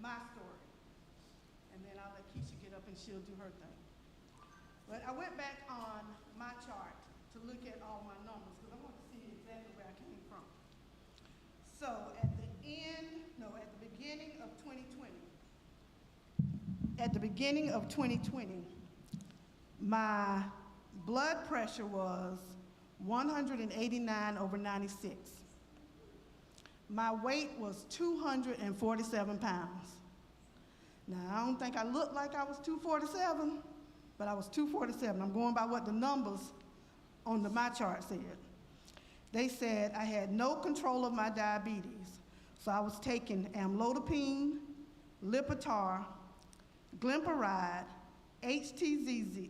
my story. And then I'll let Keisha get up and she'll do her thing. But I went back on my chart to look at all my numbers because I want to see exactly where I came from. So at the beginning of 2020, my blood pressure was 189/96. My weight was 247 pounds. Now, I don't think I looked like I was 247, but I was 247. I'm going by what the numbers on my chart said. They said I had no control of my diabetes, so I was taking amlodipine, Lipitor, Glimepiride, HTZC,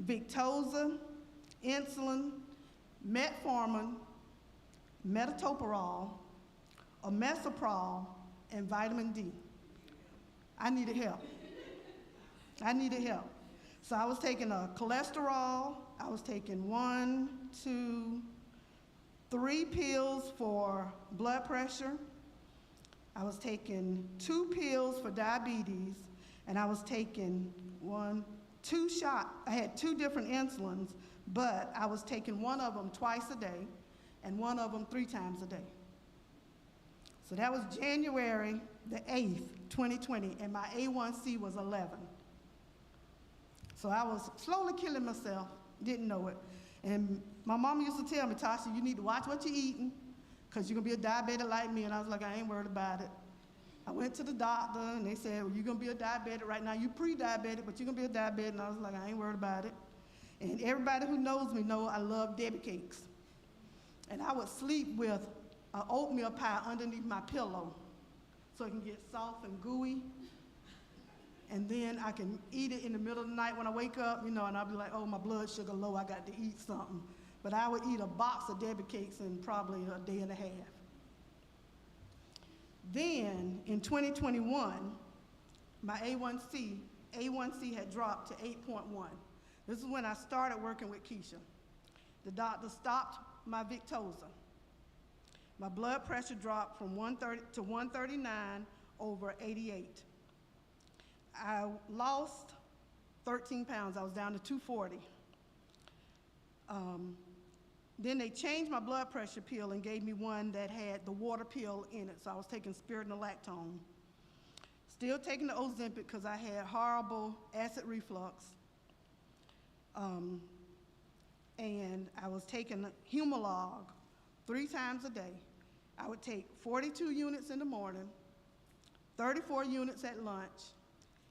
Victoza, insulin, metformin, metoprolol, omeprazole, and vitamin D. I needed help. So I was taking a cholesterol. I was taking 1, 2, 3 pills for blood pressure. I was taking 2 pills for diabetes, and I was taking 2 shots. I had 2 different insulins, but I was taking one of them twice a day and one of them 3 times a day. So that was January the 8th, 2020, and my A1C was 11. So I was slowly killing myself, didn't know it. And my mom used to tell me, Tasha, you need to watch what you're eating because you're going to be a diabetic like me. And I was like, I ain't worried about it. I went to the doctor, and they said, well, you're going to be a diabetic right now. You're pre-diabetic, but you're going to be a diabetic. And I was like, I ain't worried about it. And everybody who knows me know I love Debbie cakes. And I would sleep with an oatmeal pie underneath my pillow so it can get soft and gooey. And then I can eat it in the middle of the night when I wake up, and I'll be like, oh, my blood sugar low, I got to eat something. But I would eat a box of Debbie cakes in probably a day and a half. Then, in 2021, my A1C had dropped to 8.1. This is when I started working with Keisha. The doctor stopped my Victoza. My blood pressure dropped from 130 to 139/88. I lost 13 pounds. I was down to 240. Then they changed my blood pressure pill and gave me one that had the water pill in it. So I was taking spironolactone. Still taking the Ozempic because I had horrible acid reflux. And I was taking Humalog 3 times a day. I would take 42 units in the morning, 34 units at lunch,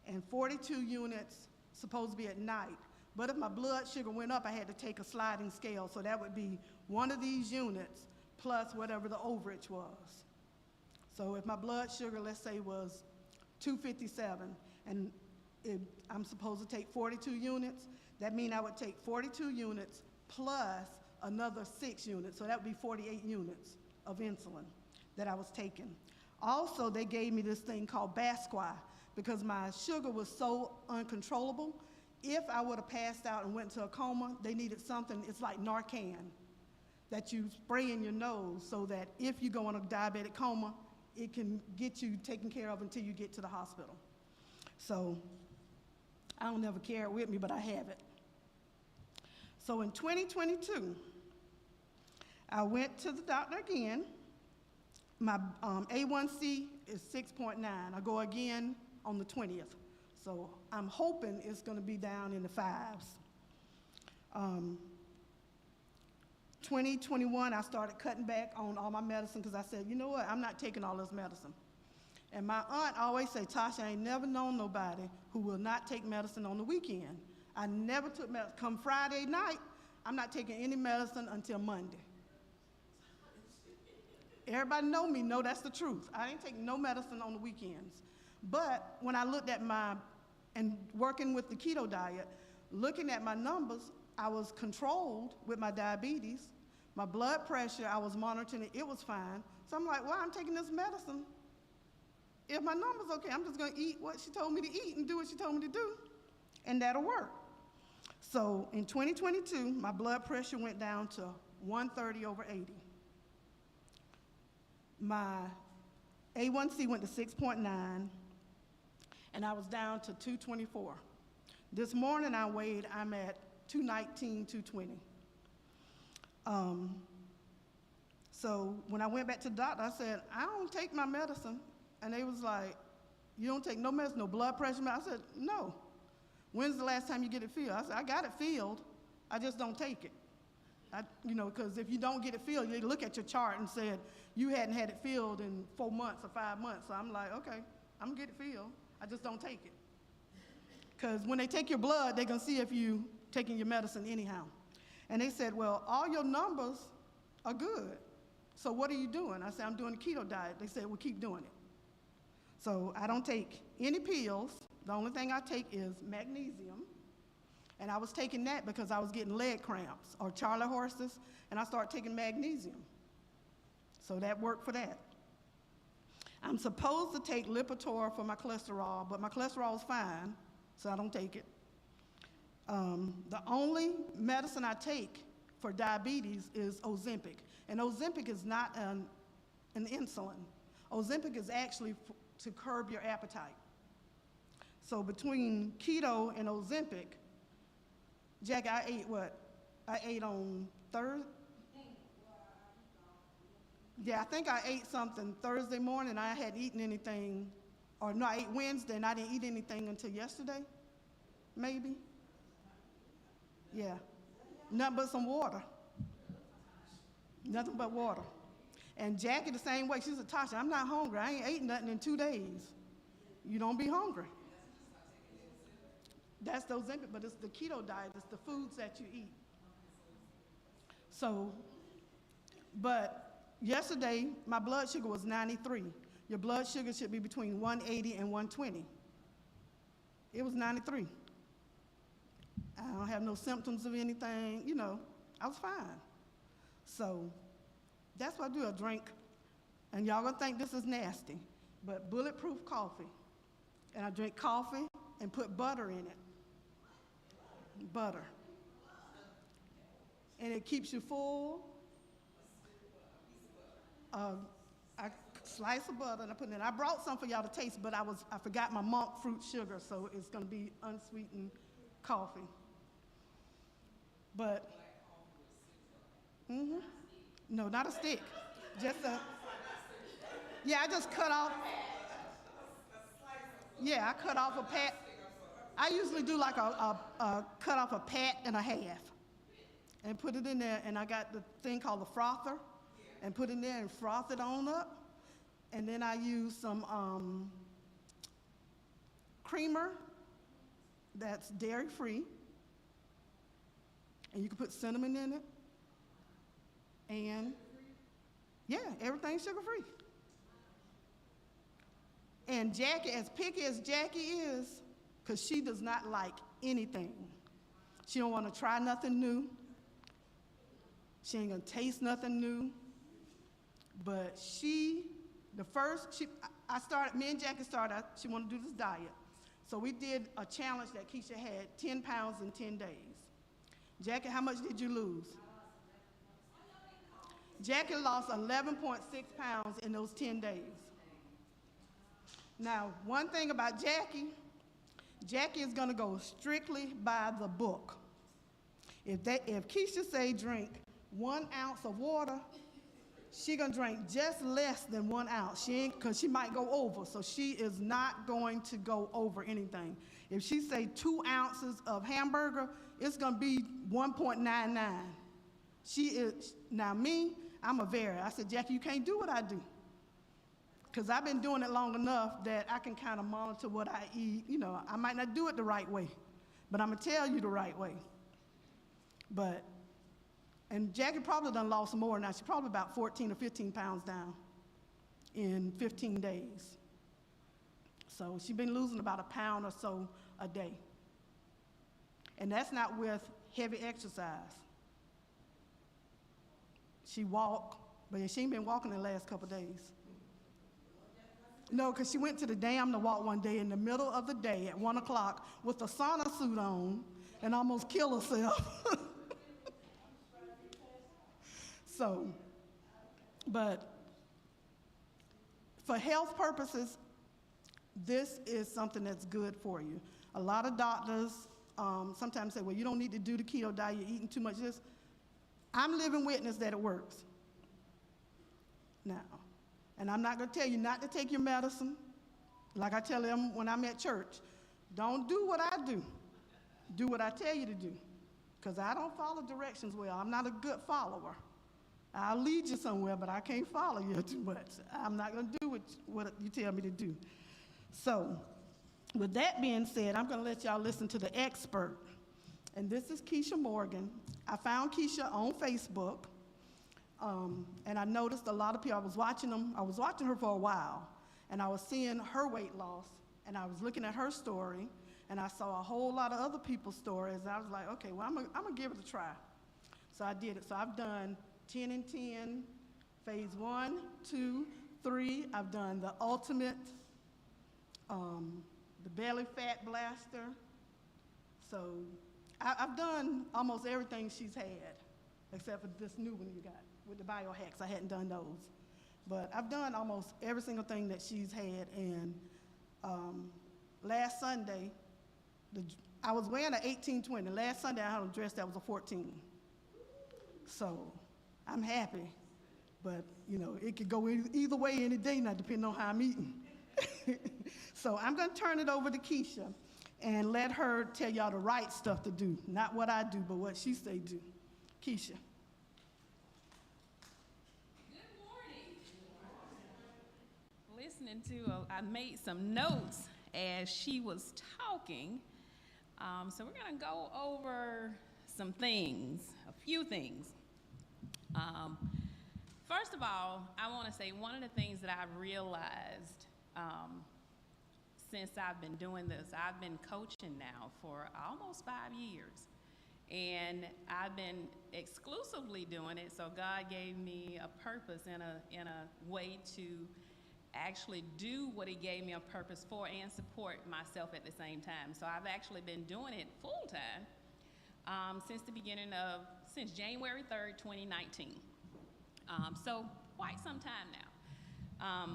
and 42 units supposed to be at night. But if my blood sugar went up, I had to take a sliding scale. So that would be one of these units plus whatever the overage was. So if my blood sugar, let's say, was 257, and I'm supposed to take 42 units, that means I would take 42 units plus another 6 units. So that would be 48 units of insulin that I was taking. Also, they gave me this thing called Basquat because my sugar was so uncontrollable. If I would have passed out and went into a coma, they needed something, it's like Narcan, that you spray in your nose so that if you go in a diabetic coma, it can get you taken care of until you get to the hospital. So I don't ever carry it with me, but I have it. So in 2022, I went to the doctor again. My A1C is 6.9. I go again on the 20th. So I'm hoping it's going to be down in the 5s. 2021, I started cutting back on all my medicine because I said, you know what, I'm not taking all this medicine. And my aunt always say, Tasha, I ain't never known nobody who will not take medicine on the weekend. I never took medicine. Come Friday night, I'm not taking any medicine until Monday. Everybody know me, know that's the truth. I ain't taking no medicine on the weekends. But when I looked at and working with the keto diet, looking at my numbers, I was controlled with my diabetes. My blood pressure, I was monitoring it, it was fine. So I'm like, well, I'm taking this medicine. If my number's okay, I'm just gonna eat what she told me to eat and do what she told me to do, and that'll work. So in 2022, my blood pressure went down to 130/80. My A1C went to 6.9, and I was down to 224. This morning I'm at 219, 220. So when I went back to the doctor, I said, I don't take my medicine. And they was like, you don't take no medicine, no blood pressure medicine? I said, no. When's the last time you get it filled? I said, I got it filled, I just don't take it. Because if you don't get it filled, they look at your chart and said, you hadn't had it filled in 4 months or 5 months. So I'm like, okay, I'm gonna get it filled, I just don't take it. Because when they take your blood, they're gonna see if you taking your medicine anyhow. And they said, well, all your numbers are good. So what are you doing? I said, I'm doing a keto diet. They said, well, keep doing it. So I don't take any pills. The only thing I take is magnesium. And I was taking that because I was getting leg cramps or Charlie horses, and I started taking magnesium. So that worked for that. I'm supposed to take Lipitor for my cholesterol, but my cholesterol is fine, so I don't take it. The only medicine I take for diabetes is Ozempic. And Ozempic is not an insulin. Ozempic is actually to curb your appetite. So between keto and Ozempic, Jack, I ate what? I ate on Thursday? Yeah, I think I ate something Thursday morning. I hadn't eaten anything, or no, I ate Wednesday and I didn't eat anything until yesterday, maybe. Yeah, nothing but some water. Nothing but water. And Jackie the same way. She said, Tasha, I'm not hungry. I ain't ate nothing in 2 days. You don't be hungry. That's the Ozempic, but it's the keto diet. It's the foods that you eat. So, but yesterday, my blood sugar was 93. Your blood sugar should be between 180 and 120. It was 93. I don't have no symptoms of anything, I was fine. So that's what I do, I drink, and y'all gonna think this is nasty, but bulletproof coffee. And I drink coffee and put butter in it. Butter. And it keeps you full. I slice of butter and I put it in. I brought some for y'all to taste, but I forgot my monk fruit sugar, so it's gonna be unsweetened coffee. But, no, not a stick, just yeah, I just cut off, I cut off a pat. I usually do like a cut off a pat and a half and put it in there, and I got the thing called the frother and put it in there and froth it on up. And then I use some creamer that's dairy-free, and you can put cinnamon in it. And yeah, everything's sugar-free. And Jackie, as picky as Jackie is, because she does not like anything. She don't want to try nothing new. She ain't gonna taste nothing new. But me and Jackie started, she wanted to do this diet. So we did a challenge that Keisha had, 10 pounds in 10 days. Jackie, how much did you lose? Jackie lost 11.6 pounds in those 10 days. Now, one thing about Jackie is gonna go strictly by the book. If Keisha say drink 1 ounce of water, she gonna drink just less than 1 ounce. Because she might go over, so she is not going to go over anything. If she say 2 ounces of hamburger, it's gonna be 1.99. Now me, I'm a vary. I said, Jackie, you can't do what I do. Because I've been doing it long enough that I can kind of monitor what I eat. I might not do it the right way, but I'm gonna tell you the right way. And Jackie probably done lost more now. She's probably about 14 or 15 pounds down in 15 days. So she's been losing about 1 pound or so a day. And that's not with heavy exercise. She walked, but she ain't been walking the last couple days. No, because she went to the dam to walk one day in the middle of the day at 1 o'clock with a sauna suit on and almost killed herself. So, but For health purposes, this is something that's good for you. A lot of doctors sometimes say, well, you don't need to do the keto diet, you're eating too much of this. I'm living witness that it works. Now, and I'm not going to tell you not to take your medicine. Like I tell them when I'm at church, don't do what I do. Do what I tell you to do. Because I don't follow directions well. I'm not a good follower. I'll lead you somewhere, but I can't follow you too much. I'm not going to do what you tell me to do. So, with that being said, I'm going to let y'all listen to the expert. And this is Keisha Morgan. I found Keisha on Facebook. And I noticed a lot of people, I was watching her for a while, and I was seeing her weight loss, and I was looking at her story, and I saw a whole lot of other people's stories, and I was like, okay, well, I'm gonna give it a try. So I did it. So I've done 10 and 10, phase 1, 2, 3. I've done the ultimate, the belly fat blaster. So I've done almost everything she's had, except for this new one you got with the biohacks. I hadn't done those. But I've done almost every single thing that she's had. And last Sunday, I was wearing an 18-20. Last Sunday, I had a dress that was a 14. So I'm happy. But, you know, it could go either way any day now, depending on how I'm eating. So I'm going to turn it over to Keisha and let her tell y'all the right stuff to do. Not what I do, but what she say do. Keisha. Listening to, I made some notes as she was talking. So we're going to go over some things, a few things. First of all, I want to say one of the things that I've realized since I've been doing this, I've been coaching now for almost 5 years. And I've been exclusively doing it, so God gave me a purpose in a way to actually do what he gave me a purpose for and support myself at the same time. So I've actually been doing it full time since January 3rd, 2019. So quite some time now.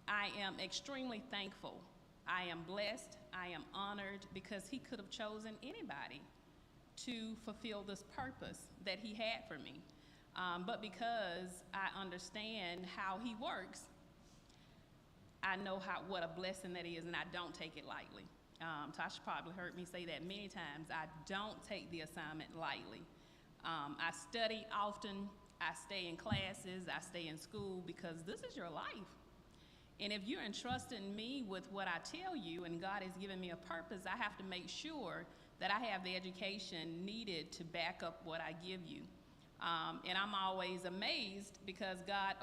I am extremely thankful. I am blessed. I am honored because he could have chosen anybody to fulfill this purpose that he had for me. But because I understand how he works, I know what a blessing that is, and I don't take it lightly. Tasha probably heard me say that many times. I don't take the assignment lightly. I study often. I stay in classes. I stay in school because this is your life. And if you're entrusting me with what I tell you and God has given me a purpose, I have to make sure that I have the education needed to back up what I give you. And I'm always amazed because God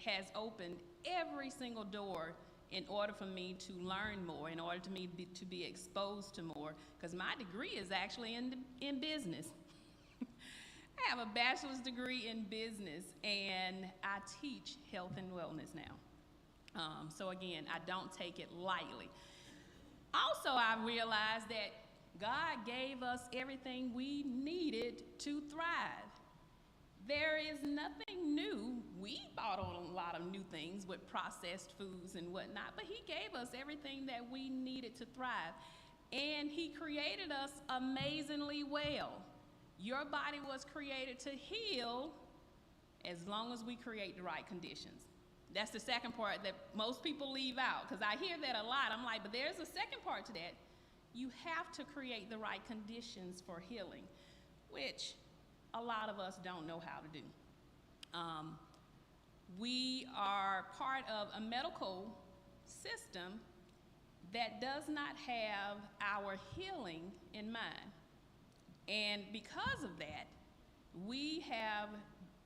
has opened every single door in order for me to learn more, in order to me to be exposed to more, because my degree is actually in business. I have a bachelor's degree in business, and I teach health and wellness now. So again, I don't take it lightly. Also, I realized that God gave us everything we needed to thrive. There is nothing new. We bought on a lot of new things with processed foods and whatnot, but he gave us everything that we needed to thrive. And he created us amazingly well. Your body was created to heal as long as we create the right conditions. That's the second part that most people leave out, because I hear that a lot. I'm like, but there's a second part to that. You have to create the right conditions for healing, which a lot of us don't know how to do. We are part of a medical system that does not have our healing in mind. And because of that, we have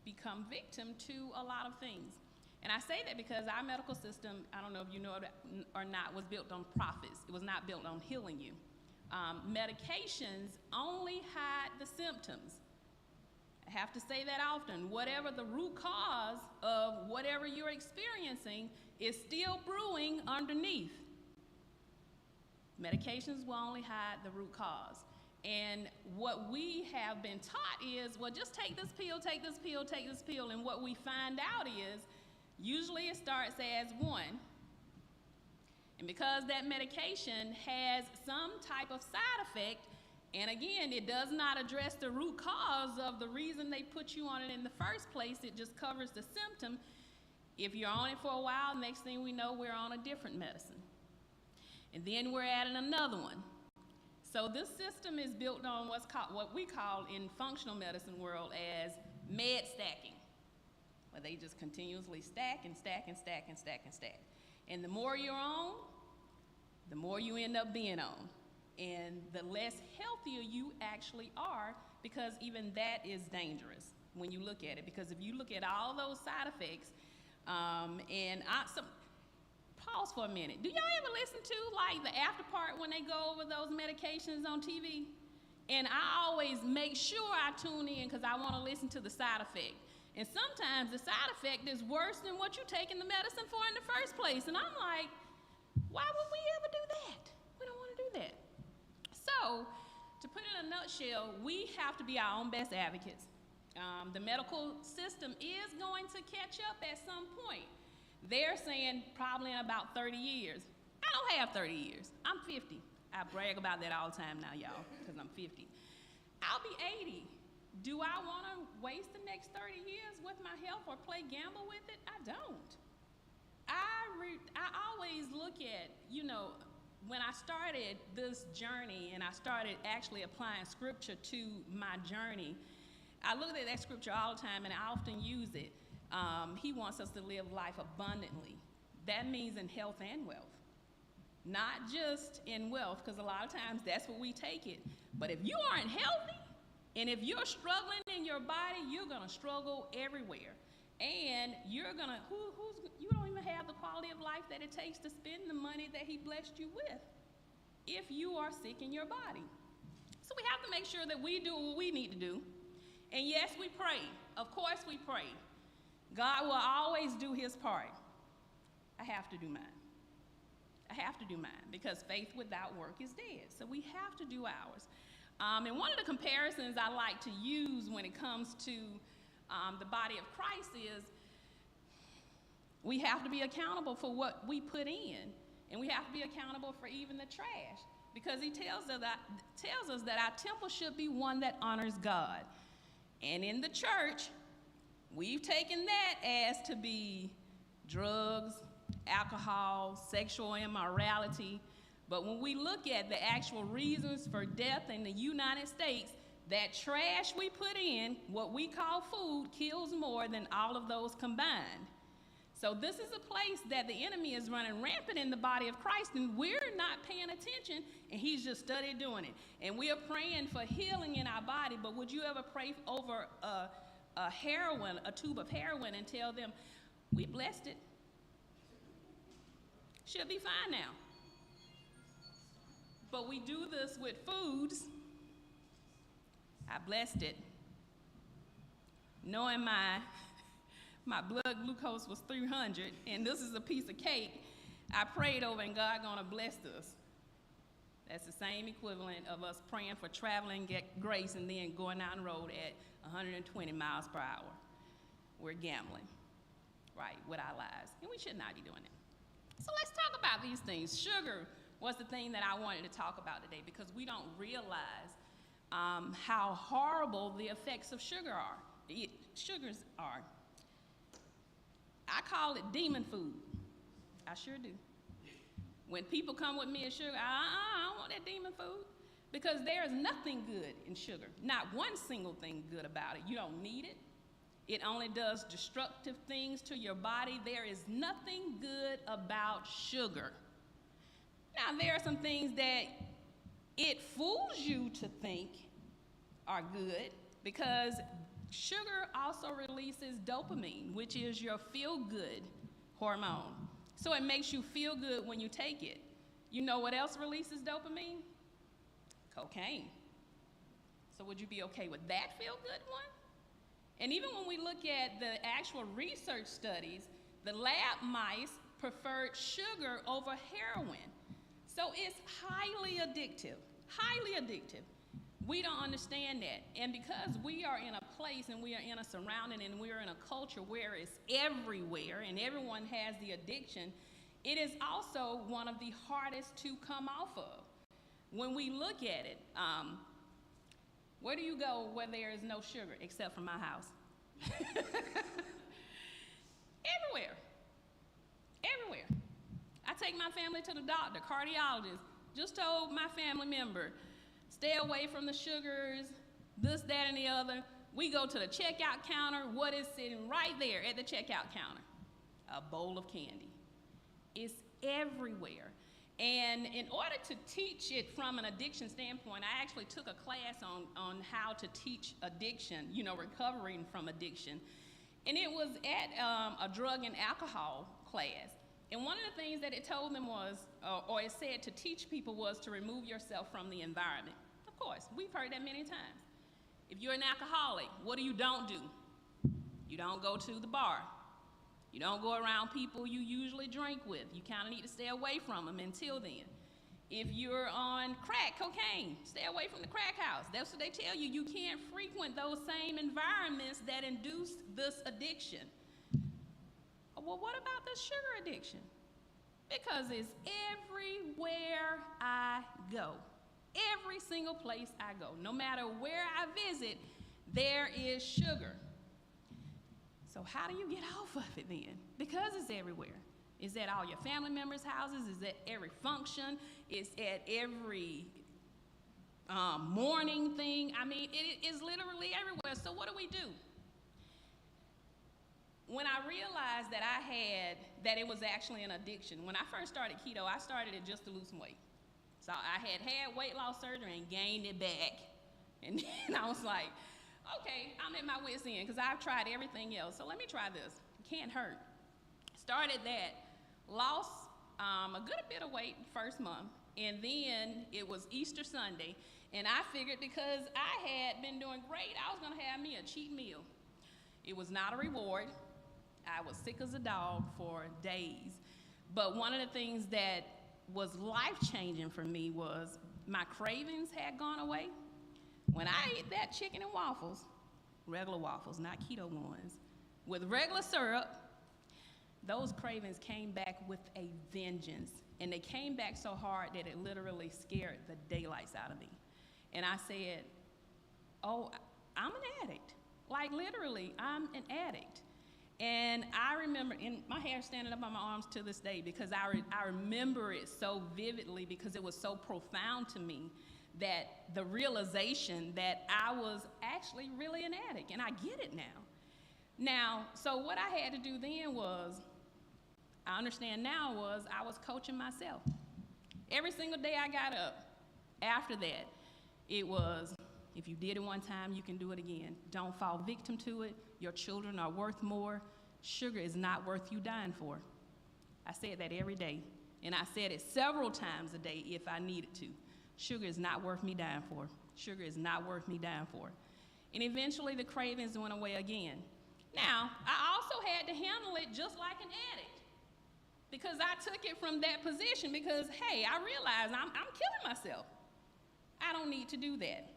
become victim to a lot of things. And I say that because our medical system, I don't know if you know it or not, was built on profits. It was not built on healing you. Medications only hide the symptoms. I have to say that often. Whatever the root cause of whatever you're experiencing is still brewing underneath. Medications will only hide the root cause. And what we have been taught is, well, just take this pill, take this pill, take this pill. And what we find out is Usually it starts as 1, and because that medication has some type of side effect, and again, it does not address the root cause of the reason they put you on it in the first place, it just covers the symptom. If you're on it for a while, next thing we know, we're on a different medicine. And then we're adding another one. So this system is built on what we call in functional medicine world as med stacking, where they just continuously stack and stack and stack and stack and stack. And the more you're on, the more you end up being on. And the less healthier you actually are, because even that is dangerous when you look at it. Because if you look at all those side effects, pause for a minute. Do y'all ever listen to like the after part when they go over those medications on TV? And I always make sure I tune in because I want to listen to the side effect. And sometimes the side effect is worse than what you're taking the medicine for in the first place. And I'm like, why would we ever do that? We don't want to do that. So, to put it in a nutshell, we have to be our own best advocates. The medical system is going to catch up at some point. They're saying probably in about 30 years. I don't have 30 years. I'm 50. I brag about that all the time now, y'all, because I'm 50. I'll be 80. Do I want to waste the next 30 years with my health or play gamble with it? I don't. I always look at, when I started this journey and I started actually applying scripture to my journey, I look at that scripture all the time and I often use it. He wants us to live life abundantly. That means in health and wealth. Not just in wealth, because a lot of times that's what we take it. But if you aren't healthy, and if you're struggling in your body, you're going to struggle everywhere. And you're going to, you don't even have the quality of life that it takes to spend the money that he blessed you with if you are sick in your body. So we have to make sure that we do what we need to do. And yes, we pray. Of course we pray. God will always do his part. I have to do mine. I have to do mine because faith without work is dead. So we have to do ours. And one of the comparisons I like to use when it comes to the body of Christ is we have to be accountable for what we put in, and we have to be accountable for even the trash, because he tells us that our temple should be one that honors God. And in the church, we've taken that as to be drugs, alcohol, sexual immorality. But when we look at the actual reasons for death in the United States, that trash we put in, what we call food, kills more than all of those combined. So this is a place that the enemy is running rampant in the body of Christ, and we're not paying attention, and he's just studied doing it. And we are praying for healing in our body, but would you ever pray over a tube of heroin, and tell them, we blessed it? She'll be fine now. But we do this with foods. I blessed it, knowing my blood glucose was 300, and this is a piece of cake. I prayed over, and God gonna bless us. That's the same equivalent of us praying for traveling grace and then going down the road at 120 miles per hour. We're gambling, right, with our lives, and we should not be doing that. So let's talk about these things. Sugar was the thing that I wanted to talk about today, because we don't realize how horrible the effects of sugars are. I call it demon food. I sure do. When people come with me and sugar, I don't want that demon food, because there is nothing good in sugar. Not one single thing good about it. You don't need it. It only does destructive things to your body. There is nothing good about sugar. Now, there are some things that it fools you to think are good, because sugar also releases dopamine, which is your feel-good hormone. So it makes you feel good when you take it. You know what else releases dopamine? Cocaine. So would you be okay with that feel-good one? And even when we look at the actual research studies, the lab mice preferred sugar over heroin. So it's highly addictive, highly addictive. We don't understand that. And because we are in a place and we are in a surrounding and we are in a culture where it's everywhere and everyone has the addiction, it is also one of the hardest to come off of. When we look at it, where do you go where there is no sugar except for my house? Everywhere. Everywhere. I take my family to the doctor, cardiologist, just told my family member, stay away from the sugars, this, that, and the other. We go to the checkout counter. What is sitting right there at the checkout counter? A bowl of candy. It's everywhere. And in order to teach it from an addiction standpoint, I actually took a class on how to teach addiction, recovering from addiction. And it was at a drug and alcohol class. And one of the things that it told them was, or it said to teach people, was to remove yourself from the environment. Of course, we've heard that many times. If you're an alcoholic, what do? You don't go to the bar. You don't go around people you usually drink with. You kind of need to stay away from them until then. If you're on crack cocaine, stay away from the crack house. That's what they tell you. You can't frequent those same environments that induce this addiction. Well, what about the sugar addiction? Because it's everywhere I go. Every single place I go. No matter where I visit, there is sugar. So how do you get off of it then? Because it's everywhere. It's at all your family members' houses. It's at every function. It's at every morning thing. I mean, it is literally everywhere. So what do? When I realized that it was actually an addiction, when I first started keto, I started it just to lose some weight. So I had weight loss surgery and gained it back. And then I was like, okay, I'm at my wit's end because I've tried everything else. So let me try this. It can't hurt. Started that, lost a good bit of weight first month. And then it was Easter Sunday. And I figured because I had been doing great, I was going to have me a cheat meal. It was not a reward. I was sick as a dog for days. But one of the things that was life-changing for me was my cravings had gone away. When I ate that chicken and waffles, regular waffles, not keto ones, with regular syrup, those cravings came back with a vengeance. And they came back so hard that it literally scared the daylights out of me. And I said, oh, I'm an addict. Like literally, I'm an addict. And I remember, and my hair standing up on my arms to this day because I remember it so vividly because it was so profound to me that the realization that I was actually really an addict, and I get it now. So what I had to do then was, I understand now, was I was coaching myself. Every single day I got up, after that, it was, if you did it one time, you can do it again. Don't fall victim to it. Your children are worth more. Sugar is not worth you dying for. I said that every day, and I said it several times a day if I needed to. Sugar is not worth me dying for. Sugar is not worth me dying for. And eventually the cravings went away again. Now, I also had to handle it just like an addict because I took it from that position because, hey, I realized I'm killing myself. I don't need to do that.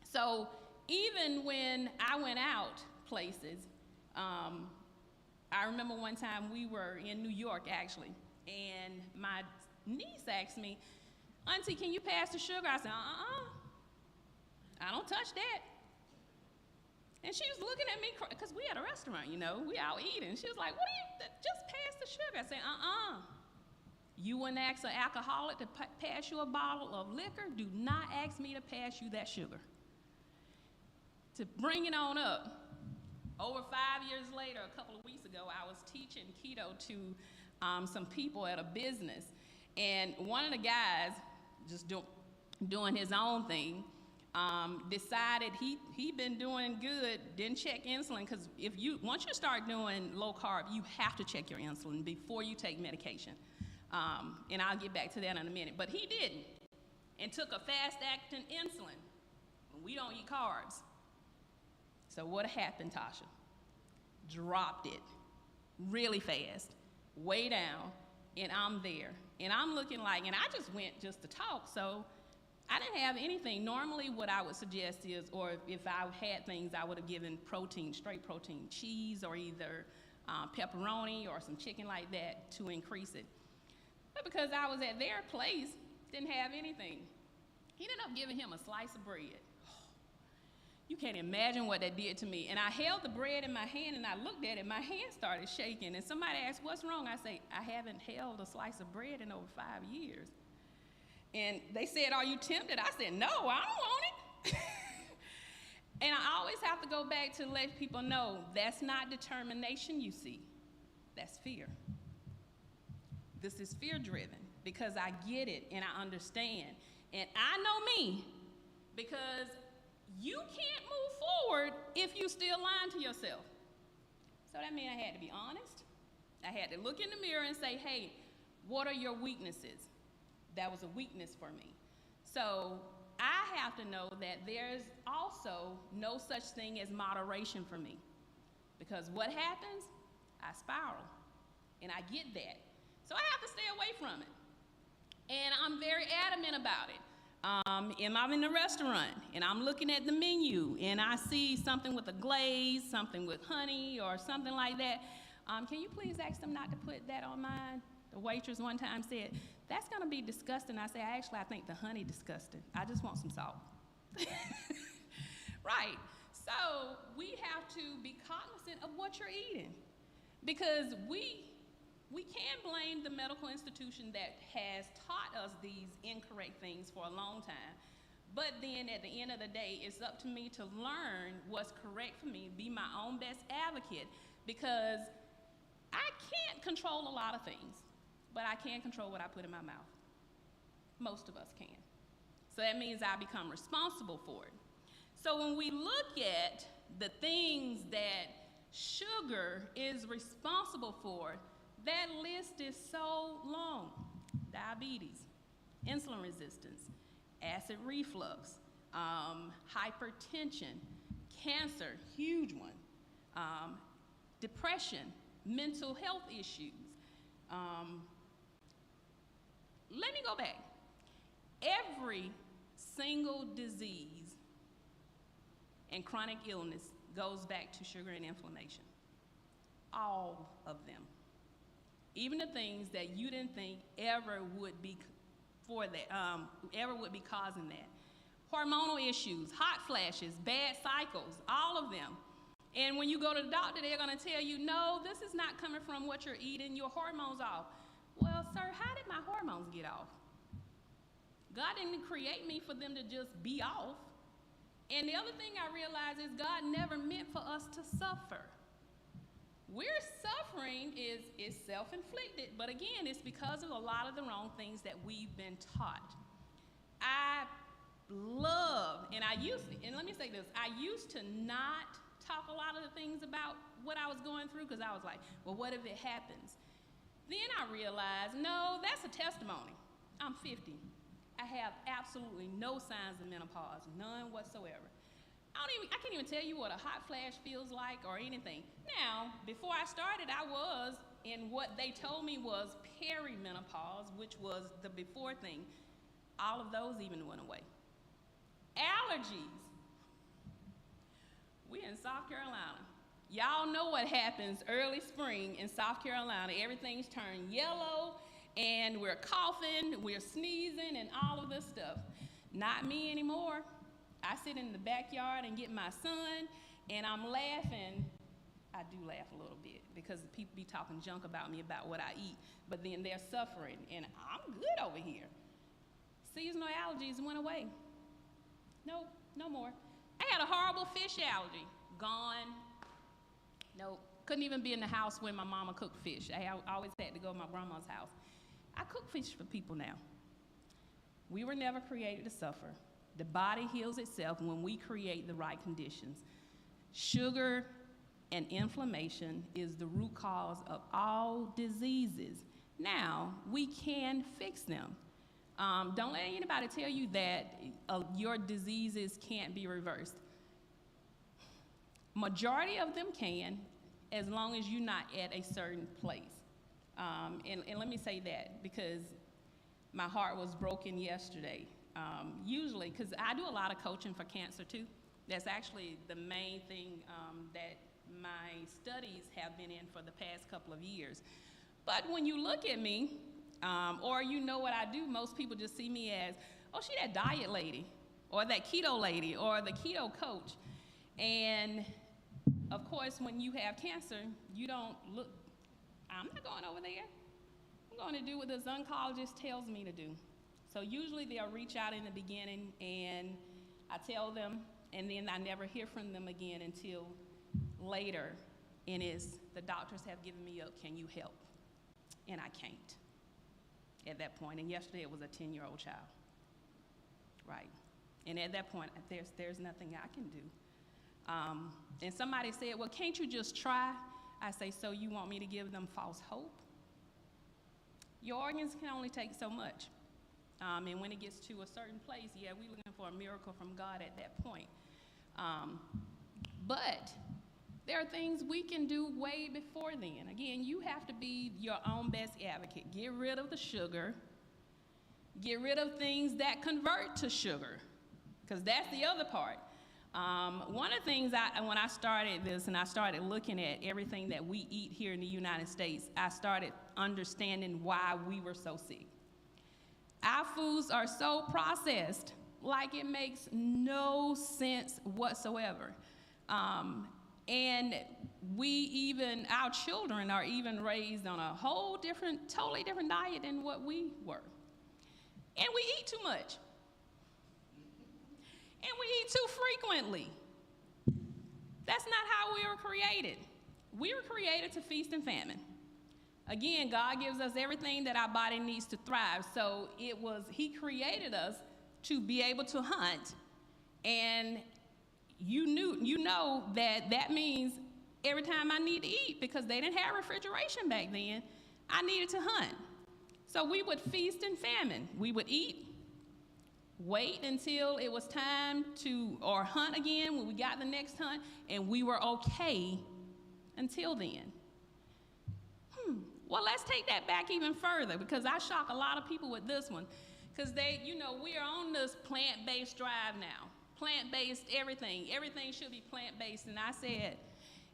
So even when I went out places, I remember one time we were in New York, actually, and my niece asked me, Auntie, can you pass the sugar? I said, I don't touch that. And she was looking at me, because we at a restaurant, we out eating. She was like, just pass the sugar. I said, You wouldn't ask an alcoholic to pass you a bottle of liquor? Do not ask me to pass you that sugar. To bring it on up, over 5 years later, a couple of weeks ago, I was teaching keto to some people at a business. And one of the guys, just doing his own thing, decided he'd been doing good, didn't check insulin, because once you start doing low carb, you have to check your insulin before you take medication. And I'll get back to that in a minute. But he didn't, and took a fast-acting insulin. We don't eat carbs. So what happened, Tasha? Dropped it really fast, way down, and I'm there. And I'm looking like, and I just went just to talk, so I didn't have anything. Normally what I would suggest is, or if I had things, I would have given protein, straight protein, cheese or either pepperoni or some chicken like that to increase it. But because I was at their place, didn't have anything. He ended up giving him a slice of bread. You can't imagine what that did to me. And I held the bread in my hand and I looked at it, my hand started shaking. And somebody asked, what's wrong? I say, I haven't held a slice of bread in over 5 years. And they said, are you tempted? I said, no, I don't want it. And I always have to go back to let people know that's not determination you see, that's fear. This is fear driven because I get it and I understand. And I know me because you can't move forward if you still lying to yourself. So that meant I had to be honest. I had to look in the mirror and say, hey, what are your weaknesses? That was a weakness for me. So I have to know that there's also no such thing as moderation for me. Because what happens? I spiral. And I get that. So I have to stay away from it. And I'm very adamant about it. I'm in the restaurant and I'm looking at the menu and I see something with a glaze, something with honey or something like that. Can you please ask them not to put that on mine? The waitress one time said, that's gonna be disgusting. I said, I think the honey disgusting. I just want some salt. Right, so we have to be cognizant of what you're eating because we can blame the medical institution that has taught us these incorrect things for a long time. But then at the end of the day, it's up to me to learn what's correct for me, be my own best advocate, because I can't control a lot of things, but I can control what I put in my mouth. Most of us can. So that means I become responsible for it. So when we look at the things that sugar is responsible for, that list is so long. Diabetes, insulin resistance, acid reflux, hypertension, cancer, huge one, depression, mental health issues. Let me go back. Every single disease and chronic illness goes back to sugar and inflammation. All of them. Even the things that you didn't think ever would be causing that. Hormonal issues, hot flashes, bad cycles, all of them. And when you go to the doctor, they're gonna tell you, no, this is not coming from what you're eating, your hormones off. Well, sir, how did my hormones get off? God didn't create me for them to just be off. And the other thing I realize is God never meant for us to suffer. We're suffering is self-inflicted, but again, it's because of a lot of the wrong things that we've been taught. I love, and let me say this, I used to not talk a lot of the things about what I was going through because I was like, well, what if it happens? Then I realized, no, that's a testimony. I'm 50. I have absolutely no signs of menopause, none whatsoever. I can't even tell you what a hot flash feels like or anything. Now, before I started, I was in what they told me was perimenopause, which was the before thing. All of those even went away. Allergies. We in South Carolina. Y'all know what happens early spring in South Carolina. Everything's turned yellow and we're coughing, we're sneezing and all of this stuff. Not me anymore. I sit in the backyard and get my son, and I'm laughing. I do laugh a little bit because people be talking junk about me about what I eat, but then they're suffering, and I'm good over here. Seasonal allergies went away. Nope, no more. I had a horrible fish allergy. Gone. Nope. Couldn't even be in the house when my mama cooked fish. I always had to go to my grandma's house. I cook fish for people now. We were never created to suffer. The body heals itself when we create the right conditions. Sugar and inflammation is the root cause of all diseases. Now, we can fix them. Don't let anybody tell you that your diseases can't be reversed. Majority of them can, as long as you're not at a certain place. And let me say that because my heart was broken yesterday. Usually, because I do a lot of coaching for cancer too. That's actually the main thing that my studies have been in for the past couple of years. But when you look at me, or you know what I do, most people just see me as, oh, she that diet lady, or that keto lady, or the keto coach. And of course, when you have cancer, you don't look, I'm not going over there. I'm going to do what the oncologist tells me to do. So usually they'll reach out in the beginning and I tell them, and then I never hear from them again until later. And the doctors have given me up, can you help? And I can't at that point. And yesterday it was a 10-year-old child, right? And at that point, there's nothing I can do. And somebody said, well, can't you just try? I say, so you want me to give them false hope? Your organs can only take so much. And when it gets to a certain place, yeah, we're looking for a miracle from God at that point. But there are things we can do way before then. Again, you have to be your own best advocate. Get rid of the sugar. Get rid of things that convert to sugar, because that's the other part. One of the things when I started this and I started looking at everything that we eat here in the United States, I started understanding why we were so sick. Our foods are so processed, like it makes no sense whatsoever. And our children are even raised on a whole different, totally different diet than what we were. And we eat too much. And we eat too frequently. That's not how we were created. We were created to feast and famine. Again, God gives us everything that our body needs to thrive. So He created us to be able to hunt. And you know that means every time I need to eat, because they didn't have refrigeration back then, I needed to hunt. So we would feast and famine. We would eat, wait until it was time or hunt again when we got the next hunt, and we were okay until then. Well, let's take that back even further, because I shock a lot of people with this one, because we are on this plant-based drive now. Plant-based everything. Everything should be plant-based. And I said,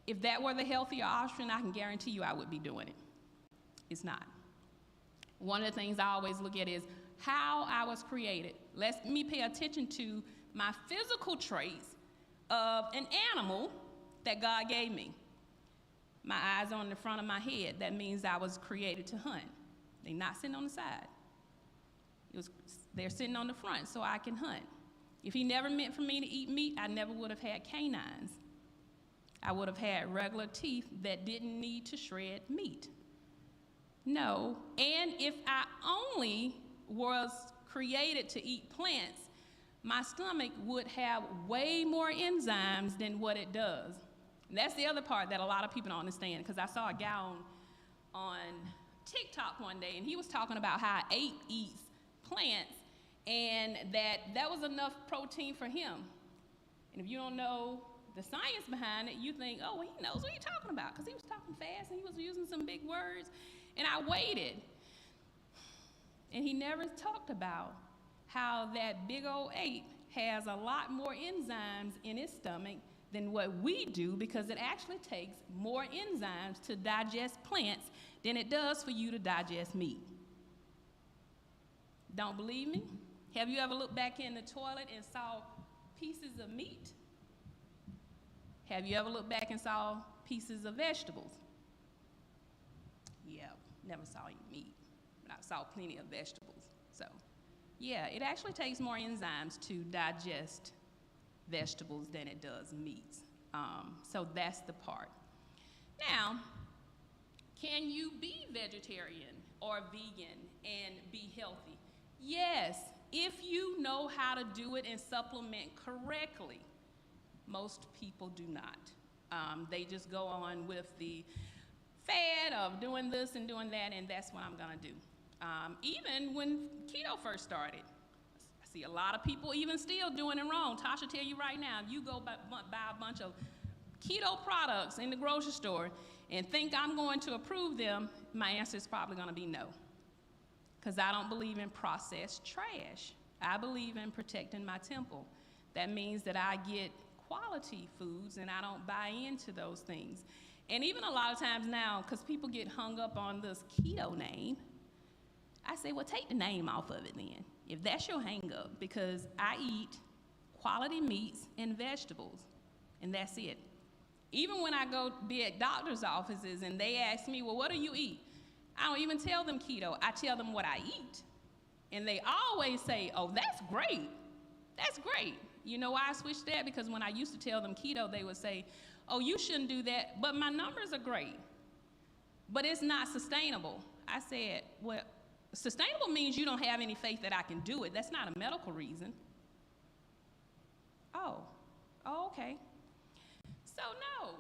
if that were the healthier option, I can guarantee you I would be doing it. It's not. One of the things I always look at is how I was created. Let me pay attention to my physical traits of an animal that God gave me. My eyes are on the front of my head. That means I was created to hunt. They're not sitting on the side. They're sitting on the front so I can hunt. If He never meant for me to eat meat, I never would have had canines. I would have had regular teeth that didn't need to shred meat. No, and if I only was created to eat plants, my stomach would have way more enzymes than what it does. And that's the other part that a lot of people don't understand, because I saw a guy on TikTok one day, and he was talking about how an ape eats plants, and that was enough protein for him. And if you don't know the science behind it, you think, oh, well, he knows what he's talking about, because he was talking fast and he was using some big words. And I waited, and he never talked about how that big old ape has a lot more enzymes in his stomach than what we do, because it actually takes more enzymes to digest plants than it does for you to digest meat. Don't believe me? Have you ever looked back in the toilet and saw pieces of meat? Have you ever looked back and saw pieces of vegetables? Yeah, never saw any meat, but I saw plenty of vegetables. So, yeah, it actually takes more enzymes to digest vegetables than it does meats. So that's the part. Now, can you be vegetarian or vegan and be healthy? Yes, if you know how to do it and supplement correctly. Most people do not. They just go on with the fad of doing this and doing that, and that's what I'm gonna do. Even when keto first started, I see a lot of people even still doing it wrong. Tasha tell you right now, if you go buy a bunch of keto products in the grocery store and think I'm going to approve them, my answer is probably gonna be no. Because I don't believe in processed trash. I believe in protecting my temple. That means that I get quality foods and I don't buy into those things. And even a lot of times now, because people get hung up on this keto name, I say, well, take the name off of it then, if that's your hang up, because I eat quality meats and vegetables, and that's it. Even when I go be at doctor's offices and they ask me, well, what do you eat? I don't even tell them keto. I tell them what I eat. And they always say, oh, that's great. That's great. You know why I switched that? Because when I used to tell them keto, they would say, oh, you shouldn't do that, but my numbers are great. But it's not sustainable. I said, well, sustainable means you don't have any faith that I can do it. That's not a medical reason. Oh, okay. So no,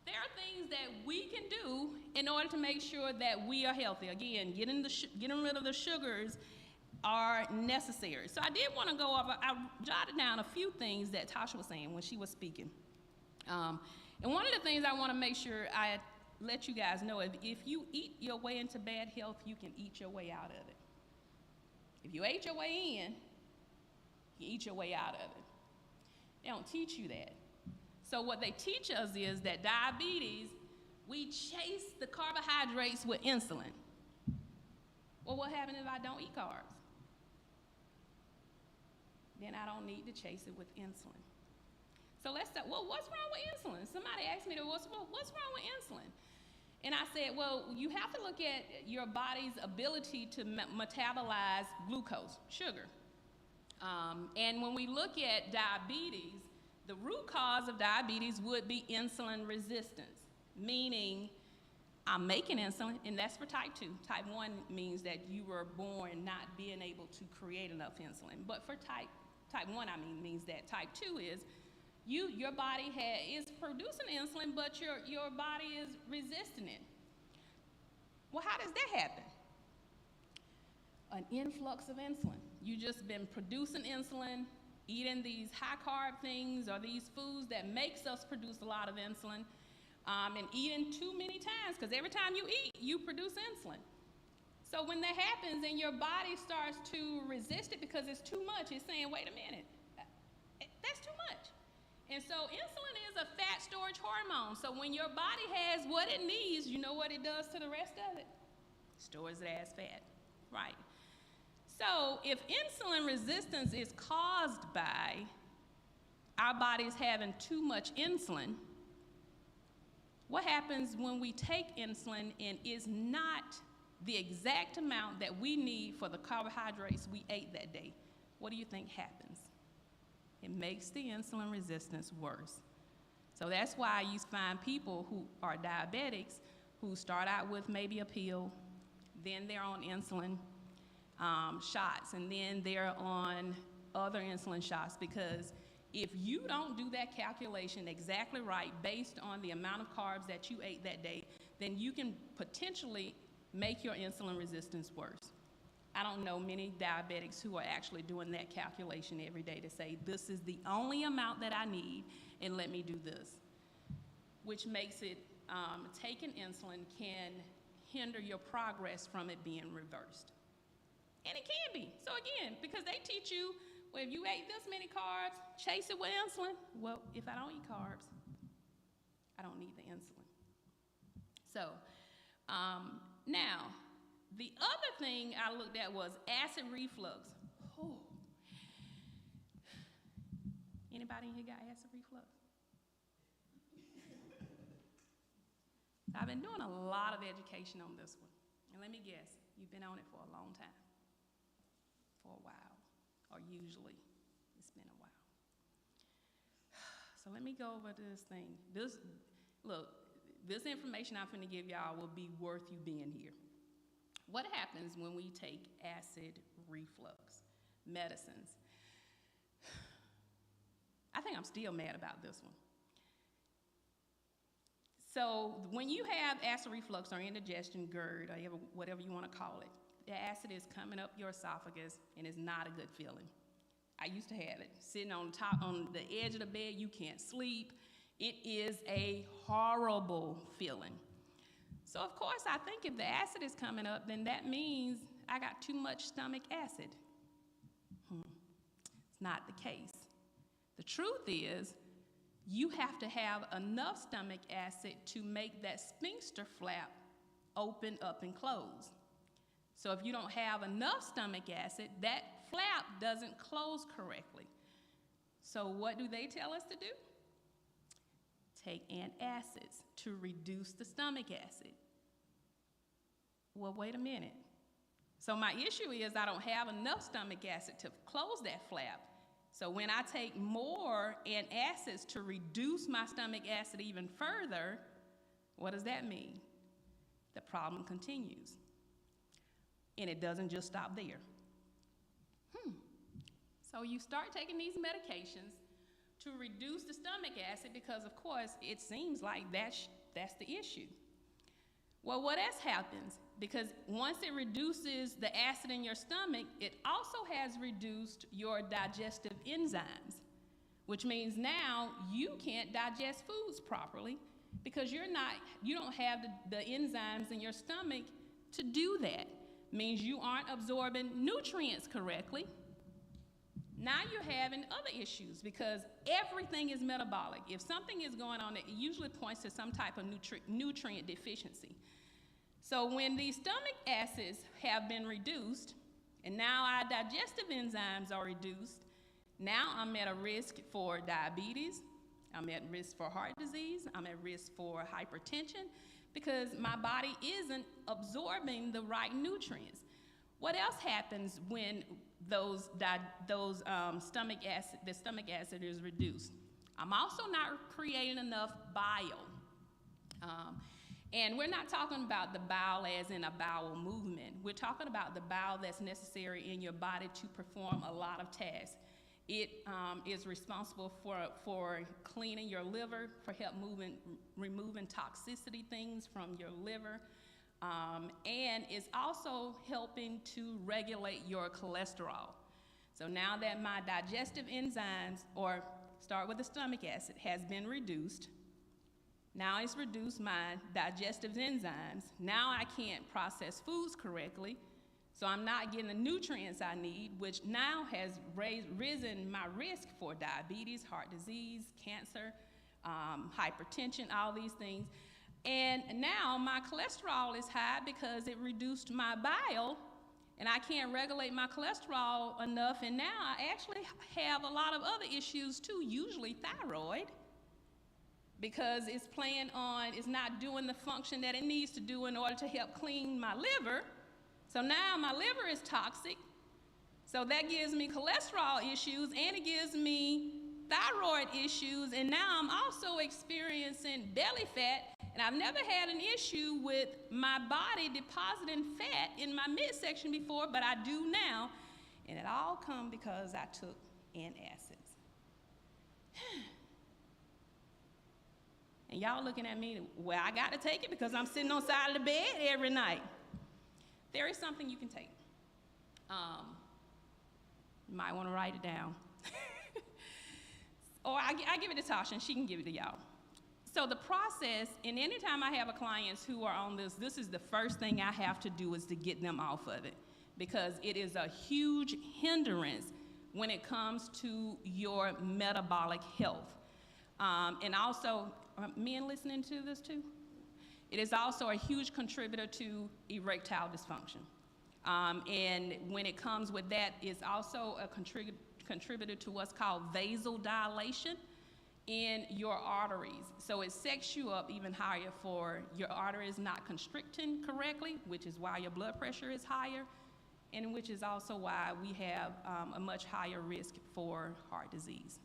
there are things that we can do in order to make sure that we are healthy. Again, getting rid of the sugars are necessary. So I did want to go over, I jotted down a few things that Tasha was saying when she was speaking. And one of the things I want to make sure I let you guys know is if you eat your way into bad health, you can eat your way out of it. If you ate your way in, you eat your way out of it. They don't teach you that. So what they teach us is that diabetes, we chase the carbohydrates with insulin. Well, what happens if I don't eat carbs? Then I don't need to chase it with insulin. So let's say, well, what's wrong with insulin? Somebody asked me, what's wrong with insulin? And I said, well, you have to look at your body's ability to metabolize glucose, sugar. And when we look at diabetes, the root cause of diabetes would be insulin resistance, meaning I'm making insulin, and that's for type 2. Type 1 means that you were born not being able to create enough insulin. But for type 1, means that type 2 is your body is producing insulin, but your body is resisting it. Well, how does that happen? An influx of insulin. You just been producing insulin, eating these high-carb things or these foods that makes us produce a lot of insulin, and eating too many times, because every time you eat, you produce insulin. So when that happens and your body starts to resist it because it's too much, it's saying, wait a minute, that's too much. And so insulin is a fat storage hormone. So when your body has what it needs, you know what it does to the rest of it? Stores it as fat, right? So if insulin resistance is caused by our bodies having too much insulin, what happens when we take insulin and is not the exact amount that we need for the carbohydrates we ate that day? What do you think happens? It makes the insulin resistance worse. So that's why you find people who are diabetics who start out with maybe a pill, then they're on insulin shots, and then they're on other insulin shots, because if you don't do that calculation exactly right based on the amount of carbs that you ate that day, then you can potentially make your insulin resistance worse. I don't know many diabetics who are actually doing that calculation every day to say, this is the only amount that I need, and let me do this, which makes it, taking insulin can hinder your progress from it being reversed. And it can be. So again, because they teach you, well, if you ate this many carbs, chase it with insulin. Well, if I don't eat carbs, I don't need the insulin. So now, the other thing I looked at was acid reflux. Oh. Anybody in here got acid reflux? I've been doing a lot of education on this one. And let me guess, you've been on it for a long time. For a while, or usually it's been a while. So let me go over this thing. This information I'm finna give y'all will be worth you being here. What happens when we take acid reflux medicines? I think I'm still mad about this one. So when you have acid reflux or indigestion, GERD, or whatever you want to call it, the acid is coming up your esophagus, and it's not a good feeling. I used to have it. Sitting on the edge of the bed, you can't sleep. It is a horrible feeling. So of course, I think if the acid is coming up, then that means I got too much stomach acid. It's not the case. The truth is, you have to have enough stomach acid to make that sphincter flap open up and close. So if you don't have enough stomach acid, that flap doesn't close correctly. So what do they tell us to do? Take antacids to reduce the stomach acid. Well, wait a minute. So my issue is I don't have enough stomach acid to close that flap. So when I take more antacids to reduce my stomach acid even further, what does that mean? The problem continues. And it doesn't just stop there. So you start taking these medications to reduce the stomach acid because, of course, it seems like that's the issue. Well, what else happens? Because once it reduces the acid in your stomach, it also has reduced your digestive enzymes, which means now you can't digest foods properly because you don't have the enzymes in your stomach to do that. Means you aren't absorbing nutrients correctly. Now you're having other issues because everything is metabolic. If something is going on, it usually points to some type of nutrient deficiency. So when these stomach acids have been reduced, and now our digestive enzymes are reduced, now I'm at a risk for diabetes, I'm at risk for heart disease, I'm at risk for hypertension, because my body isn't absorbing the right nutrients. What else happens when the stomach acid is reduced? I'm also not creating enough bile. And we're not talking about the bowel as in a bowel movement. We're talking about the bowel that's necessary in your body to perform a lot of tasks. It is responsible for cleaning your liver, for removing toxicity things from your liver, and it's also helping to regulate your cholesterol. So now that my digestive enzymes, or start with the stomach acid, has been reduced, now it's reduced my digestive enzymes. Now I can't process foods correctly, so I'm not getting the nutrients I need, which now has risen my risk for diabetes, heart disease, cancer, hypertension, all these things. And now my cholesterol is high because it reduced my bile, and I can't regulate my cholesterol enough, and now I actually have a lot of other issues too, usually thyroid, because it's not doing the function that it needs to do in order to help clean my liver. So now my liver is toxic, so that gives me cholesterol issues, and it gives me thyroid issues, and now I'm also experiencing belly fat, and I've never had an issue with my body depositing fat in my midsection before, but I do now, and it all come because I took antacids. And y'all looking at me, well, I got to take it because I'm sitting on the side of the bed every night. There is something you can take. You might want to write it down. Or I give it to Tasha, and she can give it to y'all. So the process, and anytime I have clients who are on this is the first thing I have to do is to get them off of it, because it is a huge hindrance when it comes to your metabolic health. And also, are men listening to this too? It is also a huge contributor to erectile dysfunction. And when it comes with that, it's also a contributor to what's called vasodilation in your arteries. So it sets you up even higher for your arteries not constricting correctly, which is why your blood pressure is higher, and which is also why we have a much higher risk for heart disease.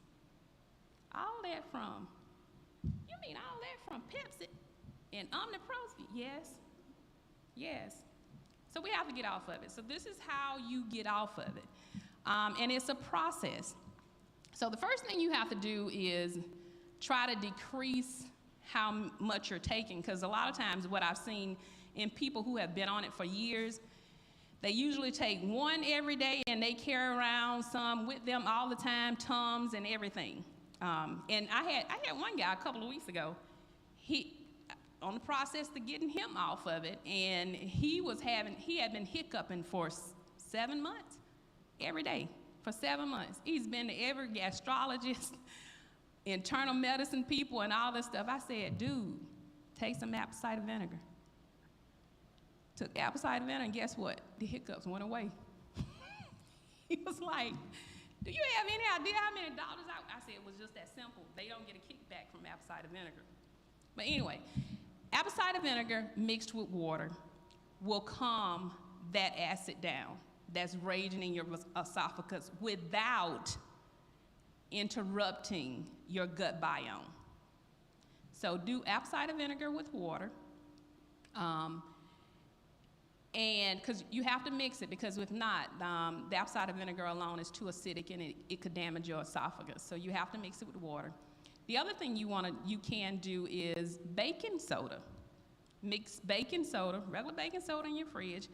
All that from, you mean all that from Pepsi and omniprozole? Yes, yes. So we have to get off of it. So this is how you get off of it. And it's a process. So the first thing you have to do is try to decrease how much you're taking, because a lot of times what I've seen in people who have been on it for years, they usually take one every day and they carry around some with them all the time, Tums and everything. And I had one guy a couple of weeks ago, on the process to getting him off of it, and he had been hiccuping for 7 months every day. for 7 months. He's been to every gastrologist, internal medicine people, and all this stuff. I said, dude, take some apple cider vinegar. Took apple cider vinegar, and guess what? The hiccups went away. He was like, do you have any idea how many dollars I said, it was just that simple. They don't get a kickback from apple cider vinegar. But anyway, apple cider vinegar mixed with water will calm that acid down that's raging in your esophagus without interrupting your gut biome. So do apple cider vinegar with water. And because you have to mix it, because if not, the apple cider vinegar alone is too acidic and it could damage your esophagus. So you have to mix it with water. The other thing you can do is baking soda. Mix baking soda, regular baking soda in your fridge,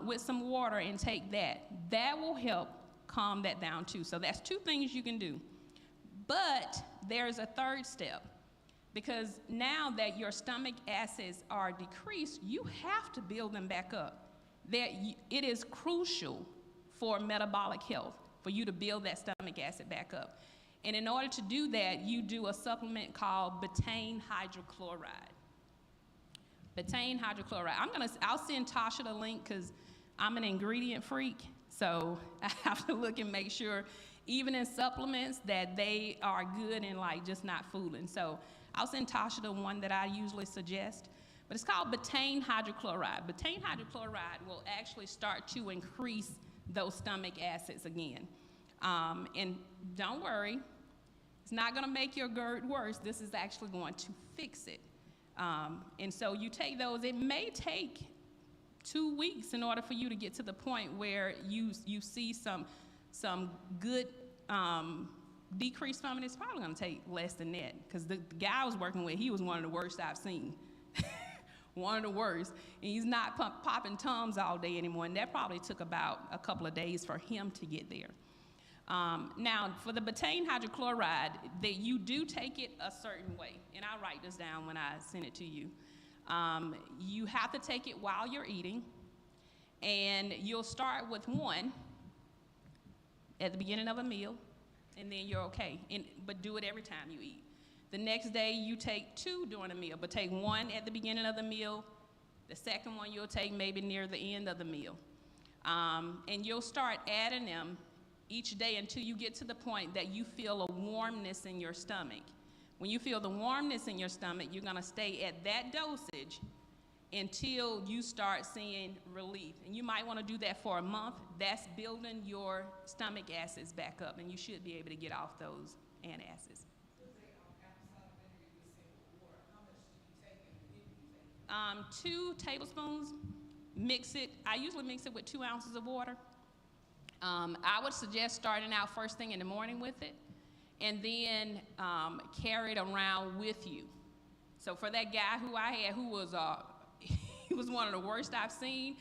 with some water and take that. That will help calm that down too. So that's 2 things you can do. It is a third step. Because now that your stomach acids are decreased, you have to build them back up. It is crucial for metabolic health for you to build that stomach acid back up. And in order to do that, you do a supplement called betaine hydrochloride. Betaine hydrochloride. I'll send Tasha the link because I'm an ingredient freak. So I have to look and make sure, even in supplements, that they are good and like just not fooling. So I'll send Tasha the one that I usually suggest. But it's called betaine hydrochloride. Betaine hydrochloride will actually start to increase those stomach acids again. And don't worry, it's not going to make your GERD worse. This is actually going to fix it. And so you take those. It may take 2 weeks in order for you to get to the point where you see some good decrease from it. It's probably going to take less than that, because the guy I was working with, he was one of the worst I've seen. One of the worst. And he's not popping Tums all day anymore, and that probably took about a couple of days for him to get there. Now, for the betaine hydrochloride, that you do take it a certain way, and I'll write this down when I send it to you. You have to take it while you're eating, and you'll start with 1 at the beginning of a meal, and then you're okay. But do it every time you eat. The next day, you take 2 during a meal, but take 1 at the beginning of the meal. The second one you'll take maybe near the end of the meal. And you'll start adding them each day until you get to the point that you feel a warmness in your stomach. When you feel the warmness in your stomach, you're going to stay at that dosage until you start seeing relief. And you might want to do that for a month. That's building your stomach acids back up, and you should be able to get off those antacids. 2 tablespoons. Mix it. I usually mix it with 2 ounces of water. I would suggest starting out first thing in the morning with it, and then carry it around with you. So for that guy who I had, who was he was one of the worst I've seen,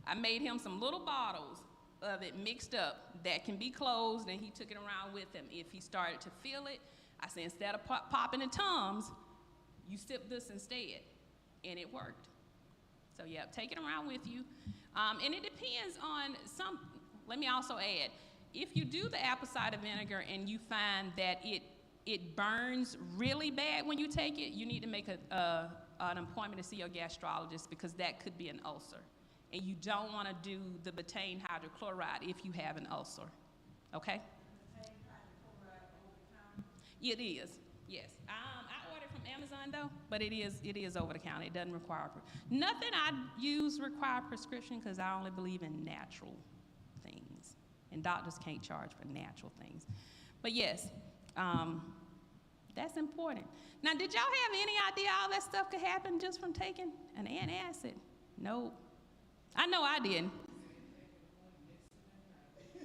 I made him some little bottles of it mixed up that can be closed, and he took it around with him. If he started to feel it, I said, instead of popping the Tums, you sip this instead, and it worked. So yeah, take it around with you. And it depends on let me also add, if you do the apple cider vinegar and you find that it burns really bad when you take it, you need to make an appointment to see your gastrologist, because that could be an ulcer. And you don't want to do the betaine hydrochloride if you have an ulcer, okay? Betaine hydrochloride over the counter? It is, yes. I ordered from Amazon though, but it is over the counter. It doesn't require, nothing I use require prescription, because I only believe in natural things. And doctors can't charge for natural things. But yes, that's important. Now, did y'all have any idea all that stuff could happen just from taking an antacid? Nope. I know I didn't.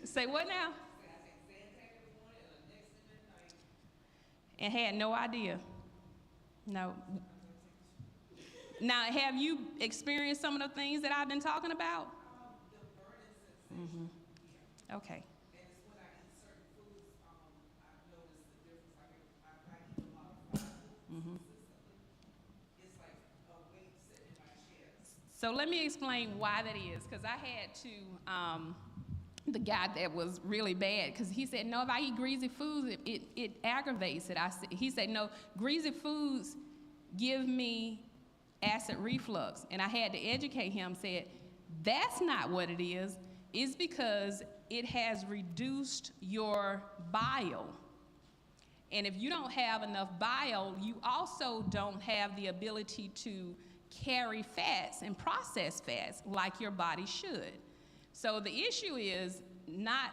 Say what now? And had no idea. No. Now, have you experienced some of the things that I've been talking about? Mm-hmm. Okay. And it's when I eat certain foods, I've noticed the difference. If I eat a lot of fried foods consistently, it's like a weight sitting in my chest. So let me explain why that is, because I had to the guy that was really bad, because he said, no, if I eat greasy foods, it aggravates it. He said, no, greasy foods give me acid reflux. And I had to educate him, said, that's not what it is. It's because it has reduced your bile. And if you don't have enough bile, you also don't have the ability to carry fats and process fats like your body should. So the issue is not,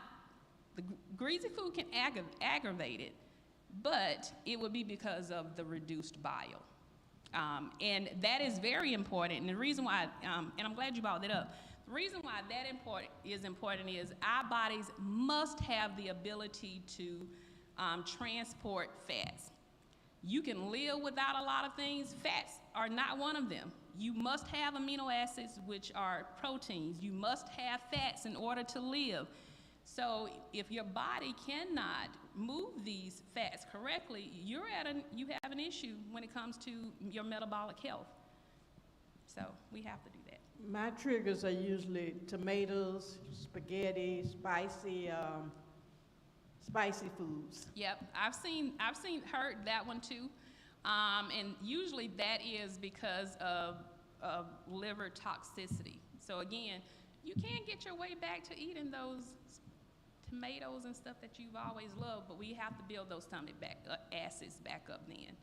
the greasy food can aggravate it, but it would be because of the reduced bile. And that is very important. And the reason why, and I'm glad you brought that up, the reason why that is important is our bodies must have the ability to transport fats. You can live without a lot of things. Fats are not one of them. You must have amino acids, which are proteins. You must have fats in order to live. So if your body cannot move these fats correctly, you have an issue when it comes to your metabolic health. So we have to do that. My triggers are usually tomatoes, spaghetti, spicy foods. Yep, I've heard that one too. And usually that is because of liver toxicity. So again, you can't get your way back to eating those tomatoes and stuff that you've always loved, but we have to build those stomach acids back up then.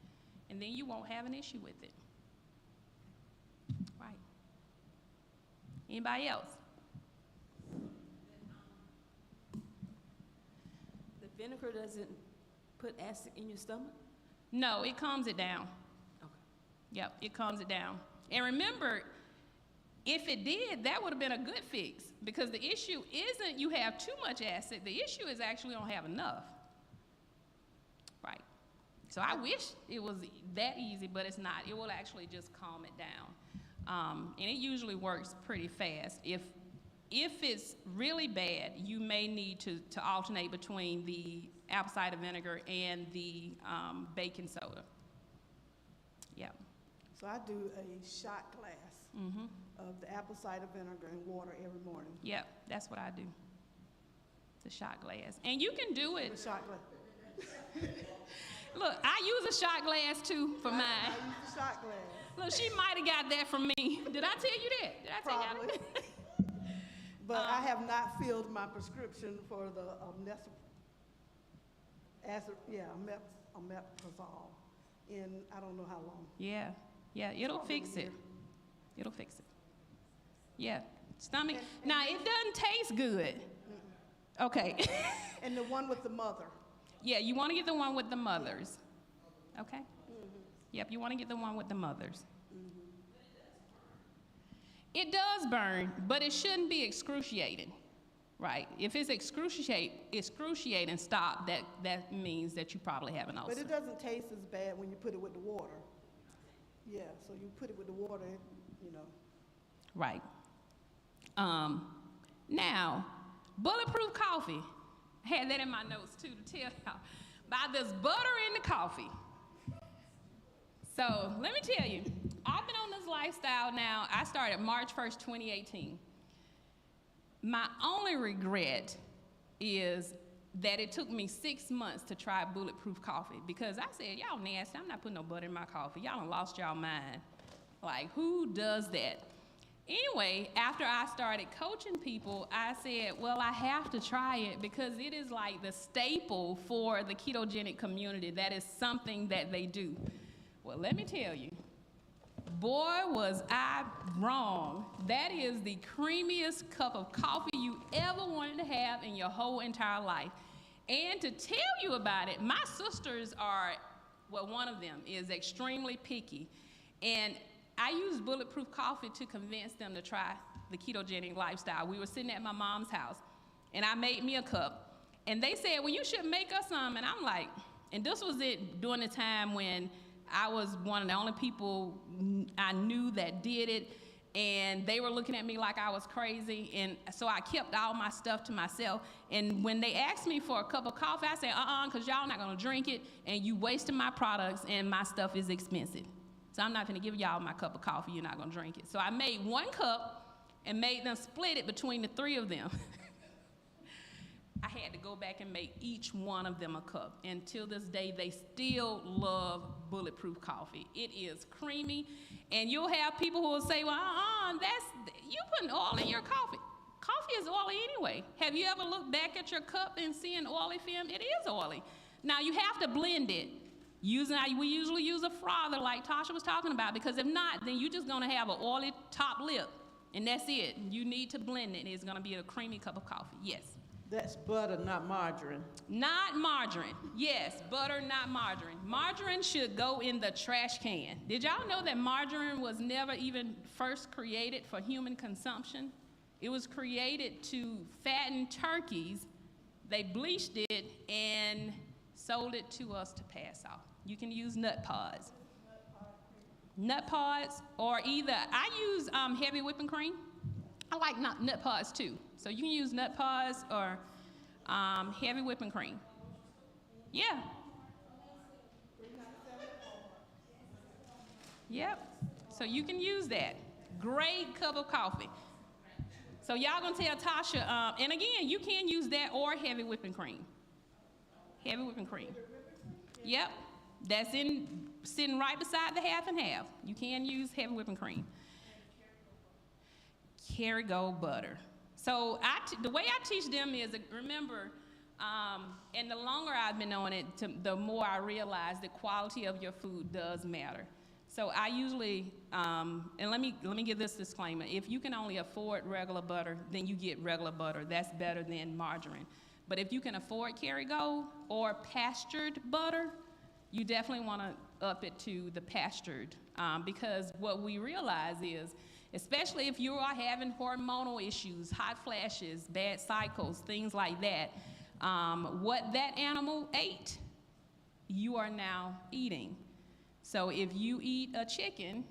And then you won't have an issue with it. Right. Anybody else? The vinegar doesn't put acid in your stomach? No, it calms it down. Okay. Yep, it calms it down. And remember, if it did, that would have been a good fix, because the issue isn't you have too much acid. The issue is actually you don't have enough. Right. So I wish it was that easy, but it's not. It will actually just calm it down. And it usually works pretty fast. If it's really bad, you may need to alternate between the apple cider vinegar and the baking soda. Yeah. So I do a shot glass of the apple cider vinegar and water every morning. Yep, that's what I do. The shot glass. And you can do it. The shot glass. Look, I use a shot glass too for mine. I use the shot glass. Look, she might have got that from me. Did I tell you that? Did I tell Probably. you that? But I have not filled my prescription for the omeprazole in I don't know how long. Yeah, it'll Probably fix a it. year. It'll fix it. Yeah, stomach. Now, it doesn't taste good. Okay. And the one with the mother. Yeah, you want to get the one with the mothers. Okay? Yep, you want to get the one with the mothers. It does burn, but it shouldn't be excruciating, right? If it's excruciating, stop. That means that you probably have an ulcer. But it doesn't taste as bad when you put it with the water. Yeah, so you put it with the water, you know. Right. Now, bulletproof coffee. I had that in my notes too to tell y'all about this butter in the coffee. So let me tell you, I've been on this lifestyle now. I started March 1st, 2018. My only regret is that it took me 6 months to try bulletproof coffee, because I said, y'all nasty, I'm not putting no butter in my coffee. Y'all done lost y'all mind. Like, who does that? Anyway, after I started coaching people, I said, well, I have to try it because it is like the staple for the ketogenic community. That is something that they do. Well, let me tell you, boy, was I wrong. That is the creamiest cup of coffee you ever wanted to have in your whole entire life. And to tell you about it, my sisters are, well, one of them is extremely picky. And I used bulletproof coffee to convince them to try the ketogenic lifestyle. We were sitting at my mom's house, and I made me a cup. And they said, well, you should make us some. And I'm like, and this was it during the time when I was one of the only people I knew that did it, and they were looking at me like I was crazy, and so I kept all my stuff to myself. And when they asked me for a cup of coffee, I said, because y'all not gonna drink it, and you wasting my products, and my stuff is expensive. So I'm not gonna give y'all my cup of coffee, you're not gonna drink it. So I made one cup and made them split it between the three of them. I had to go back and make each one of them a cup. And till this day, they still love Bulletproof coffee. It is creamy, and you'll have people who will say, well, you putting oil in your coffee. Coffee is oily anyway. Have you ever looked back at your cup and seen oily film? It is oily. Now, you have to blend it. We usually use a frother like Tasha was talking about, because if not, then you're just gonna have an oily top lip, and that's it. You need to blend it, and it's gonna be a creamy cup of coffee, yes. That's butter, not margarine. Not margarine, yes, butter, not margarine. Margarine should go in the trash can. Did y'all know that margarine was never even first created for human consumption? It was created to fatten turkeys. They bleached it and sold it to us to pass off. You can use nut pods. Nut pods, or either, I use heavy whipping cream. I like nut pods too. So you can use nut pods or heavy whipping cream. Yeah. Yep. So you can use that. Great cup of coffee. So y'all gonna tell Tasha, and again, you can use that or heavy whipping cream. Heavy whipping cream. Yep. That's sitting right beside the half and half. You can use heavy whipping cream. Kerrygold butter. So the way I teach them is, remember, and the longer I've been on it, the more I realize the quality of your food does matter. So I usually, and let me give this disclaimer. If you can only afford regular butter, then you get regular butter. That's better than margarine. But if you can afford Kerrygold or pastured butter, you definitely want to up it to the pastured, because what we realize is, especially if you are having hormonal issues, hot flashes, bad cycles, things like that, what that animal ate, you are now eating. So if you eat a chicken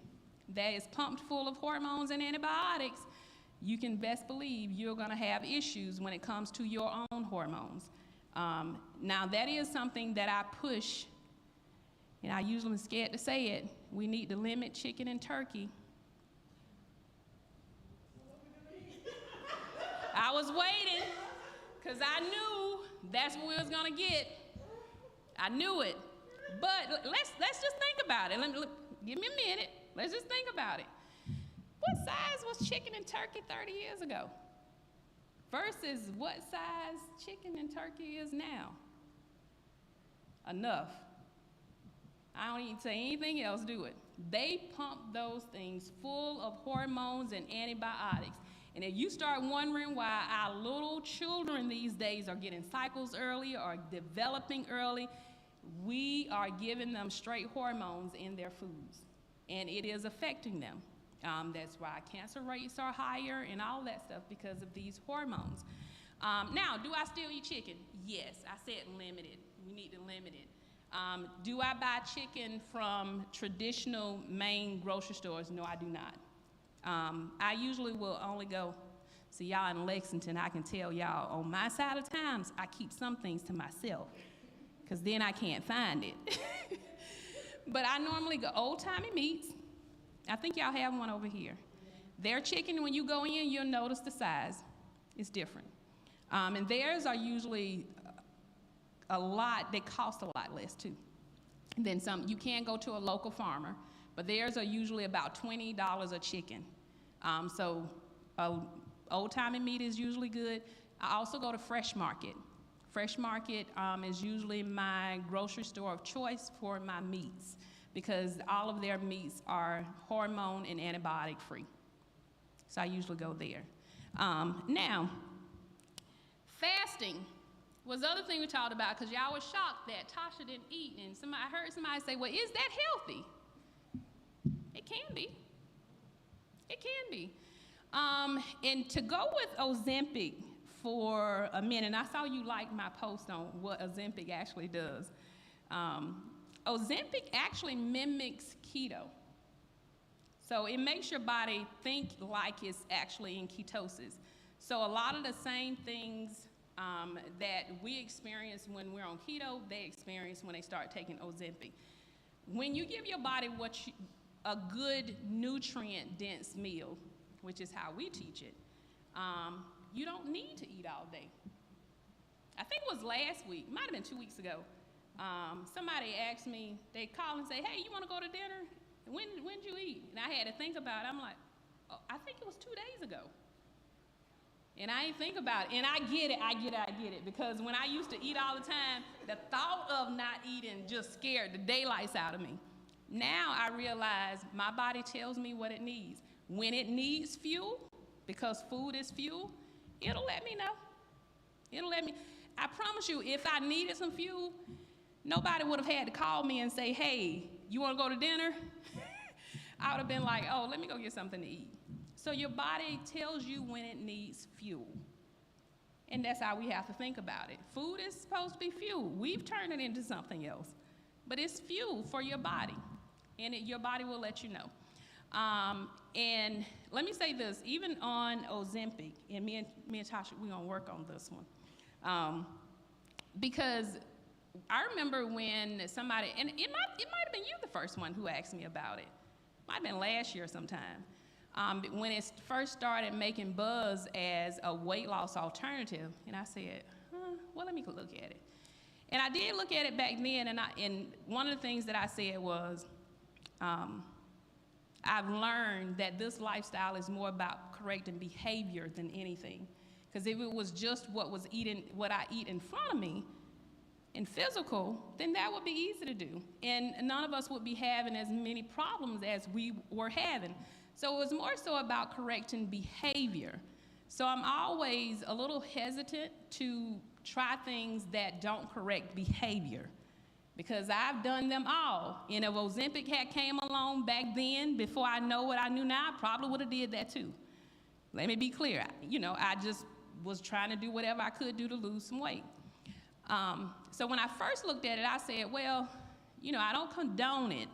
that is pumped full of hormones and antibiotics, you can best believe you're going to have issues when it comes to your own hormones. Now, that is something that I push, and I usually am scared to say it. We need to limit chicken and turkey. I was waiting, because I knew that's what we was going to get. I knew it. But let's just think about it. Give me a minute. Let's just think about it. What size was chicken and turkey 30 years ago versus what size chicken and turkey is now? Enough. I don't need to say anything else, do it. They pump those things full of hormones and antibiotics. And if you start wondering why our little children these days are getting cycles early or developing early, we are giving them straight hormones in their foods, and it is affecting them. That's why cancer rates are higher and all that stuff, because of these hormones. Now, do I still eat chicken? Yes, I said limited. We need to limit it. Do I buy chicken from traditional main grocery stores? No, I do not. I usually will only go, see y'all in Lexington, I can tell y'all on my side of towns, I keep some things to myself, because then I can't find it. But I normally go Old Timey Meats. I think y'all have one over here. Their chicken, when you go in, you'll notice the size. It's different. And theirs are usually they cost a lot less too than some. You can go to a local farmer, but theirs are usually about $20 a chicken. So Old Timey Meat is usually good. I also go to Fresh Market. Fresh Market is usually my grocery store of choice for my meats, because all of their meats are hormone and antibiotic free. So I usually go there. Now, fasting was the other thing we talked about, because y'all was shocked that Tasha didn't eat, and I heard somebody say, well, is that healthy? It can be. It can be. And to go with Ozempic for a minute, and I saw you like my post on what Ozempic actually does. Ozempic actually mimics keto. So it makes your body think like it's actually in ketosis. So a lot of the same things that we experience when we're on keto, they experience when they start taking Ozempic. When you give your body a good nutrient-dense meal, which is how we teach it, you don't need to eat all day. I think it was last week, might have been 2 weeks ago. Somebody asked me, they called and say, hey, you want to go to dinner? When'd you eat? And I had to think about it. I'm like, oh, I think it was 2 days ago. And I ain't think about it. And I get it. Because when I used to eat all the time, the thought of not eating just scared the daylights out of me. Now I realize my body tells me what it needs. When it needs fuel, because food is fuel, it'll let me know. I promise you, if I needed some fuel, nobody would have had to call me and say, hey, you want to go to dinner? I would have been like, oh, let me go get something to eat. So your body tells you when it needs fuel. And that's how we have to think about it. Food is supposed to be fuel. We've turned it into something else. But it's fuel for your body. And your body will let you know. And let me say this, even on Ozempic, and me and Tasha, we're going to work on this one. Because I remember when somebody, and it might have been you the first one who asked me about it. Might have been last year sometime. When it first started making buzz as a weight loss alternative, and I said, well, let me look at it. And I did look at it back then, and one of the things that I said was, I've learned that this lifestyle is more about correcting behavior than anything. Because if it was just what I eat in front of me, in physical, then that would be easy to do. And none of us would be having as many problems as we were having. So it was more so about correcting behavior. So I'm always a little hesitant to try things that don't correct behavior, because I've done them all. And if Ozempic had came along back then, before I know what I knew now, I probably would have did that too. Let me be clear. I just was trying to do whatever I could do to lose some weight. So when I first looked at it, I said, well, I don't condone it.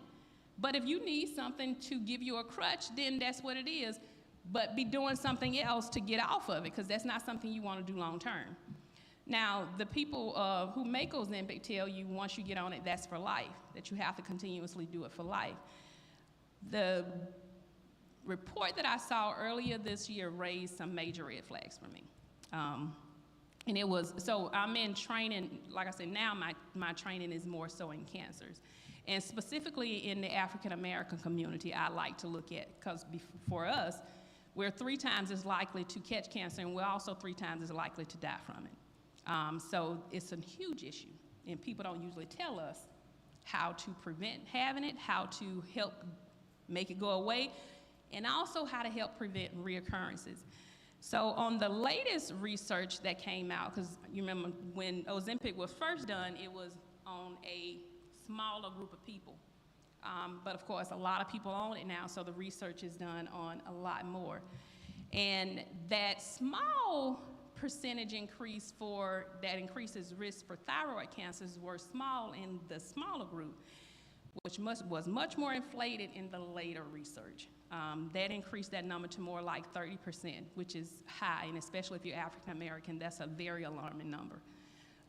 But if you need something to give you a crutch, then that's what it is. But be doing something else to get off of it, because that's not something you want to do long term. Now, the people who make Ozempic tell you once you get on it, that's for life, that you have to continuously do it for life. The report that I saw earlier this year raised some major red flags for me. And it was, so I'm in training, like I said, now my training is more so in cancers. And specifically in the African American community, I like to look at, because for us, we're 3 times as likely to catch cancer, and we're also 3 times as likely to die from it. So it's a huge issue, and people don't usually tell us how to prevent having it, how to help make it go away, and also how to help prevent reoccurrences. So on the latest research that came out, because you remember when Ozempic was first done, it was on a smaller group of people. But of course, a lot of people own it now, so the research is done on a lot more. And that small percentage increase that increases risk for thyroid cancers were small in the smaller group, which was much more inflated in the later research. That increased that number to more like 30%, which is high, and especially if you're African American, that's a very alarming number.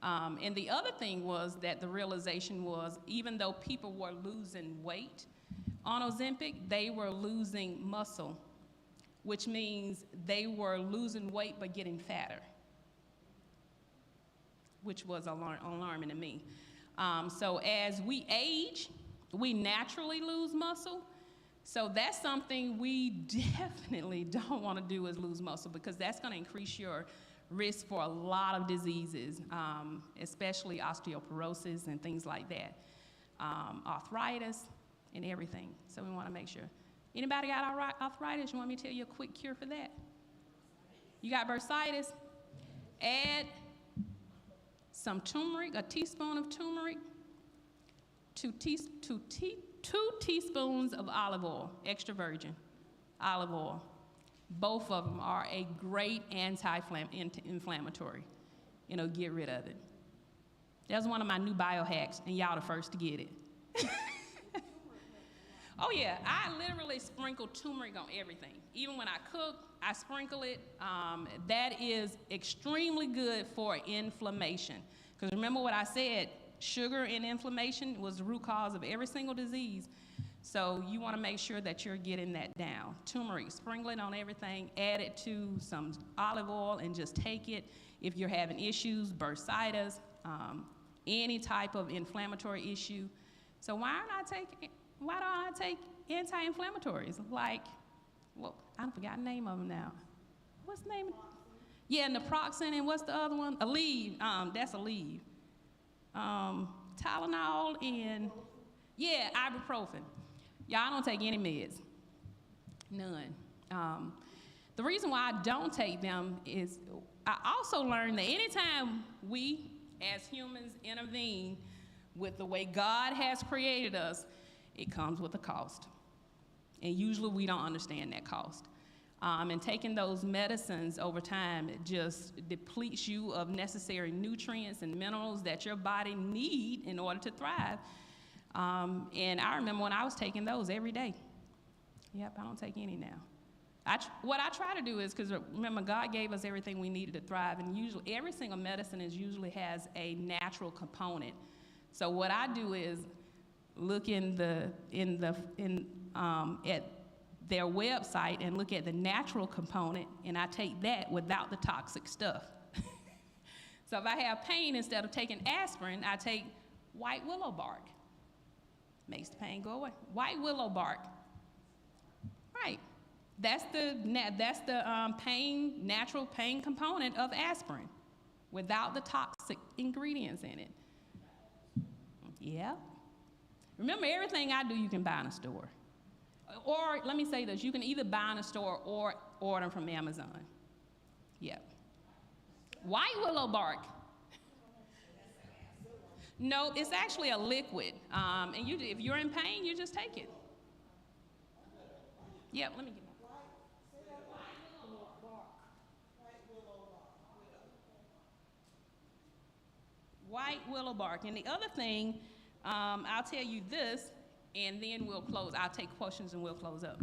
And the other thing was that the realization was, even though people were losing weight on Ozempic, they were losing muscle, which means they were losing weight but getting fatter, which was alarming to me. So as we age, we naturally lose muscle. So that's something we definitely don't want to do, is lose muscle, because that's going to increase your risk for a lot of diseases, especially osteoporosis and things like that, arthritis and everything. So we want to make sure. Anybody got arthritis? You want me to tell you a quick cure for that? You got bursitis? Add some turmeric, a teaspoon of turmeric, 2 teaspoons of olive oil, extra virgin olive oil. Both of them are a great anti-inflammatory. Get rid of it. That's one of my new biohacks, and y'all the first to get it. Oh yeah, I literally sprinkle turmeric on everything. Even when I cook, I sprinkle it. That is extremely good for inflammation. Because remember what I said, sugar and inflammation was the root cause of every single disease. So you want to make sure that you're getting that down. Turmeric, sprinkle it on everything, add it to some olive oil, and just take it. If you're having issues, bursitis, any type of inflammatory issue. So why don't I take anti-inflammatories? Like, well, I forgot the name of them now. What's the name? Yeah, naproxen, and what's the other one? Aleve. That's Aleve. Tylenol and, yeah, ibuprofen. Y'all don't take any meds. None. The reason why I don't take them is I also learned that anytime we as humans intervene with the way God has created us, it comes with a cost. And usually we don't understand that cost. And taking those medicines over time, it just depletes you of necessary nutrients and minerals that your body need in order to thrive. And I remember when I was taking those every day. Yep, I don't take any now. What I try to do is, because remember, God gave us everything we needed to thrive, and usually every single medicine usually has a natural component. So what I do is look at their website and look at the natural component, and I take that without the toxic stuff. So if I have pain, instead of taking aspirin, I take white willow bark. Makes the pain go away. White willow bark. Right. That's the natural pain component of aspirin, without the toxic ingredients in it. Yeah. Remember, everything I do, you can buy in a store. Or let me say this: you can either buy in a store or order from Amazon. Yeah. White willow bark. No, it's actually a liquid. And if you're in pain, you just take it. Yeah, let me get that. White willow bark. And the other thing, I'll tell you this, and then we'll close. I'll take questions and we'll close up.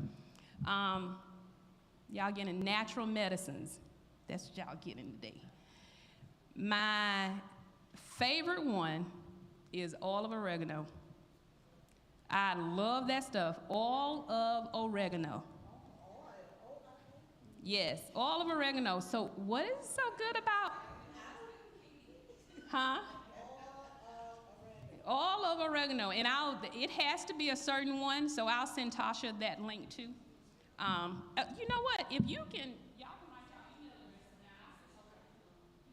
Y'all getting natural medicines. That's what y'all getting today. My favorite one is oil of oregano. I love that stuff. Oil of oregano. Yes, oil of oregano. So what is so good about, Oil of oregano. And it has to be a certain one, so I'll send Tasha that link too. You know what? If you can, y'all can write your email address down.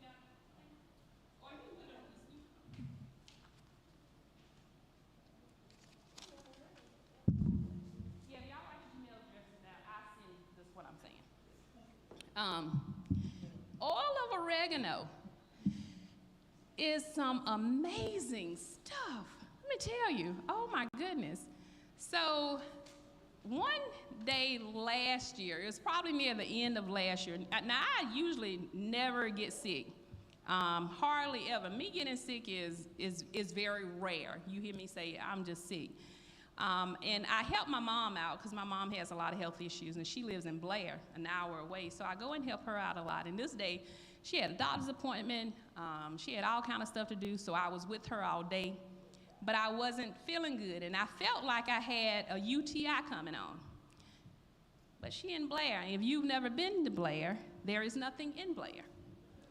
Yeah. Or you can put it on the screen. Yeah, y'all write your email addresses down. I'll send this what I'm saying. Oil of oregano is some amazing stuff. Let me tell you. Oh my goodness. So one day last year, it was probably near the end of last year. Now, I usually never get sick. Hardly ever. Me getting sick is very rare. You hear me say, I'm just sick. And I help my mom out because my mom has a lot of health issues, and she lives in Blair, an hour away. So I go and help her out a lot. And this day, she had a doctor's appointment. She had all kind of stuff to do, so I was with her all day. But I wasn't feeling good, and I felt like I had a UTI coming on. But she in Blair. If you've never been to Blair, there is nothing in Blair.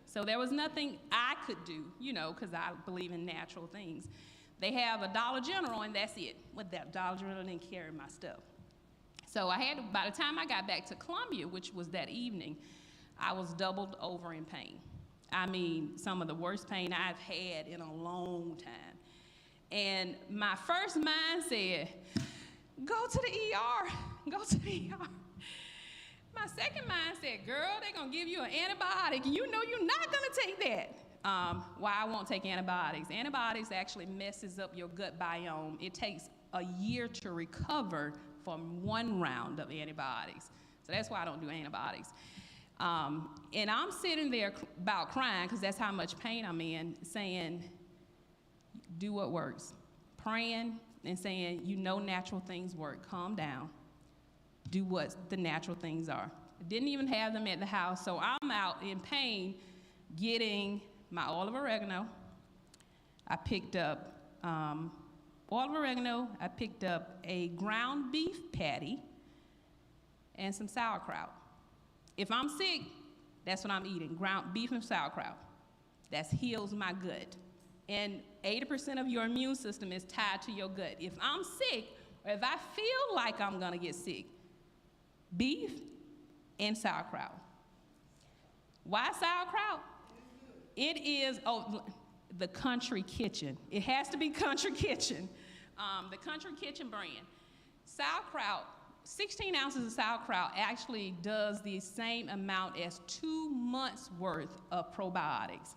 So there was nothing I could do, because I believe in natural things. They have a Dollar General, and that's it. With that Dollar General, didn't carry my stuff. So by the time I got back to Columbia, which was that evening, I was doubled over in pain. I mean, some of the worst pain I've had in a long time. And my first mind said, go to the ER, go to the ER. My second mind said, girl, they're gonna give you an antibiotic, and you know you're not gonna take that. Why I won't take antibiotics. Antibiotics actually messes up your gut biome. It takes a year to recover from one round of antibiotics. So that's why I don't do antibiotics. And I'm sitting there about crying, because that's how much pain I'm in, saying, do what works. Praying and saying, natural things work. Calm down. Do what the natural things are. I didn't even have them at the house, so I'm out in pain getting my oil of oregano. I picked up olive oregano, I picked up a ground beef patty, and some sauerkraut. If I'm sick, that's what I'm eating, ground beef and sauerkraut. That heals my gut. And 80% of your immune system is tied to your gut. If I'm sick, or if I feel like I'm gonna get sick, beef and sauerkraut. Why sauerkraut? It is, the Country Kitchen. It has to be Country Kitchen. The Country Kitchen brand. Sauerkraut, 16 ounces of sauerkraut actually does the same amount as 2 months worth of probiotics.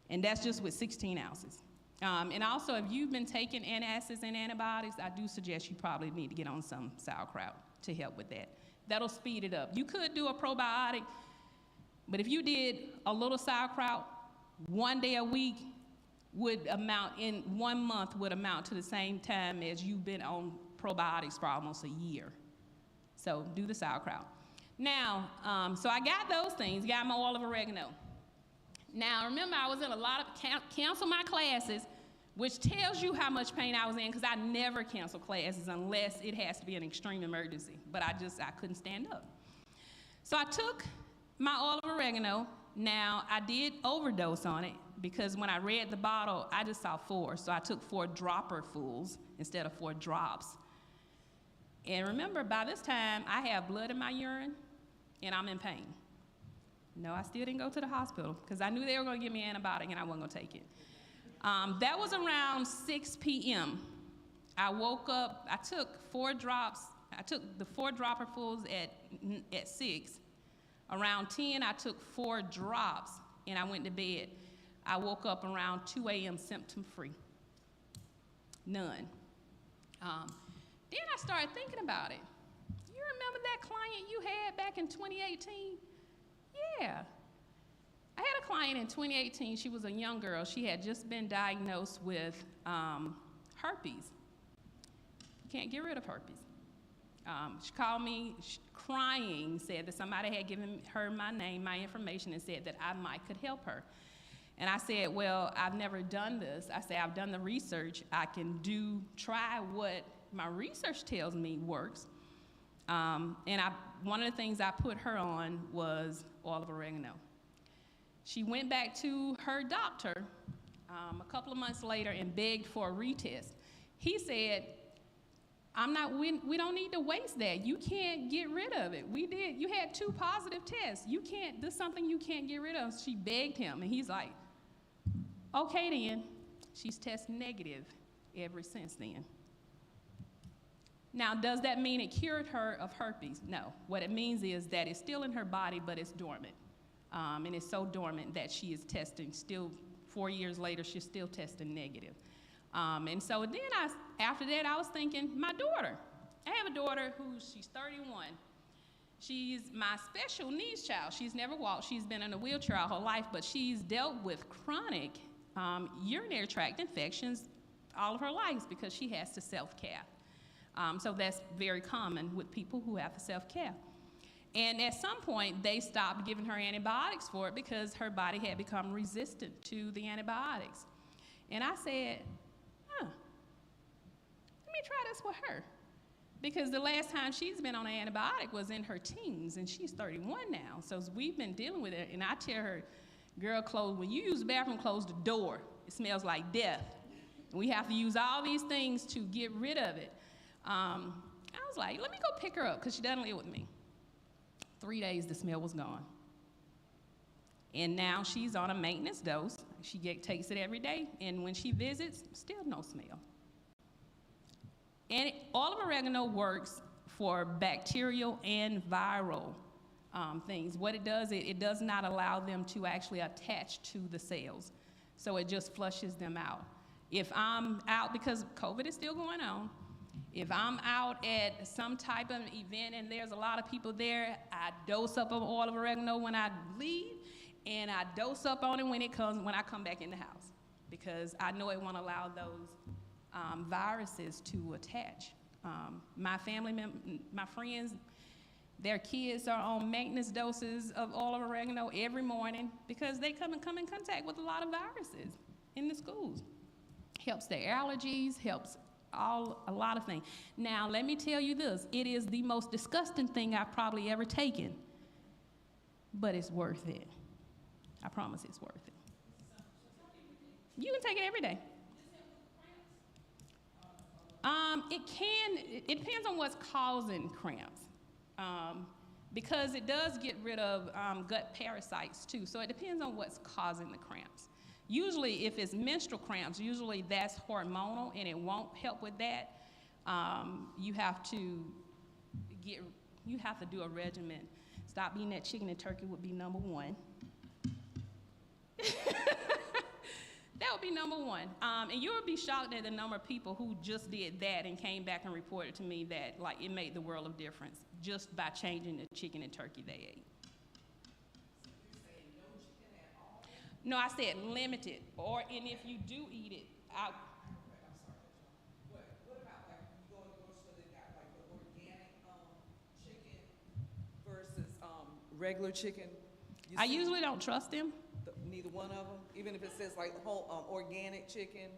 And that's just with 16 ounces. And also, if you've been taking antacids and antibiotics, I do suggest you probably need to get on some sauerkraut to help with that. That'll speed it up. You could do a probiotic, but if you did a little sauerkraut 1 day a week, would amount in 1 month would amount to the same time as you've been on probiotics for almost a year. So do the sauerkraut. Now, so I got those things, got my olive oregano. Now, remember, I was in a lot of, cancel my classes, which tells you how much pain I was in, because I never cancel classes unless it has to be an extreme emergency. But I couldn't stand up. So I took my olive oregano. Now, I did overdose on it, because when I read the bottle, I just saw 4. So I took 4 dropperfuls instead of 4 drops. And remember, by this time, I have blood in my urine, and I'm in pain. No, I still didn't go to the hospital, because I knew they were going to give me an antibiotic, and I wasn't going to take it. That was around 6 p.m. I woke up. I took 4 drops. I took the 4 dropperfuls at 6. Around 10, I took 4 drops, and I went to bed. I woke up around 2 a.m. symptom-free. None. Then I started thinking about it. You remember that client you had back in 2018? Yeah. I had a client in 2018. She was a young girl. She had just been diagnosed with herpes. Can't get rid of herpes. She called me crying, said that somebody had given her my name, my information, and said that I could help her. And I said, well, I've never done this. I said, I've done the research. I can try what my research tells me works. And one of the things I put her on was olive oregano. She went back to her doctor a couple of months later and begged for a retest. He said, we don't need to waste that. You can't get rid of it. You had 2 positive tests. This is something you can't get rid of. She begged him, and he's like, okay then. She's tested negative ever since then. Now, does that mean it cured her of herpes? No. What it means is that it's still in her body, but it's dormant. And it's so dormant that she is testing still 4 years later, she's still testing negative. And so then after that, I was thinking, my daughter. I have a daughter she's 31. She's my special needs child. She's never walked. She's been in a wheelchair all her life, but she's dealt with chronic urinary tract infections all of her life because she has to self-care. So that's very common with people who have to self-care. And at some point, they stopped giving her antibiotics for it because her body had become resistant to the antibiotics. And I said, let me try this with her. Because the last time she's been on an antibiotic was in her teens, and she's 31 now. So we've been dealing with it, and I tell her, girl, when you use the bathroom, close the door. It smells like death. And we have to use all these things to get rid of it. I was like, let me go pick her up, because she doesn't live with me. 3 days, the smell was gone. And now she's on a maintenance dose. She takes it every day, and when she visits, still no smell. And olive oregano works for bacterial and viral things. What it does, it does not allow them to actually attach to the cells. So it just flushes them out. If I'm out, because COVID is still going on, if I'm out at some type of event and there's a lot of people there, I dose up on olive oregano when I leave, and I dose up on it when I come back in the house, because I know it won't allow those viruses to attach. My family my friends, their kids are on maintenance doses of olive oregano every morning because they come in contact with a lot of viruses in the schools. helps their allergies, helps a lot of things. Now, let me tell you this. It is the most disgusting thing I've probably ever taken, but it's worth it. I promise it's worth it. You can take it every day. It depends on what's causing cramps. Because it does get rid of gut parasites too. So it depends on what's causing the cramps. Usually if it's menstrual cramps, usually that's hormonal and it won't help with that. You have to do a regimen. Stop eating that chicken and turkey would be number one. That would be number one. And you would be shocked at the number of people who just did that and came back and reported to me that like it made the world of difference just by changing the chicken and turkey they ate. So you're saying no chicken at all? No, I said limited. And if you do eat it, I'm sorry. What about like when you go to the grocery store, they got like the organic chicken versus regular chicken? I usually don't trust them. Neither one of them, even if it says like whole organic chicken.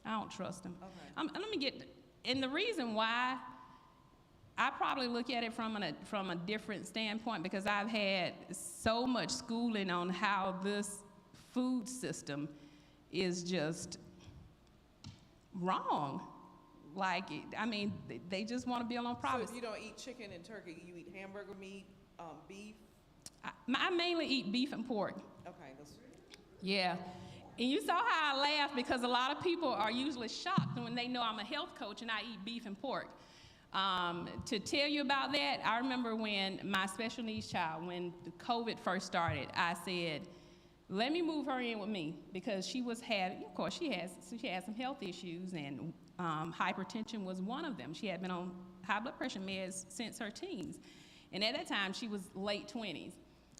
I don't trust them. Okay. And the reason why, I probably look at it from a different standpoint because I've had so much schooling on how this food system is just wrong. They just want to build on profit. So if you don't eat chicken and turkey, you eat hamburger meat, beef? I mainly eat beef and pork. Okay, that's Yeah. And you saw how I laughed because a lot of people are usually shocked when they know I'm a health coach and I eat beef and pork. To tell you about that, I remember when my special needs child, when the COVID first started, I said, let me move her in with me because she was having, of course, she had some health issues and hypertension was one of them. She had been on high blood pressure meds since her teens. And at that time, she was late 20s.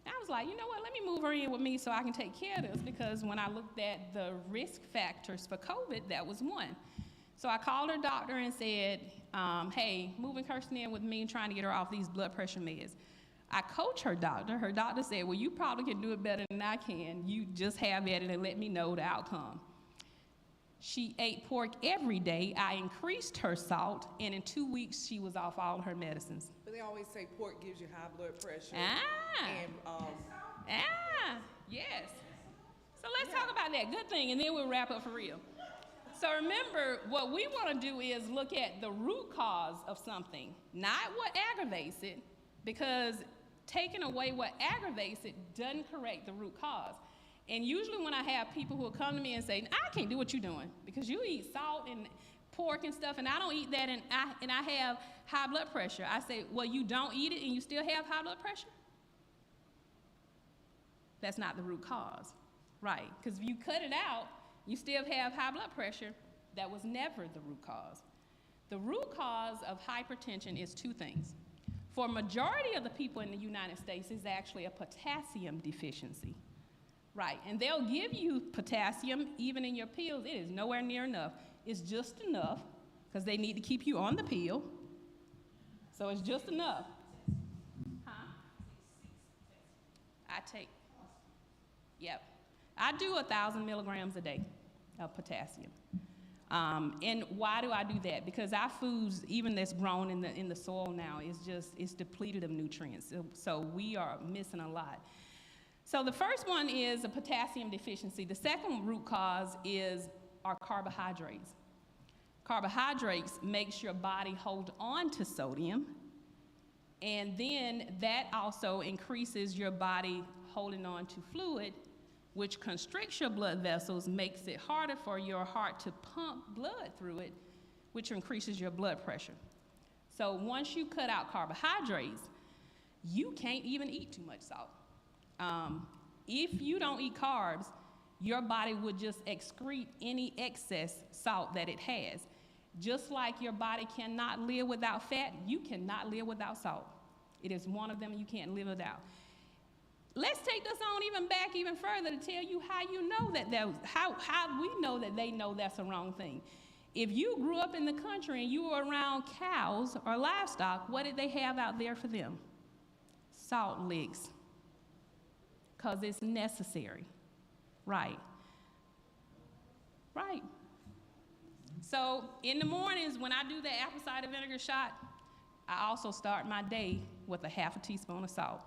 I was like, you know what, let me move her in with me so I can take care of this because when I looked at the risk factors for COVID, that was one. So I called her doctor and said, hey, moving Kirsten in with me and trying to get her off these blood pressure meds. I coached her doctor. Her doctor said, well, you probably can do it better than I can. You just have at it and let me know the outcome. She ate pork every day. I increased her salt, and in 2 weeks, she was off all her medicines. But they always say pork gives you high blood pressure. Yes. So let's talk about that. Good thing, and then we'll wrap up for real. So remember, what we want to do is look at the root cause of something, not what aggravates it, because taking away what aggravates it doesn't correct the root cause. And usually when I have people who will come to me and say, I can't do what you're doing because you eat salt and pork and stuff, and I don't eat that, and I have high blood pressure. I say, well, you don't eat it and you still have high blood pressure? That's not the root cause, right? Because if you cut it out, you still have high blood pressure. That was never the root cause. The root cause of hypertension is two things. For a majority of the people in the United States, it's actually a potassium deficiency. Right, and they'll give you potassium even in your pills. It is nowhere near enough. It's just enough because they need to keep you on the pill. So it's just enough. I do 1,000 milligrams a day of potassium. And why do I do that? Because our foods, even that's grown in the soil now, it's depleted of nutrients. So we are missing a lot. So the first one is a potassium deficiency. The second root cause is our carbohydrates. Carbohydrates makes your body hold on to sodium, and then that also increases your body holding on to fluid, which constricts your blood vessels, makes it harder for your heart to pump blood through it, which increases your blood pressure. So once you cut out carbohydrates, you can't even eat too much salt. If you don't eat carbs, your body would just excrete any excess salt that it has. Just like your body cannot live without fat, you cannot live without salt. It is one of them you can't live without. Let's take this on even further to tell you how you know how we know that they know that's the wrong thing. If you grew up in the country and you were around cows or livestock, what did they have out there for them? Salt licks. Because it's necessary. Right. So in the mornings when I do the apple cider vinegar shot, I also start my day with a half a teaspoon of salt.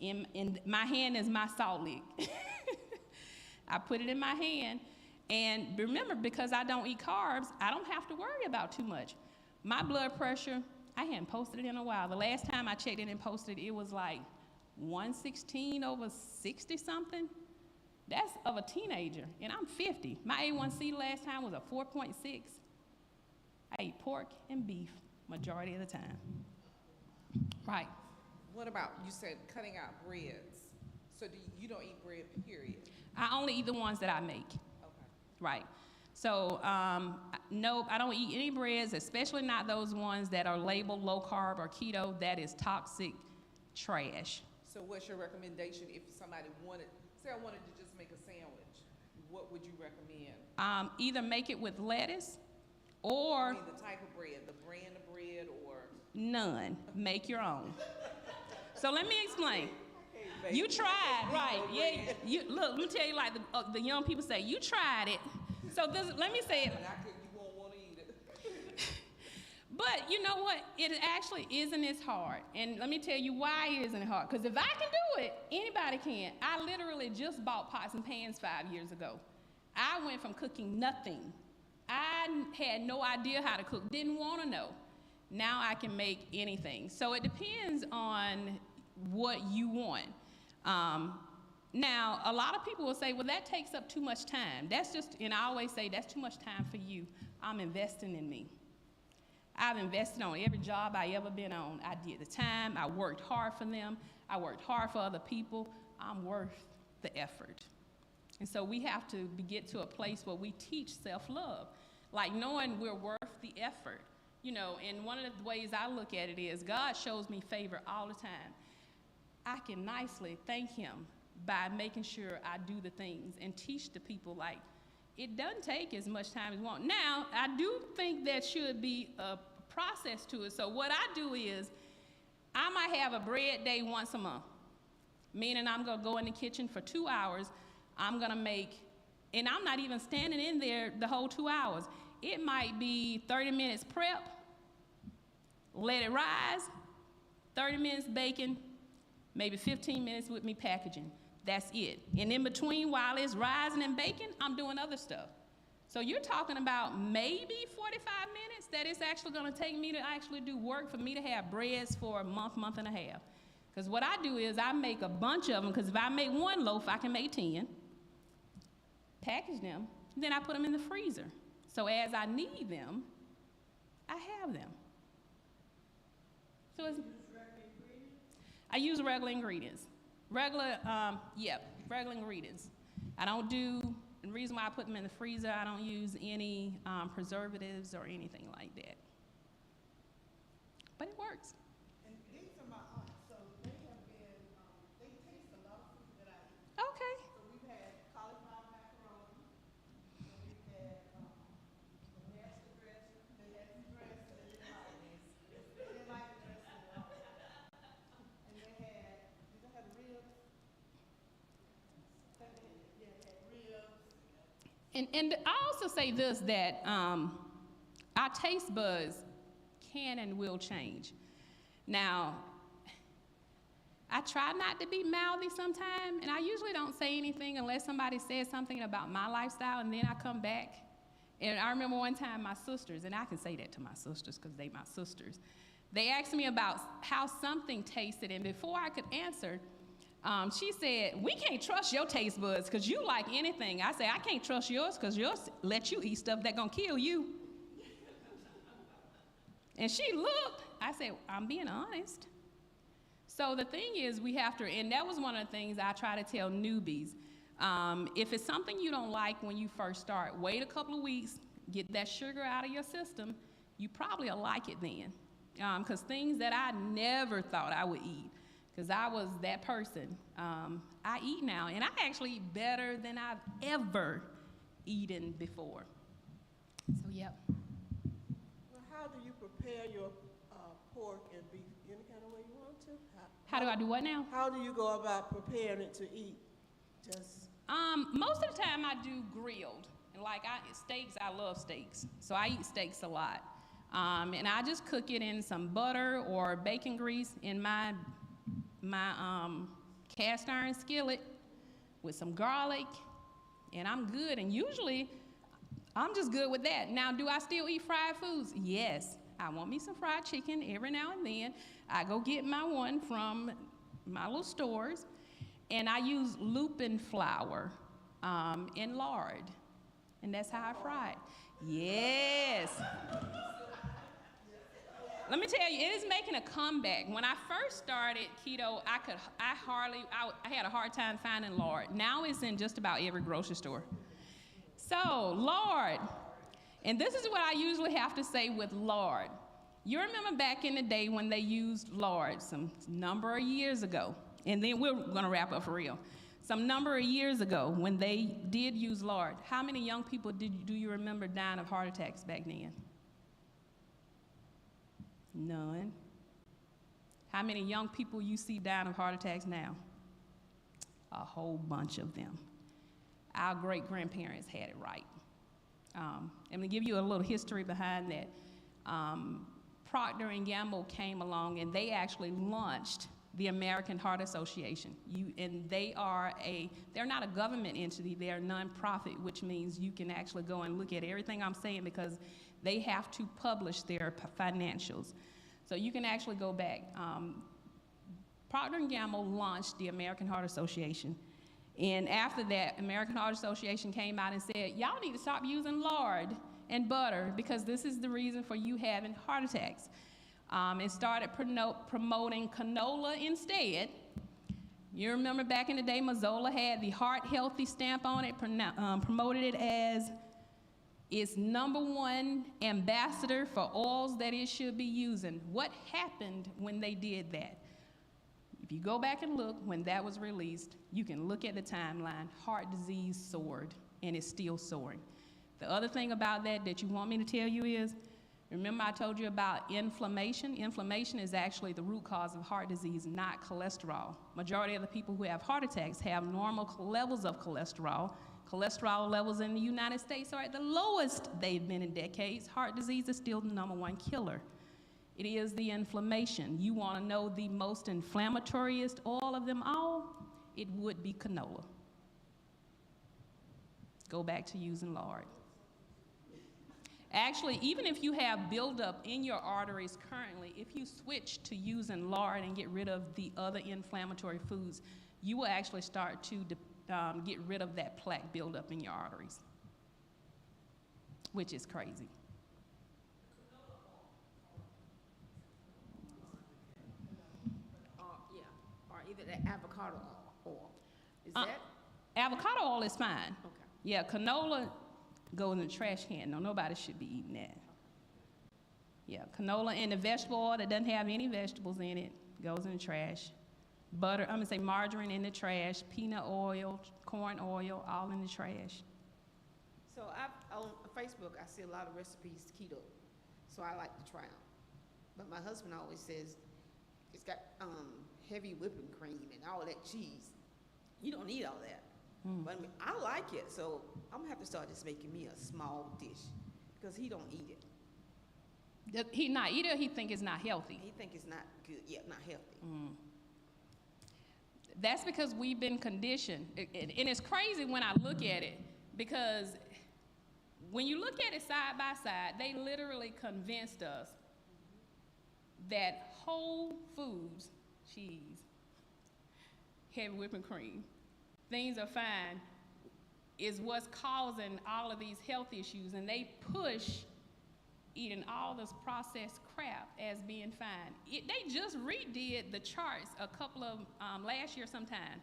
In my hand is my salt lick. I put it in my hand, and remember, because I don't eat carbs, I don't have to worry about too much. My blood pressure, I hadn't posted it in a while. The last time I checked it and posted, it was like 116/60 something. That's of a teenager, and I'm 50. My A1C last time was a 4.6. I eat pork and beef majority of the time. Right. What about, you said cutting out breads, so you don't eat bread, period? I only eat the ones that I make. Okay. Right. So, nope, I don't eat any breads, especially not those ones that are labeled low carb or keto. That is toxic trash. So what's your recommendation if somebody wanted, say I wanted to just make a sandwich, what would you recommend? Either make it with lettuce I or mean, the type of bread, the brand of bread, or? none. Make your own. So let me explain. You tried, right? Yeah. You look. Let me tell you, like the young people say, you tried it. So let me say it. And you won't want to eat it. But you know what? It actually isn't as hard. And let me tell you why it isn't hard. Because if I can do it, anybody can. I literally just bought pots and pans 5 years ago. I went from cooking nothing. I had no idea how to cook, didn't want to know. Now I can make anything. So it depends on what you want. Now, a lot of people will say, well, that takes up too much time. That's just, and I always say, that's too much time for you. I'm investing in me. I've invested on every job I ever been on. I did the time, I worked hard for them, I worked hard for other people. I'm worth the effort. And so we have to get to a place where we teach self-love, like knowing we're worth the effort. You know, and one of the ways I look at it is God shows me favor all the time. I can nicely thank him by making sure I do the things and teach the people, like, it doesn't take as much time as you want. Now, I do think there should be a process to it. So what I do is I might have a bread day once a month, meaning I'm going to go in the kitchen for 2 hours. I'm going to make, and I'm not even standing in there the whole 2 hours. It might be 30 minutes prep, let it rise, 30 minutes baking, maybe 15 minutes with me packaging. That's it. And in between, while it's rising and baking, I'm doing other stuff. So you're talking about maybe 45 minutes that it's actually going to take me to actually do work for me to have breads for a month and a half. Because what I do is I make a bunch of them, because if I make one loaf, I can make 10, package them, then I put them in the freezer. So as I need them, I have them. So it's, I use regular ingredients. Regular ingredients. I don't do, the reason why I put them in the freezer, I don't use any preservatives or anything like that. But it works. And these are my aunts, so they have been, they taste a lot of food that I eat. Okay. So we've had cauliflower macaroni, and we've had nasty dressing. They had some dressing, they didn't like it. They didn't like the dressing at all. And they had, did they have ribs? I think they had ribs. And I also say this, that our taste buds can and will change. Now, I try not to be mouthy sometimes, and I usually don't say anything unless somebody says something about my lifestyle, and then I come back. And I remember one time my sisters, and I can say that to my sisters because they my sisters, they asked me about how something tasted, and before I could answer, she said, we can't trust your taste buds because you like anything. I said, I can't trust yours because yours let you eat stuff that's going to kill you. And she looked. I said, I'm being honest. So the thing is, we have to, and that was one of the things I try to tell newbies. If it's something you don't like when you first start, wait a couple of weeks, get that sugar out of your system. You probably will like it then. Because things that I never thought I would eat, because I was that person, I eat now. And I actually eat better than I've ever eaten before. So, yep. Well, how do you prepare your pork and beef? Any kind of way you want to? How do I do what now? How do you go about preparing it to eat? Just Most of the time I do grilled. And like steaks, I love steaks. So I eat steaks a lot. And I just cook it in some butter or bacon grease in my cast iron skillet with some garlic, and I'm good. And usually, I'm just good with that. Now, do I still eat fried foods? Yes. I want me some fried chicken every now and then. I go get my one from my little stores, and I use lupin flour and lard, and that's how I fry it. Yes. Let me tell you, it is making a comeback. When I first started keto, I had a hard time finding lard. Now it's in just about every grocery store. So, lard, and this is what I usually have to say with lard. You remember back in the day when they used lard, some number of years ago, and then we're gonna wrap up for real. Some number of years ago when they did use lard, how many young people do you remember dying of heart attacks back then? None. How many young people you see dying of heart attacks now? A whole bunch of them. Our great-grandparents had it right. I'm going to give you a little history behind that. Procter & Gamble came along, and they actually launched the American Heart Association. They're not a government entity, they're a nonprofit, which means you can actually go and look at everything I'm saying because they have to publish their financials. So you can actually go back. Procter & Gamble launched the American Heart Association. And after that, American Heart Association came out and said, y'all need to stop using lard and butter because this is the reason for you having heart attacks. And started promoting canola instead. You remember back in the day, Mazola had the heart healthy stamp on it, promoted it as its #1 ambassador for oils that it should be using. What happened when they did that? If you go back and look, when that was released, you can look at the timeline. Heart disease soared, and it's still soaring. The other thing about that you want me to tell you is, remember I told you about inflammation? Inflammation is actually the root cause of heart disease, not cholesterol. Majority of the people who have heart attacks have normal levels of cholesterol. Cholesterol levels in the United States are at the lowest they've been in decades. Heart disease is still the #1 killer. It is the inflammation. You want to know the most inflammatoryest oil of them all? It would be canola. Go back to using lard. Actually, even if you have buildup in your arteries currently, if you switch to using lard and get rid of the other inflammatory foods, you will actually start to get rid of that plaque buildup in your arteries, which is crazy. Or either the avocado oil. Is that? Avocado oil is fine. Okay. Yeah, canola goes in the trash can. No, nobody should be eating that. Yeah, canola and the vegetable oil that doesn't have any vegetables in it goes in the trash. Butter, I'm gonna say margarine in the trash, peanut oil, corn oil, all in the trash. So on Facebook, I see a lot of recipes keto, so I like to try them. But my husband always says it's got heavy whipping cream and all that cheese. You don't need all that. But I mean, I like it, so I'm gonna have to start just making me a small dish because he don't eat it. He not eat it, he think it's not healthy. He think it's not good, not healthy. That's because we've been conditioned. And it's crazy when I look at it, because when you look at it side by side, they literally convinced us that Whole Foods cheese, heavy whipping cream, things are fine, is what's causing all of these health issues. And they push eating all this processed crap as being fine. They just redid the charts a couple of, last year sometime.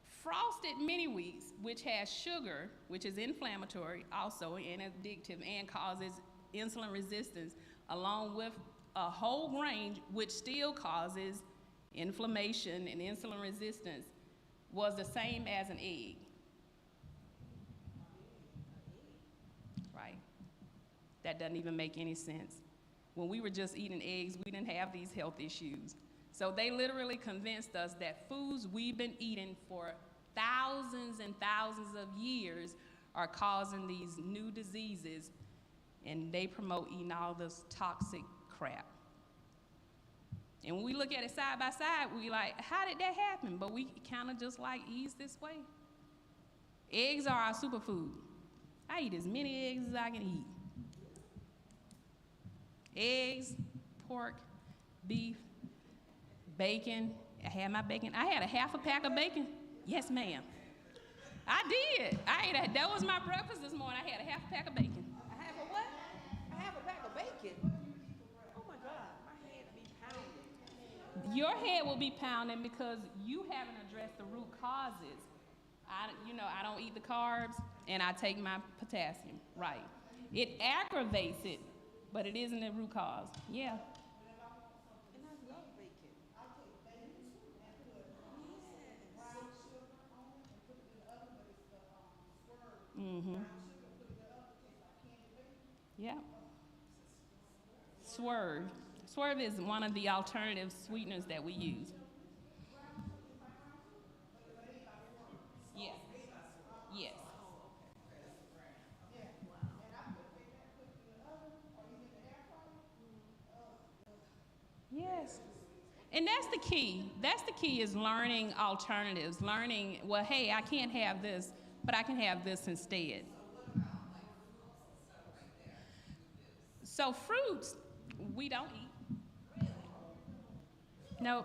Frosted Mini Wheats, which has sugar, which is inflammatory also and addictive and causes insulin resistance, along with a whole grain, which still causes inflammation and insulin resistance, was the same as an egg. Right? That doesn't even make any sense. When we were just eating eggs, we didn't have these health issues. So they literally convinced us that foods we've been eating for thousands and thousands of years are causing these new diseases, and they promote eating all this toxic crap. And when we look at it side by side, we like, how did that happen? But we kind of just like ease this way. Eggs are our superfood. I eat as many eggs as I can eat. Eggs, pork, beef, bacon. I had my bacon. I had a half a pack of bacon. Yes, ma'am. I did. That was my breakfast this morning. I had a half a pack of bacon. I have a what? I have a bag of bacon. Oh my God, my head be pounding. Your head will be pounding because you haven't addressed the root causes. I don't eat the carbs, and I take my potassium. Right. It aggravates it, but it isn't the root cause. Yeah. And I love bacon. Mm-hmm. Yeah. Swerve. Swerve is one of the alternative sweeteners that we use. Yes. Yes. Yes. And that's the key. That's the key, is learning alternatives, learning, well, hey, I can't have this, but I can have this instead. So fruits, we don't eat. No.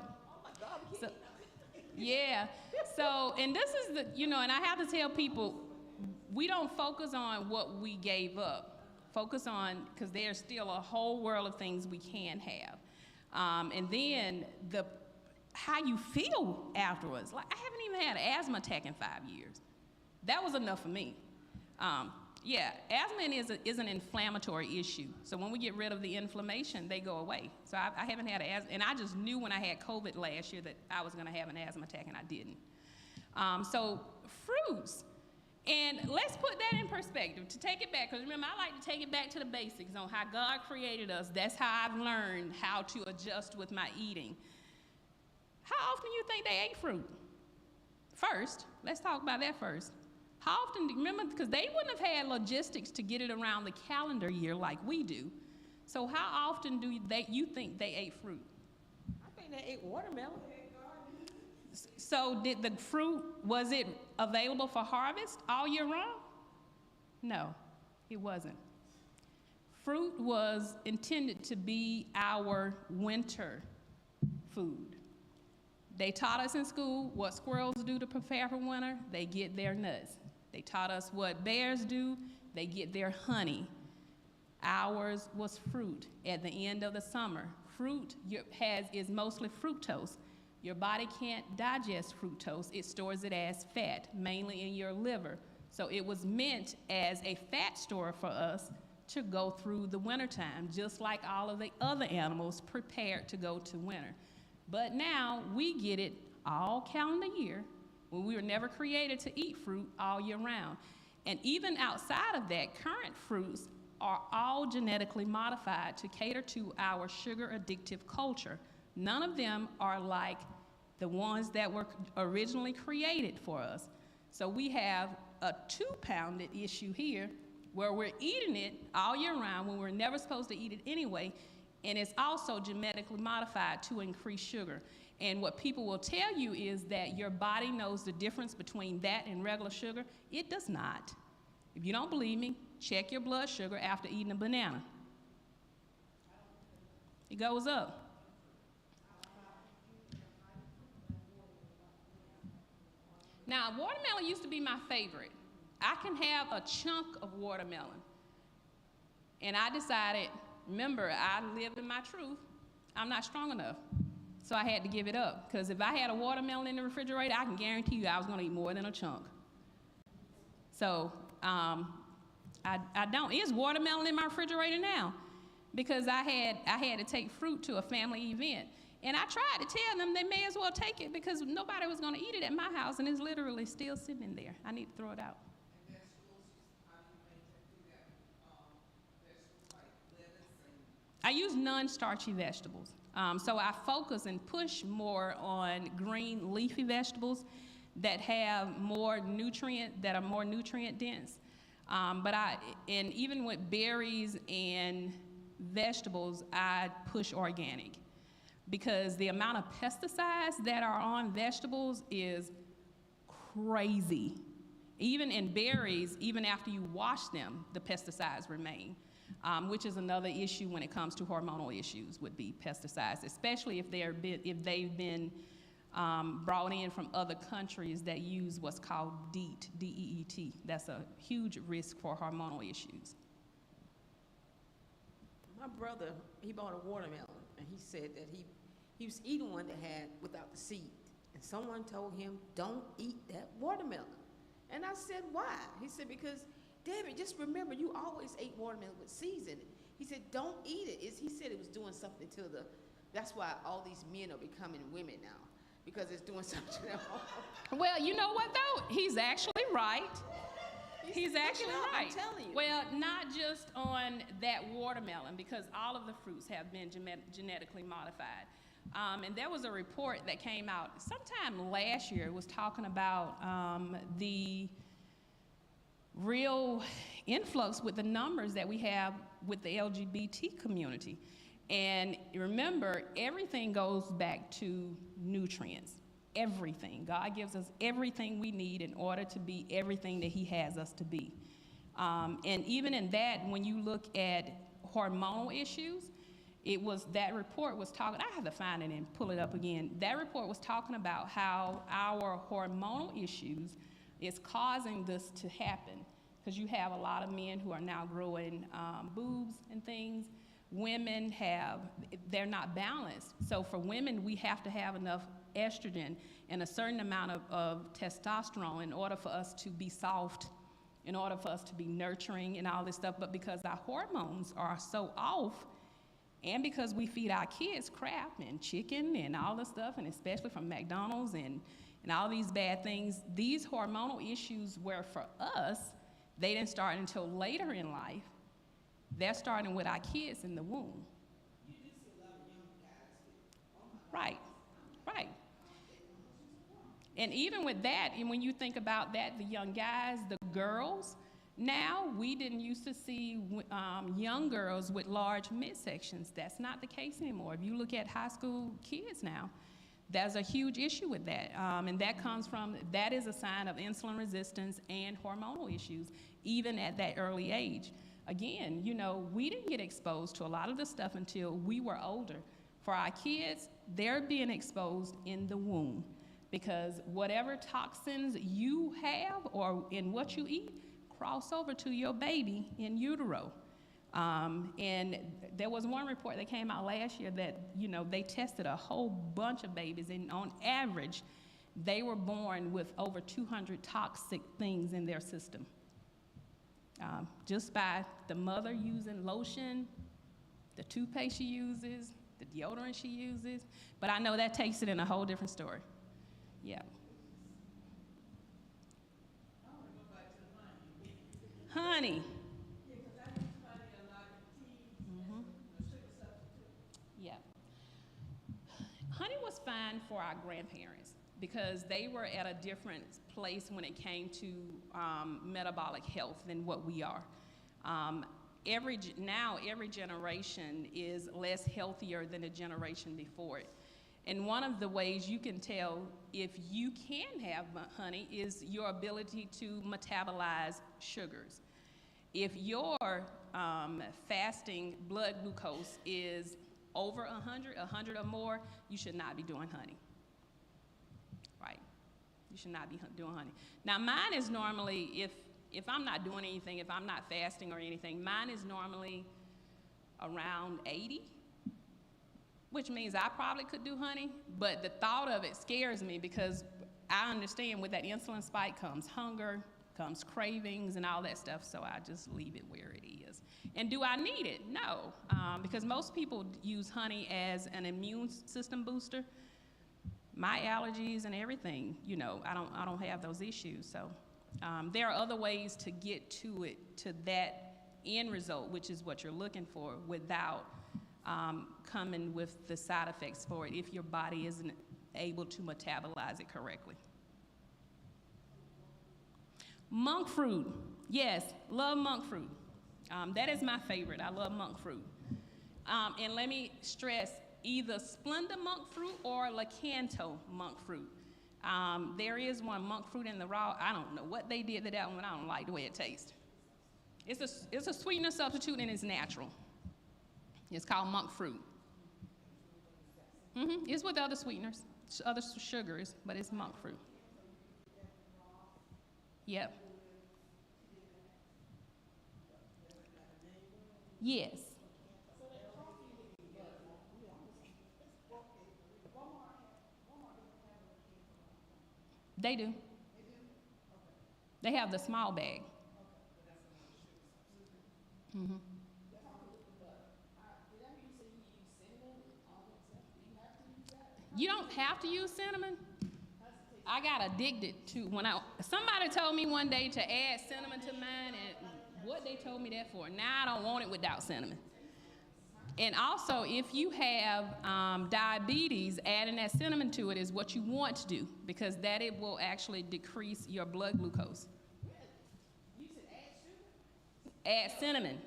So, yeah. So, and this is and I have to tell people, we don't focus on what we gave up. Focus on, because there's still a whole world of things we can have. And then how you feel afterwards. Like, I haven't even had an asthma attack in 5 years. That was enough for me. Asthma is an inflammatory issue. So when we get rid of the inflammation, they go away. So I haven't had an asthma, and I just knew when I had COVID last year that I was gonna have an asthma attack, and I didn't. So fruits, and let's put that in perspective, to take it back, because remember, I like to take it back to the basics on how God created us. That's how I've learned how to adjust with my eating. How often do you think they ate fruit? First, let's talk about that first. How often, remember, because they wouldn't have had logistics to get it around the calendar year like we do. So how often do you think they ate fruit? I think they ate watermelon. So did the fruit, was it available for harvest all year round? No, it wasn't. Fruit was intended to be our winter food. They taught us in school what squirrels do to prepare for winter. They get their nuts. They taught us what bears do. They get their honey. Ours was fruit at the end of the summer. Fruit is mostly fructose. Your body can't digest fructose. It stores it as fat, mainly in your liver. So it was meant as a fat store for us to go through the wintertime, just like all of the other animals prepared to go to winter. But now we get it all calendar year, when we were never created to eat fruit all year round. And even outside of that, current fruits are all genetically modified to cater to our sugar addictive culture. None of them are like the ones that were originally created for us. So we have a 2-pounded issue here where we're eating it all year round when we're never supposed to eat it anyway, and it's also genetically modified to increase sugar. And what people will tell you is that your body knows the difference between that and regular sugar. It does not. If you don't believe me, check your blood sugar after eating a banana. It goes up. Now, watermelon used to be my favorite. I can have a chunk of watermelon. And I decided, remember, I live in my truth. I'm not strong enough. So I had to give it up. Because if I had a watermelon in the refrigerator, I can guarantee you I was going to eat more than a chunk. So I don't. Is watermelon in my refrigerator now? Because I had to take fruit to a family event. And I tried to tell them they may as well take it because nobody was going to eat it at my house, and it's literally still sitting in there. I need to throw it out. And vegetables, how do you maintain that? Vegetables like lettuce and... I use non-starchy vegetables. So I focus and push more on green leafy vegetables that have more nutrient dense. And even with berries and vegetables, I push organic because the amount of pesticides that are on vegetables is crazy. Even in berries, even after you wash them, the pesticides remain, which is another issue when it comes to hormonal issues, would be pesticides, especially if they've been brought in from other countries that use what's called DEET, D-E-E-T. That's a huge risk for hormonal issues. My brother, he bought a watermelon, and he said that he was eating one that had without the seed. And someone told him, don't eat that watermelon. And I said, why? He said, because, David, just remember, you always ate watermelon with seeds in it. He said, don't eat it. He said it was doing something to that's why all these men are becoming women now, because it's doing something to them. Well, you know what, though? He's actually right. He's actually right. I'm telling you. Well, not just on that watermelon, because all of the fruits have been genetically modified. And there was a report that came out sometime last year. It was talking about the real influx with the numbers that we have with the LGBT community. And remember, everything goes back to nutrients. Everything. God gives us everything we need in order to be everything that He has us to be. And even in that, when you look at hormonal issues, that report was talking, I have to find it and pull it up again. That report was talking about how our hormonal issues is causing this to happen, because you have a lot of men who are now growing boobs and things. Women they're not balanced. So for women, we have to have enough estrogen and a certain amount of testosterone in order for us to be soft, in order for us to be nurturing and all this stuff. But because our hormones are so off, and because we feed our kids crap and chicken and all this stuff, and especially from McDonald's and all these bad things, these hormonal issues were for us, they didn't start until later in life. They're starting with our kids in the womb. You do see a lot of young guys with, oh my God. Right. And even with that, and when you think about that, the young guys, the girls, now we didn't used to see young girls with large midsections. That's not the case anymore. If you look at high school kids now, there's a huge issue with that. And that is a sign of insulin resistance and hormonal issues, even at that early age. Again, we didn't get exposed to a lot of this stuff until we were older. For our kids, they're being exposed in the womb, because whatever toxins you have or in what you eat cross over to your baby in utero. And there was one report that came out last year that, they tested a whole bunch of babies, and on average, they were born with over 200 toxic things in their system. Just by the mother using lotion, the toothpaste she uses, the deodorant she uses. But I know that takes it in a whole different story. Yeah. I want to go back to the honey. Honey. Yeah, because I use honey a lot in teas as a sugar substitute. Yeah. Honey was fine for our grandparents because they were at a different place when it came to metabolic health than what we are. Every generation is less healthier than the generation before it. And one of the ways you can tell if you can have honey is your ability to metabolize sugars. If your fasting blood glucose is over 100 or more, you should not be doing honey. Right? You should not be doing honey. Now, mine is normally, if I'm not doing anything, if I'm not fasting or anything, mine is normally around 80, which means I probably could do honey, but the thought of it scares me because I understand with that insulin spike comes hunger, comes cravings and all that stuff, so I just leave it where it is. And do I need it? No, because most people use honey as an immune system booster. My allergies and everything, I don't have those issues, so there are other ways to get to that end result, which is what you're looking for, without coming with the side effects for it if your body isn't able to metabolize it correctly. Monk fruit. Yes, love monk fruit. That is my favorite. I love monk fruit. And let me stress, either Splenda monk fruit or Lakanto monk fruit. There is one monk fruit in the raw. I don't know what they did to that one. I don't like the way it tastes. It's a sweetener substitute and it's natural. It's called monk fruit. It's with other sweeteners, other sugars, but it's monk fruit. Yep. Yes. They do. They have the small bag. You don't have to use cinnamon. I got addicted to somebody told me one day to add cinnamon to mine, and what they told me that for. Now I don't want it without cinnamon. And also, if you have diabetes, adding that cinnamon to it is what you want to do, because that it will actually decrease your blood glucose. You said add sugar? Add cinnamon.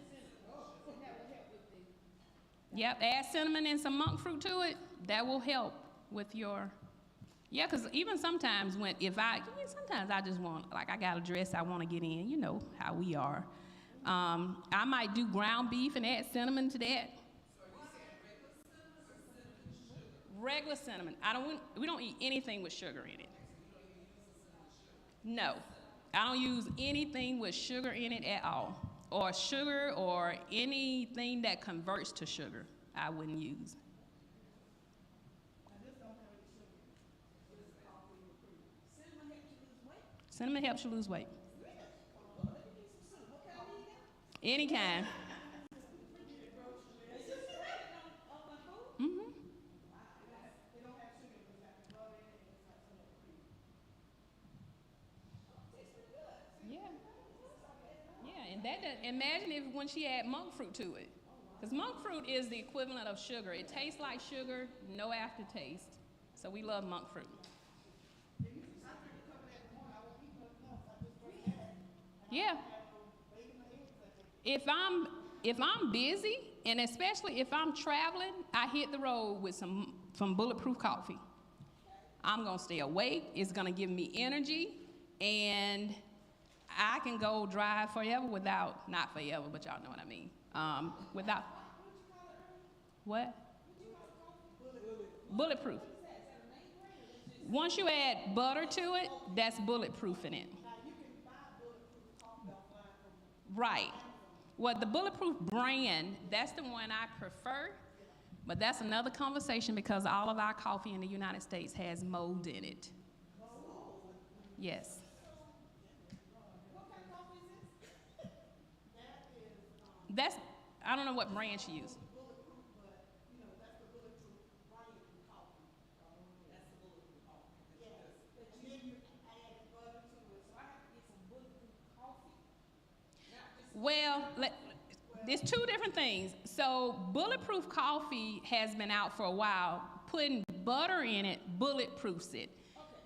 Yep, add cinnamon and some monk fruit to it. That will help with your, yeah, because even sometimes sometimes I just want, like I got a dress I want to get in, you know how we are. I might do ground beef and add cinnamon to that. Regular cinnamon. We don't eat anything with sugar in it. No, I don't use anything with sugar in it at all. Or sugar or anything that converts to sugar, I wouldn't use. Cinnamon helps you lose weight. Any kind. Yeah. Yeah, and imagine if when she add monk fruit to it. Because monk fruit is the equivalent of sugar. It tastes like sugar, no aftertaste. So we love monk fruit. Yeah. If I'm busy, and especially if I'm traveling, I hit the road with some bulletproof coffee. I'm gonna stay awake. It's gonna give me energy, and I can go drive forever without, not forever, but y'all know what I mean. Without what? Bulletproof. Once you add butter to it, that's bulletproof in it. Right. Well, the bulletproof brand, that's the one I prefer, but that's another conversation because all of our coffee in the United States has mold in it. Yes. That's, I don't know what brand she used. Well, there's two different things. So bulletproof coffee has been out for a while. Putting butter in it bulletproofs it.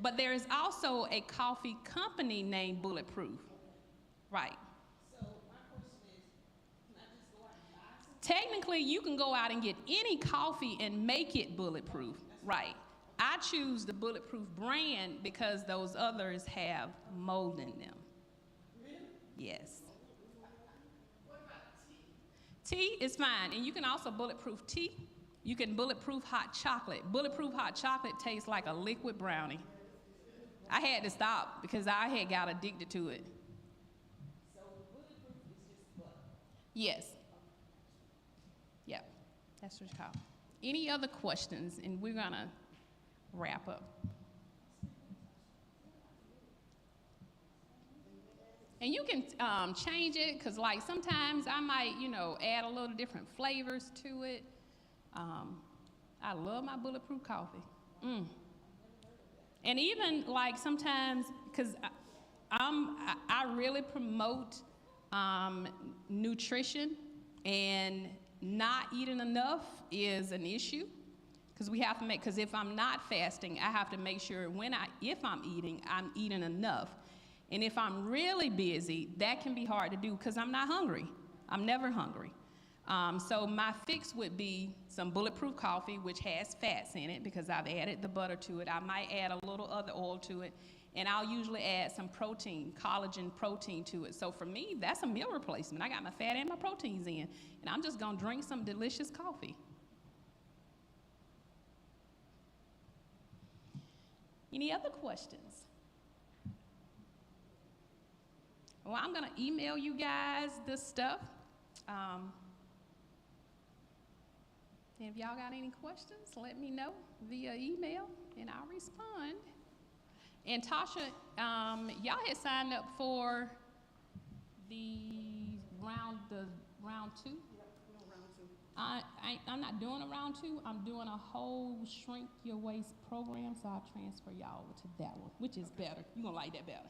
But there is also a coffee company named Bulletproof. Right. So my question is, can I just go out and buy some? Technically, you can go out and get any coffee and make it bulletproof. Right. I choose the Bulletproof brand because those others have mold in them. Really? Yes. What about tea? Tea is fine, and you can also bulletproof tea. You can bulletproof hot chocolate. Bulletproof hot chocolate tastes like a liquid brownie. I had to stop because I had got addicted to it. So bulletproof is just butter. Yes. Yeah, that's what it's called. Any other questions? And we're gonna wrap up. And you can change it, because like sometimes I might, add a little different flavors to it. I love my bulletproof coffee. And even like sometimes, because I really promote nutrition, and not eating enough is an issue. Because we have to because if I'm not fasting, I have to make sure if I'm eating, I'm eating enough. And if I'm really busy, that can be hard to do because I'm not hungry. I'm never hungry. So my fix would be some bulletproof coffee, which has fats in it because I've added the butter to it. I might add a little other oil to it, and I'll usually add some protein, collagen protein to it. So for me, that's a meal replacement. I got my fat and my proteins in, and I'm just gonna drink some delicious coffee. Any other questions? Well, I'm gonna email you guys this stuff. And if y'all got any questions, let me know via email and I'll respond. And Tasha, y'all had signed up for the round two? Yep, we're on round 2. I'm not doing a round 2. I'm doing a whole shrink your waist program, so I'll transfer y'all over to that one, which is better. You're gonna like that better.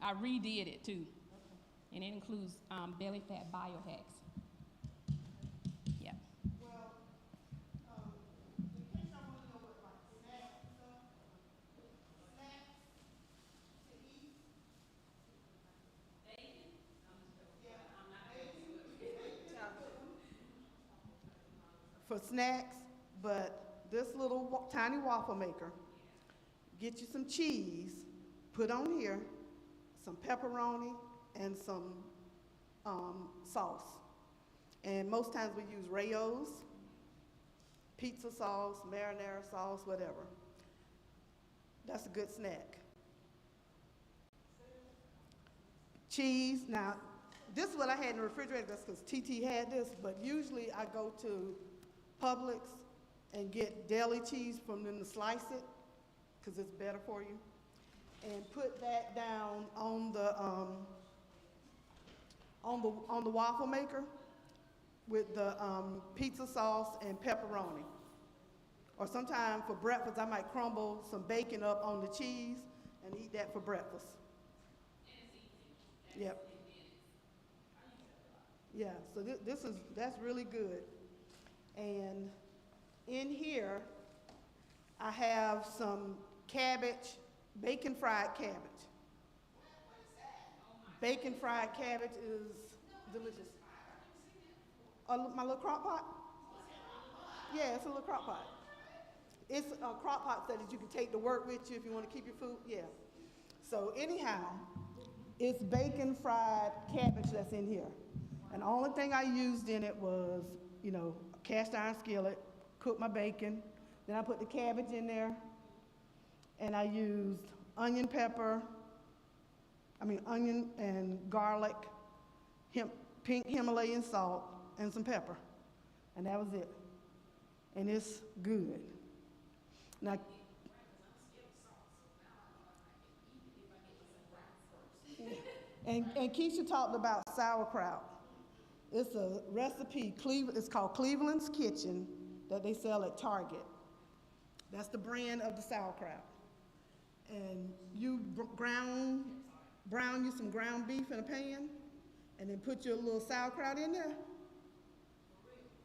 I redid it too. And it includes belly fat biohacks. Yep. Well, in case y'all want to know what like snacks and stuff, snacks to eat. For snacks, but this little tiny waffle maker, get you some cheese, put on here, some pepperoni, and some sauce. And most times we use Rayo's, pizza sauce, marinara sauce, whatever. That's a good snack. Cheese, now, this is what I had in the refrigerator, that's because TT had this, but usually I go to Publix and get deli cheese from them to slice it, because it's better for you. And put that down on the waffle maker with the pizza sauce and pepperoni. Or sometimes for breakfast, I might crumble some bacon up on the cheese and eat that for breakfast. Yep. Yeah, so that's really good. And in here, I have some cabbage, bacon fried cabbage. Bacon fried cabbage is delicious. My little crock pot? Yeah, it's a little crock pot. It's a crock pot so that you can take to work with you if you want to keep your food. Yeah. So anyhow, it's bacon fried cabbage that's in here. And the only thing I used in it was, a cast iron skillet, cooked my bacon. Then I put the cabbage in there. And I used onion and garlic, pink Himalayan salt, and some pepper. And that was it. And it's good. Now, and Keisha talked about sauerkraut. It's a recipe, it's called Cleveland's Kitchen, that they sell at Target. That's the brand of the sauerkraut. And you brown you some ground beef in a pan, and then put your little sauerkraut in there.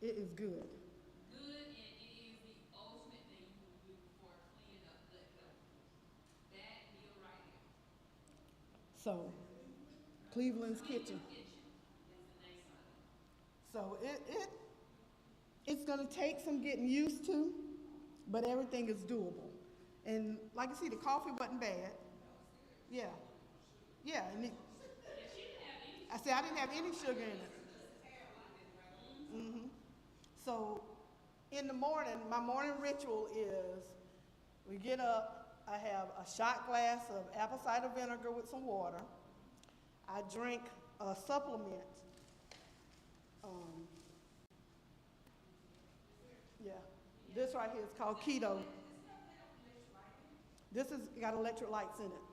It is good. Good, and it is the ultimate thing you can do for cleaning up gut health. That meal right there. So, Cleveland's Kitchen. So it's gonna take some getting used to, but everything is doable. And like you see, the coffee wasn't bad. Yeah. Yeah, and I said I didn't have any sugar in it. So in the morning, my morning ritual is we get up, I have a shot glass of apple cider vinegar with some water. I drink a supplement. This right here is called keto. This has got electrolytes in it.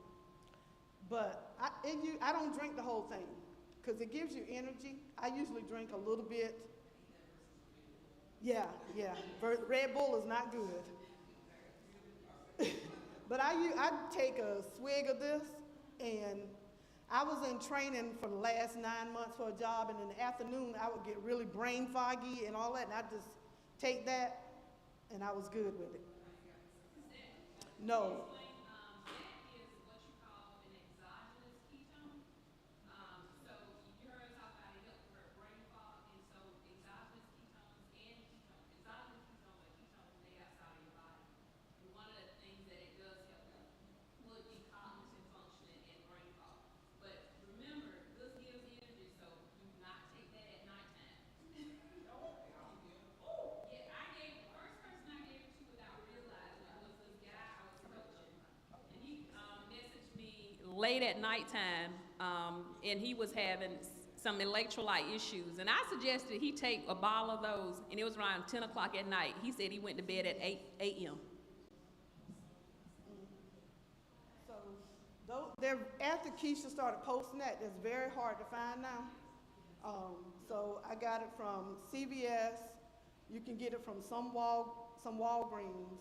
But I don't drink the whole thing because it gives you energy. I usually drink a little bit. Yeah. Red Bull is not good. But I take a swig of this, and I was in training for the last 9 months for a job, and in the afternoon I would get really brain foggy and all that, and I just take that, and I was good with it. No. That is what you call an exogenous late at nighttime, and he was having some electrolyte issues. And I suggested he take a bottle of those, and it was around 10 o'clock at night. He said he went to bed at 8 a.m. So, after Keisha started posting that, it's very hard to find now. So I got it from CVS. You can get it from some Walgreens.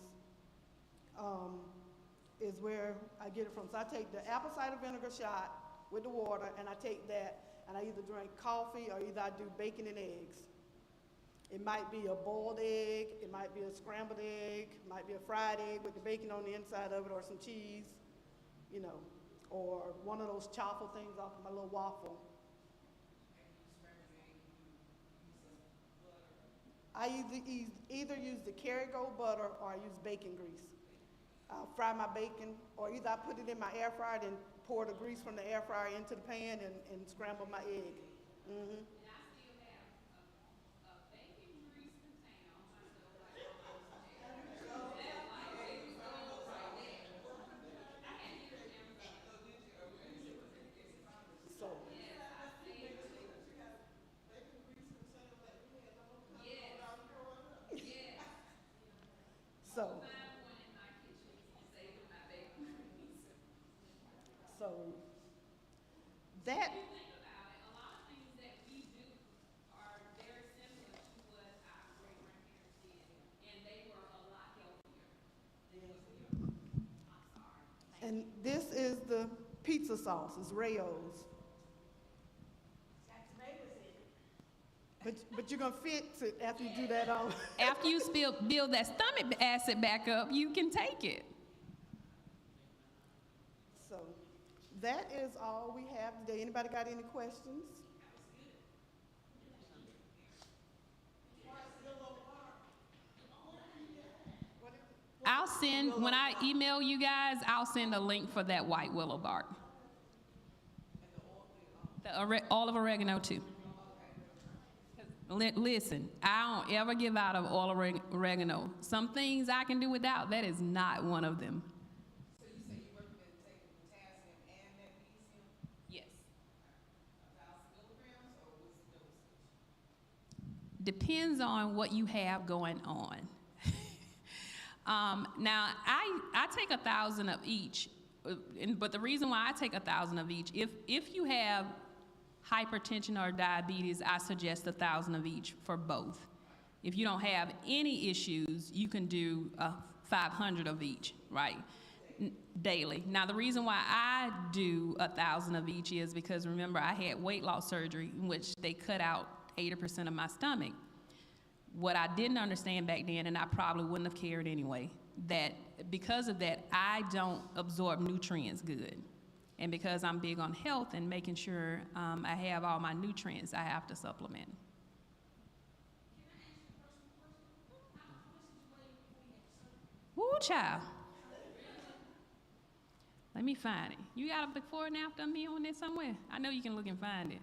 Is where I get it from. So I take the apple cider vinegar shot with the water, and I take that, and I either drink coffee or either I do bacon and eggs. It might be a boiled egg, it might be a scrambled egg, it might be a fried egg with the bacon on the inside of it, or some cheese, you know, or one of those chaffle things off of my little waffle. I either use the Kerrygold butter or I use bacon grease. I'll fry my bacon, or either I put it in my air fryer and pour the grease from the air fryer into the pan and scramble my egg. Mm-hmm. So, so, so that, If you think about it, a lot of things that we do are very similar to what our great-grandparents did, and they were a lot healthier than what we are. I'm sorry. and this is the pizza sauce, it's Rayo's. But you're gonna fix it after you do that on. After you build that stomach acid back up, you can take it. So that is all we have today. Anybody got any questions? I'll send, when I email you guys, I'll send a link for that white willow bark. The olive oregano too. Listen, I don't ever give out of olive oregano. Some things I can do without, that is not one of them. So you say you recommend taking potassium and magnesium, Yes. 1,000 milligrams, or what's the dosage? Depends on what you have going on. Now, I take 1,000 of each, but the reason why I take 1,000 of each, if you have hypertension or diabetes, I suggest 1,000 of each for both. If you don't have any issues, you can do 500 of each, right, daily. Now, the reason why I do 1,000 of each is because, remember, I had weight loss surgery in which they cut out 80% of my stomach. What I didn't understand back then, and I probably wouldn't have cared anyway, that because of that, I don't absorb nutrients good. And because I'm big on health and making sure I have all my nutrients, I have to supplement. Woo, child. Let me find it. You got a before and after me on there somewhere? I know you can look and find it.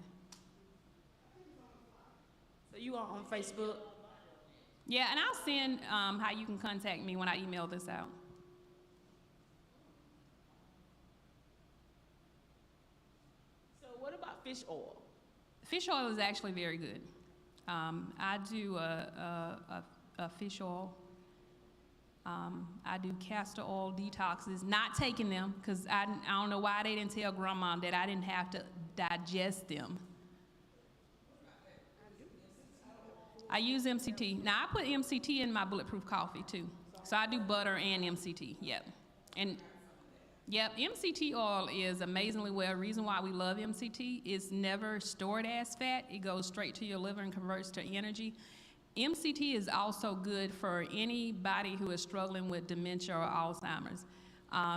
So you are on Facebook? Yeah, and I'll send how you can contact me when I email this out. So what about fish oil? Fish oil is actually very good. I do a fish oil. I do castor oil detoxes, not taking them, because I don't know why they didn't tell Grandma that I didn't have to digest them. I use MCT. Now, I put MCT in my bulletproof coffee, too. So I do butter and MCT, yep. And, yep, MCT oil is amazingly well. Reason why we love MCT is never stored as fat. It goes straight to your liver and converts to energy. MCT is also good for anybody who is struggling with dementia or Alzheimer's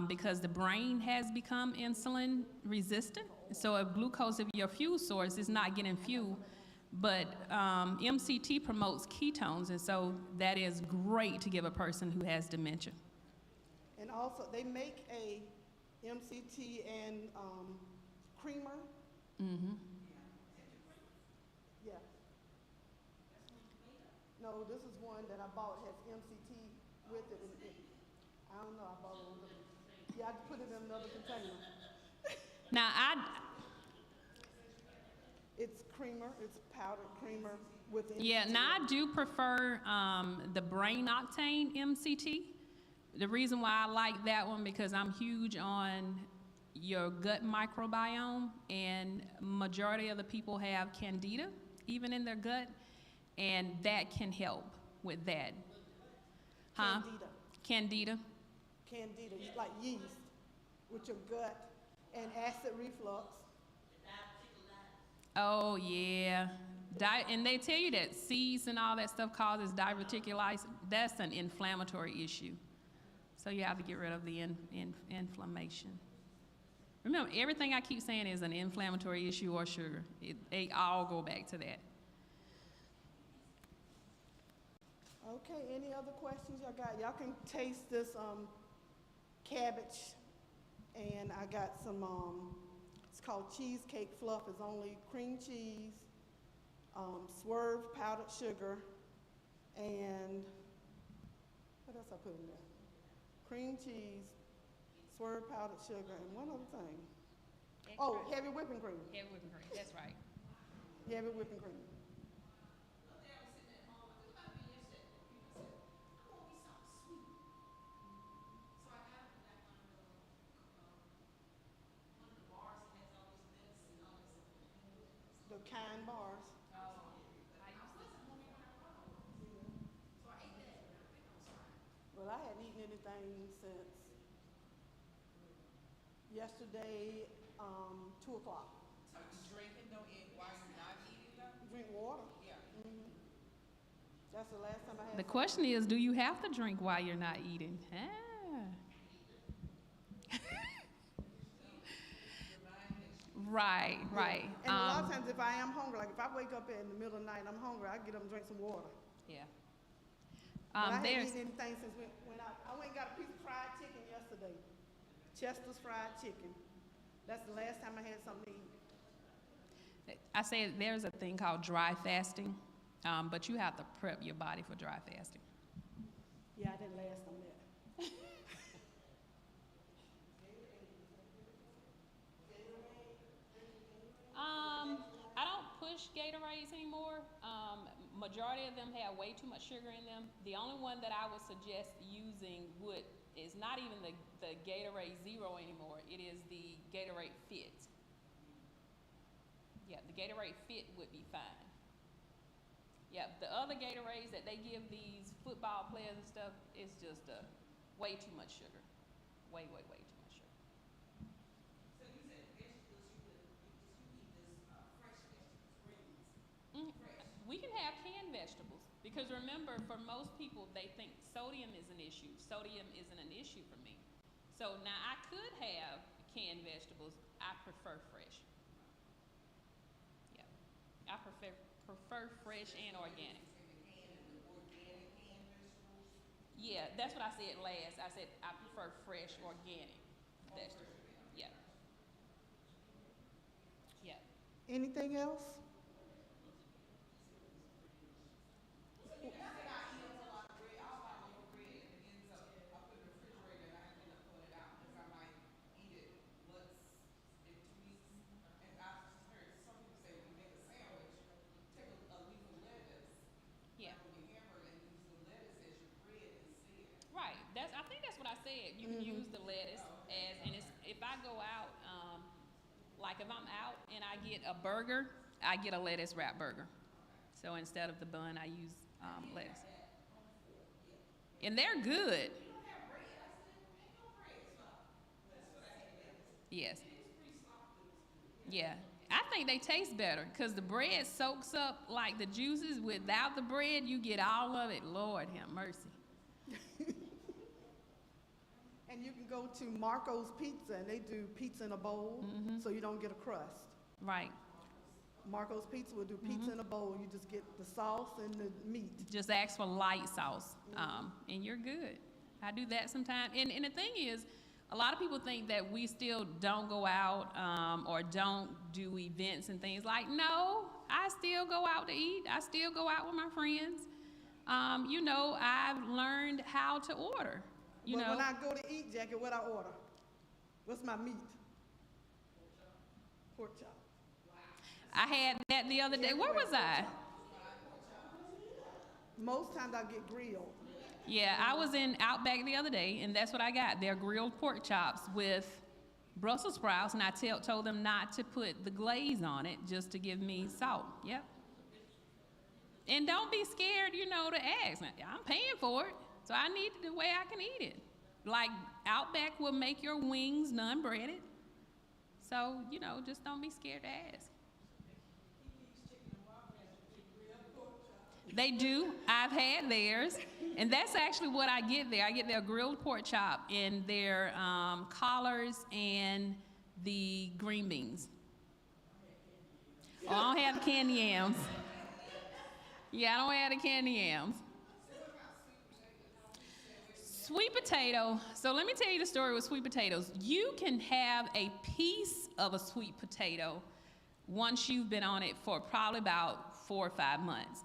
because the brain has become insulin resistant. So if glucose, if your fuel source is not getting fuel, but MCT promotes ketones, and so that is great to give a person who has dementia. And also, they make a MCT and creamer. Mm-hmm. Yeah. No, this is one that I bought, has MCT with it. I don't know, I bought it. Yeah, I put it in another container. Now, It's creamer, it's powdered creamer with yeah, MCT. now I do prefer the Brain Octane MCT. The reason why I like that one because I'm huge on your gut microbiome, and majority of the people have candida even in their gut, and that can help with that. Huh? Candida. Candida. Candida, like yeast with your gut and acid reflux. Oh yeah. And they tell you that seeds and all that stuff causes diverticulitis. That's an inflammatory issue. So you have to get rid of the inflammation. Remember, everything I keep saying is an inflammatory issue or sugar. They all go back to that. Okay, any other questions y'all got? Y'all can taste this cabbage, and I got some, it's called cheesecake fluff. It's only cream cheese, swerve powdered sugar, and what else I put in there? Cream cheese, swerve powdered sugar, and one other thing. Oh, heavy whipping cream. Heavy whipping cream, that's right. Heavy whipping cream. The kind bars. Well, I hadn't eaten anything since yesterday, 2 o'clock. Are you drinking though, and while you're not eating though? Drink water. Yeah. That's the last time I had. The question is, do you have to drink while you're not eating? Ah. Right, right. And a lot of times if I am hungry, like if I wake up in the middle of the night and I'm hungry, I get up and drink some water. Yeah. But I There's, haven't eaten anything since when I went and got a piece of fried chicken yesterday. Chester's fried chicken. That's the last time I had something to eat. I say there's a thing called dry fasting, but you have to prep your body for dry fasting. Yeah, I didn't last on that. I don't push Gatorades anymore. Majority of them have way too much sugar in them. The only one that I would suggest using is not even the Gatorade Zero anymore. It is the Gatorade Fit. Yeah, the Gatorade Fit would be fine. Yeah, the other Gatorades that they give these football players and stuff is just way too much sugar. Way, way, way too much sugar. So you said vegetables, you eat this fresh vegetables, greens. Fresh. We can have canned vegetables because remember, for most people, they think sodium is an issue. Sodium isn't an issue for me. So now I could have canned vegetables. I prefer fresh. Yeah, I prefer fresh and organic. Yeah, that's what I said last. I said I prefer fresh organic vegetables. Yeah. Yeah. Anything else? Right. I think that's what I said. You can use the lettuce and if I go out, like if I'm out and I get a burger, I get a lettuce wrap burger. So instead of the bun, I use lettuce. And they're good. Yes. Yeah. I think they taste better because the bread soaks up like the juices. Without the bread, you get all of it. Lord have mercy. And you can go to Marco's Pizza, and they do pizza in a bowl, so you don't get a crust. Right. Marco's Pizza will do pizza in a bowl. You just get the sauce and the meat. Just ask for light sauce, and you're good. I do that sometimes. And the thing is, a lot of people think that we still don't go out or don't do events and things. Like, no, I still go out to eat. I still go out with my friends. I've learned how to order. When I go to eat, Jackie, what I order? What's my meat? pork chop. I had that the other day. Where was I? Most times I get grilled. Yeah, I was in Outback the other day, and that's what I got. They're grilled pork chops with Brussels sprouts, and I told them not to put the glaze on it, just to give me salt. Yep. And don't be scared, to ask. I'm paying for it, so I need the way I can eat it. Like Outback will make your wings non-breaded, so just don't be scared to ask. They do. I've had theirs. And that's actually what I get there. I get their grilled pork chop and their collards and the green beans. Oh, I don't have the candy yams. Yeah, I don't have the candy yams. Sweet potato. So let me tell you the story with sweet potatoes. You can have a piece of a sweet potato once you've been on it for probably about 4 or 5 months.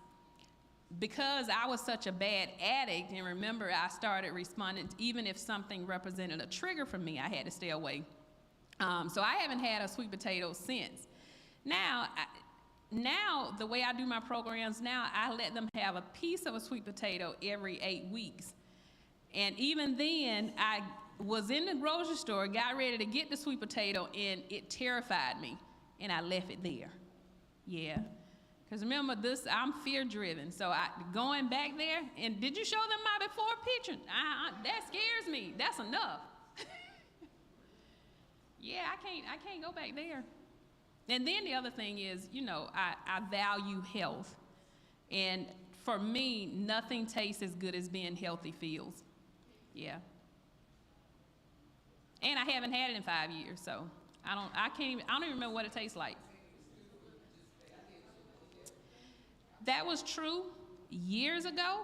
Because I was such a bad addict, and remember, I started responding, even if something represented a trigger for me, I had to stay away. So I haven't had a sweet potato since. Now, the way I do my programs now, I let them have a piece of a sweet potato every 8 weeks. And even then, I was in the grocery store, got ready to get the sweet potato, and it terrified me, and I left it there. Yeah. Because remember, I'm fear-driven, so going back there, and did you show them my before picture? That scares me. That's enough. Yeah, I can't go back there. And then the other thing is, I value health. And for me, nothing tastes as good as being healthy feels. Yeah. And I haven't had it in 5 years, so I don't even remember what it tastes like. That was true years ago.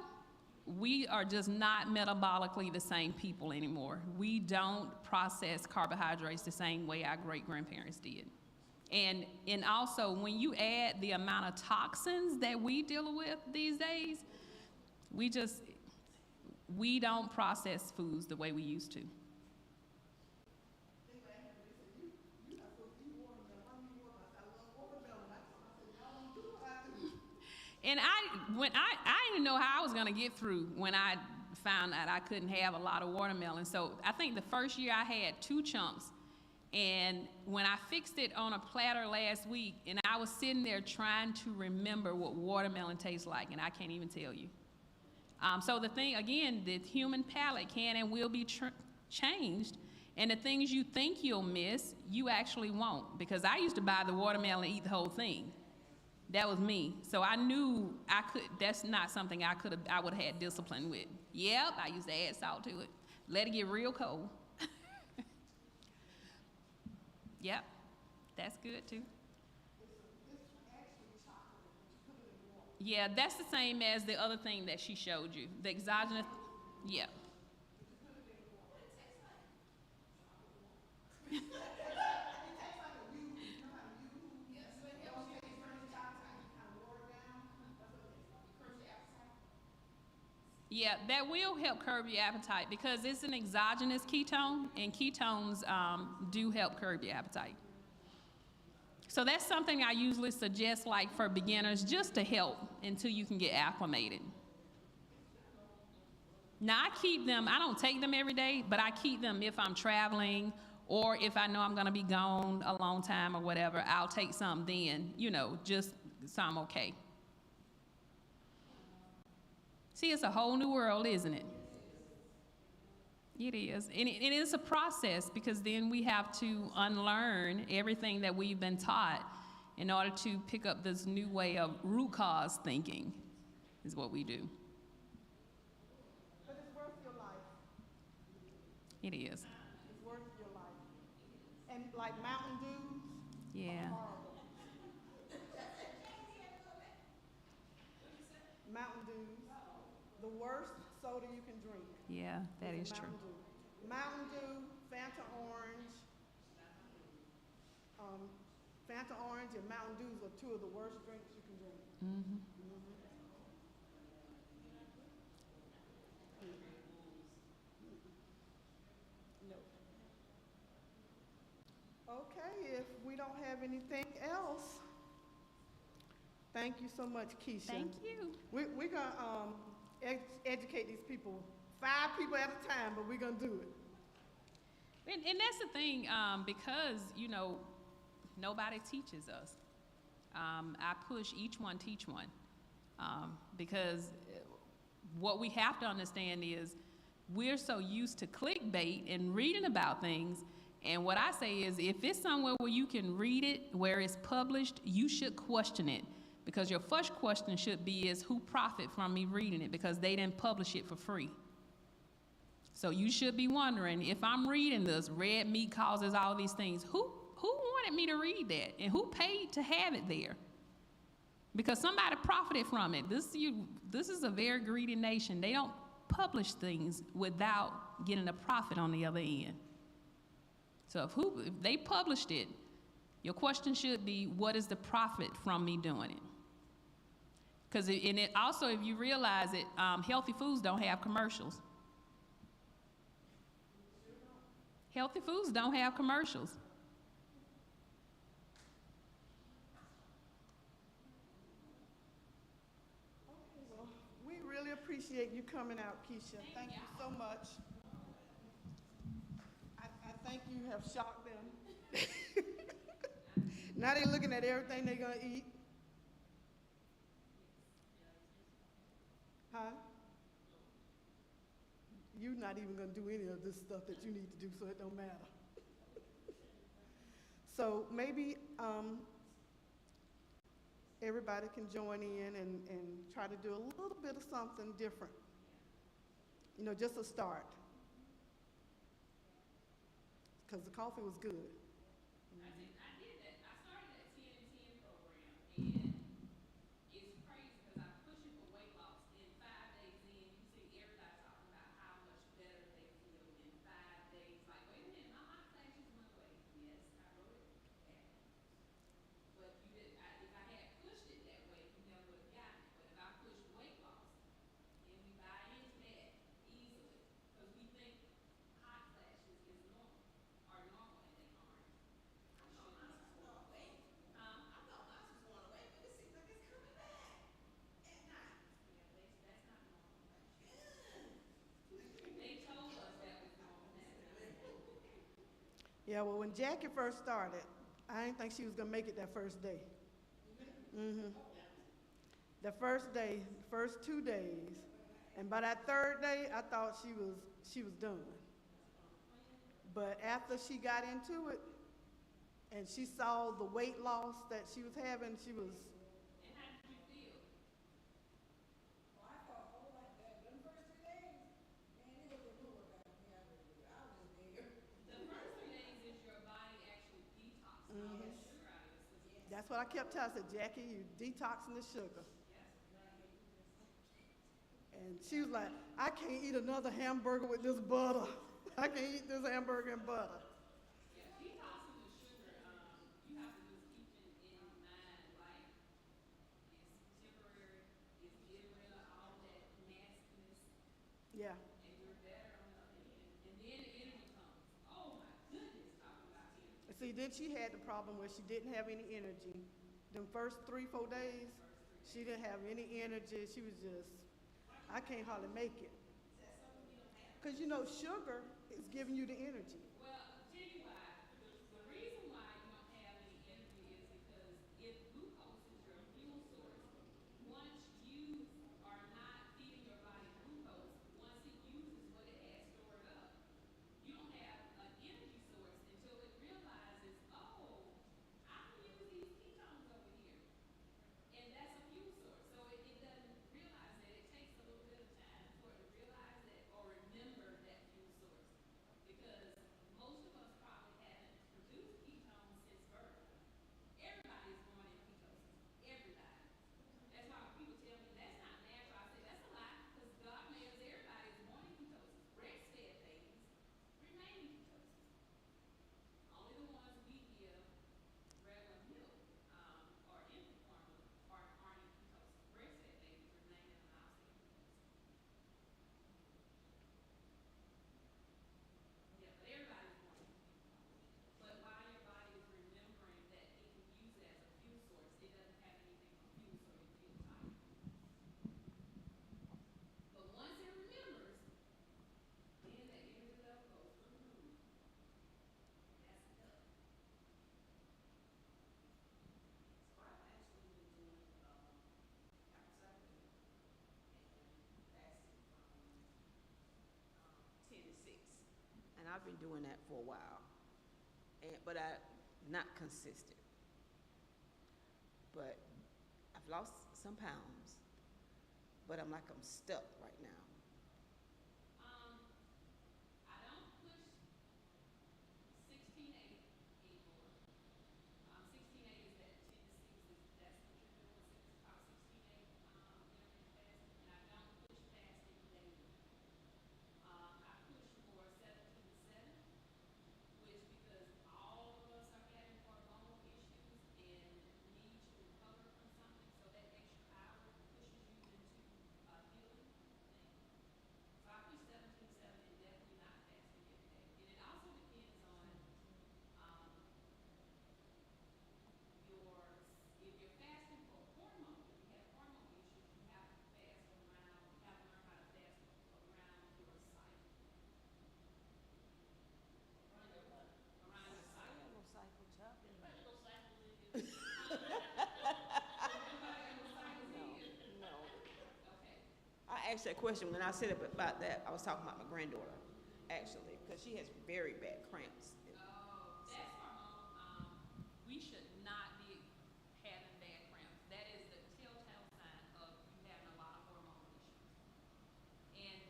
We are just not metabolically the same people anymore. We don't process carbohydrates the same way our great-grandparents did. And also, when you add the amount of toxins that we deal with these days, we don't process foods the way we used to. And I didn't know how I was going to get through when I found out I couldn't have a lot of watermelon. So I think the first year I had 2 chunks. And when I fixed it on a platter last week, and I was sitting there trying to remember what watermelon tastes like, and I can't even tell you. So the thing, again, the human palate can and will be changed. And the things you think you'll miss, you actually won't. Because I used to buy the watermelon and eat the whole thing. That was me. So I knew that's not something I would have had discipline with. Yep, I used to add salt to it. Let it get real cold. Yep, that's good too. Yeah, that's the same as the other thing that she showed you. The exogenous, yeah. Yeah, that will help curb your appetite because it's an exogenous ketone, and ketones do help curb your appetite. So that's something I usually suggest, like for beginners, just to help until you can get acclimated. Now I keep them, I don't take them every day, but I keep them if I'm traveling or if I know I'm gonna be gone a long time or whatever, I'll take some then, just so I'm okay. See, it's a whole new world, isn't it? It is. And it is a process because then we have to unlearn everything that we've been taught in order to pick up this new way of root cause thinking, is what we do. But it's worth your life. It is. It's worth your life. And like Mountain Dews, Yeah. Mountain Dews, the worst soda you can drink. Yeah, that is true. Mountain Dew. Mountain Dew, Fanta Orange. Fanta Orange and Mountain Dews are 2 of the worst drinks you can drink. Mm-hmm. No. Okay, if we don't have anything else, thank you so much, Keisha. Thank you. We're gonna educate these people, 5 people at a time, but we're gonna do it. And that's the thing, because, you know, nobody teaches us. I push each one, teach one. Because what we have to understand is we're so used to clickbait and reading about things. And what I say is if it's somewhere where you can read it, where it's published, you should question it. Because your first question should be is who profit from me reading it? Because they didn't publish it for free. So you should be wondering, if I'm reading this, red meat causes all these things, who wanted me to read that? And who paid to have it there? Because somebody profited from it. This is a very greedy nation. They don't publish things without getting a profit on the other end. So if they published it, your question should be, what is the profit from me doing it? Because also, if you realize it, healthy foods don't have commercials. Healthy foods don't have commercials. Okay, well, we really appreciate you coming out, Keisha. Thank you so much. I think you have shocked them. Now they're looking at everything they're gonna eat. Huh? You're not even gonna do any of this stuff that you need to do, so it don't matter. So maybe everybody can join in and try to do a little bit of something different. You know, just a start. Because the coffee was good. I did that. I started that 10 and 10 program, and it's crazy because I push it for weight loss. In 5 days in, you see everybody talking about how much better they feel in 5 days. Like, wait a minute, my hot flashes went away. Yes, I wrote it back. But you did. If I had pushed it that way, you never would have gotten it. But if I pushed weight loss, and we buy into that easily, because we think hot flashes is normal, are normal, and they aren't. I thought mine was going away. I thought mine was going away, but it seems like it's coming back at night. That's not normal. They told us that was normal. That's not. Yeah, well, when Jackie first started, I didn't think she was gonna make it that first day. The first day, first 2 days, and by that 3rd day, I thought she was done. But after she got into it, and she saw the weight loss that she was having, she was. And how did you feel? Well, I felt whole like that. Them first 3 days, man, it was a new workout for me. I really did. I was just there. The first 3 days is your body actually detoxing all that sugar out of your system. That's what I kept telling her. I said, Jackie, you detoxing the sugar. And she was like, I can't eat another hamburger with this butter. I can't eat this hamburger and butter. Yeah, detoxing the sugar, you have to just keep it in mind, like, it's temporary, it's getting rid of all that nastiness, Yeah. and you're better on the other end. And then the energy comes. Oh my goodness, talking about energy. See, then she had the problem where she didn't have any energy. Them first 3-4 days, she didn't have any energy. She was just, I can't hardly make it. Because you know, sugar is giving you the energy. Well, I'll tell you why. The reason why you don't have any energy is because if glucose is your fuel source, once you are not feeding your body glucose, once it uses what it has stored up, you don't have an energy source until it realizes, oh, I can use these ketones over here. And that's a fuel source. So it doesn't realize that. It takes a little bit of time for it to realize that or remember that fuel source. Because I've been doing that for a while. But not consistent. But I've lost some pounds, but I'm stuck right now. I don't push 16.8 anymore. 16.8 is that 10 to 6 is that's what you're doing, about 16.8 intermittent fasting, and I don't push fasting daily. I push more 17-7, which because all of us are having hormonal issues and need to recover from something, so that extra hour pushes you into a healing thing. So I push 17-7 and definitely not fasting every day. And it also depends on um, if you're fasting for hormone, if you have hormone issues, you have to fast around, you have to learn how to fast around your cycle. Around your cycle. No. Okay. I asked that question when I said about that. I was talking about my granddaughter, actually, because she has very bad cramps. Oh, that's hormone. We should not be having bad cramps. That is the telltale sign of you having a lot of hormonal issues, and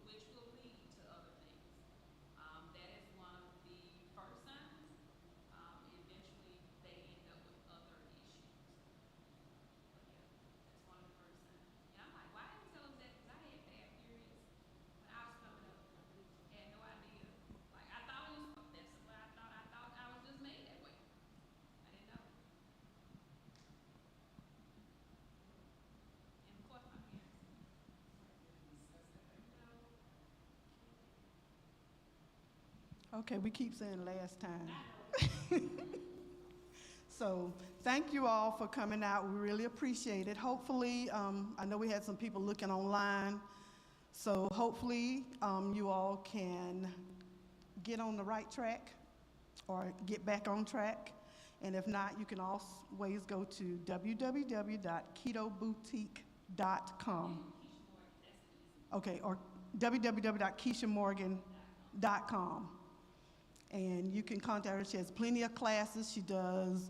which will lead to other things. That is one of the first signs. Eventually, they end up with other issues. But yeah, that's one of the first signs. And I'm like, why didn't you tell us that? Because I had bad periods when I was coming up. Had no idea. Like I thought it was. That's what I thought. I thought I was just made that way. I didn't know. And of course, my parents. No. Okay, we keep saying last time. So thank you all for coming out. We really appreciate it. Hopefully, I know we had some people looking online. So hopefully you all can get on the right track or get back on track. And if not, you can always go to www.ketoboutique.com. Okay, or www.keishamorgan.com. And you can contact her. She has plenty of classes. She does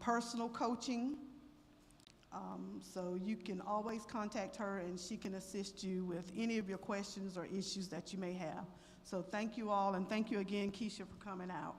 personal coaching. So you can always contact her and she can assist you with any of your questions or issues that you may have. So thank you all, and thank you again, Keisha, for coming out.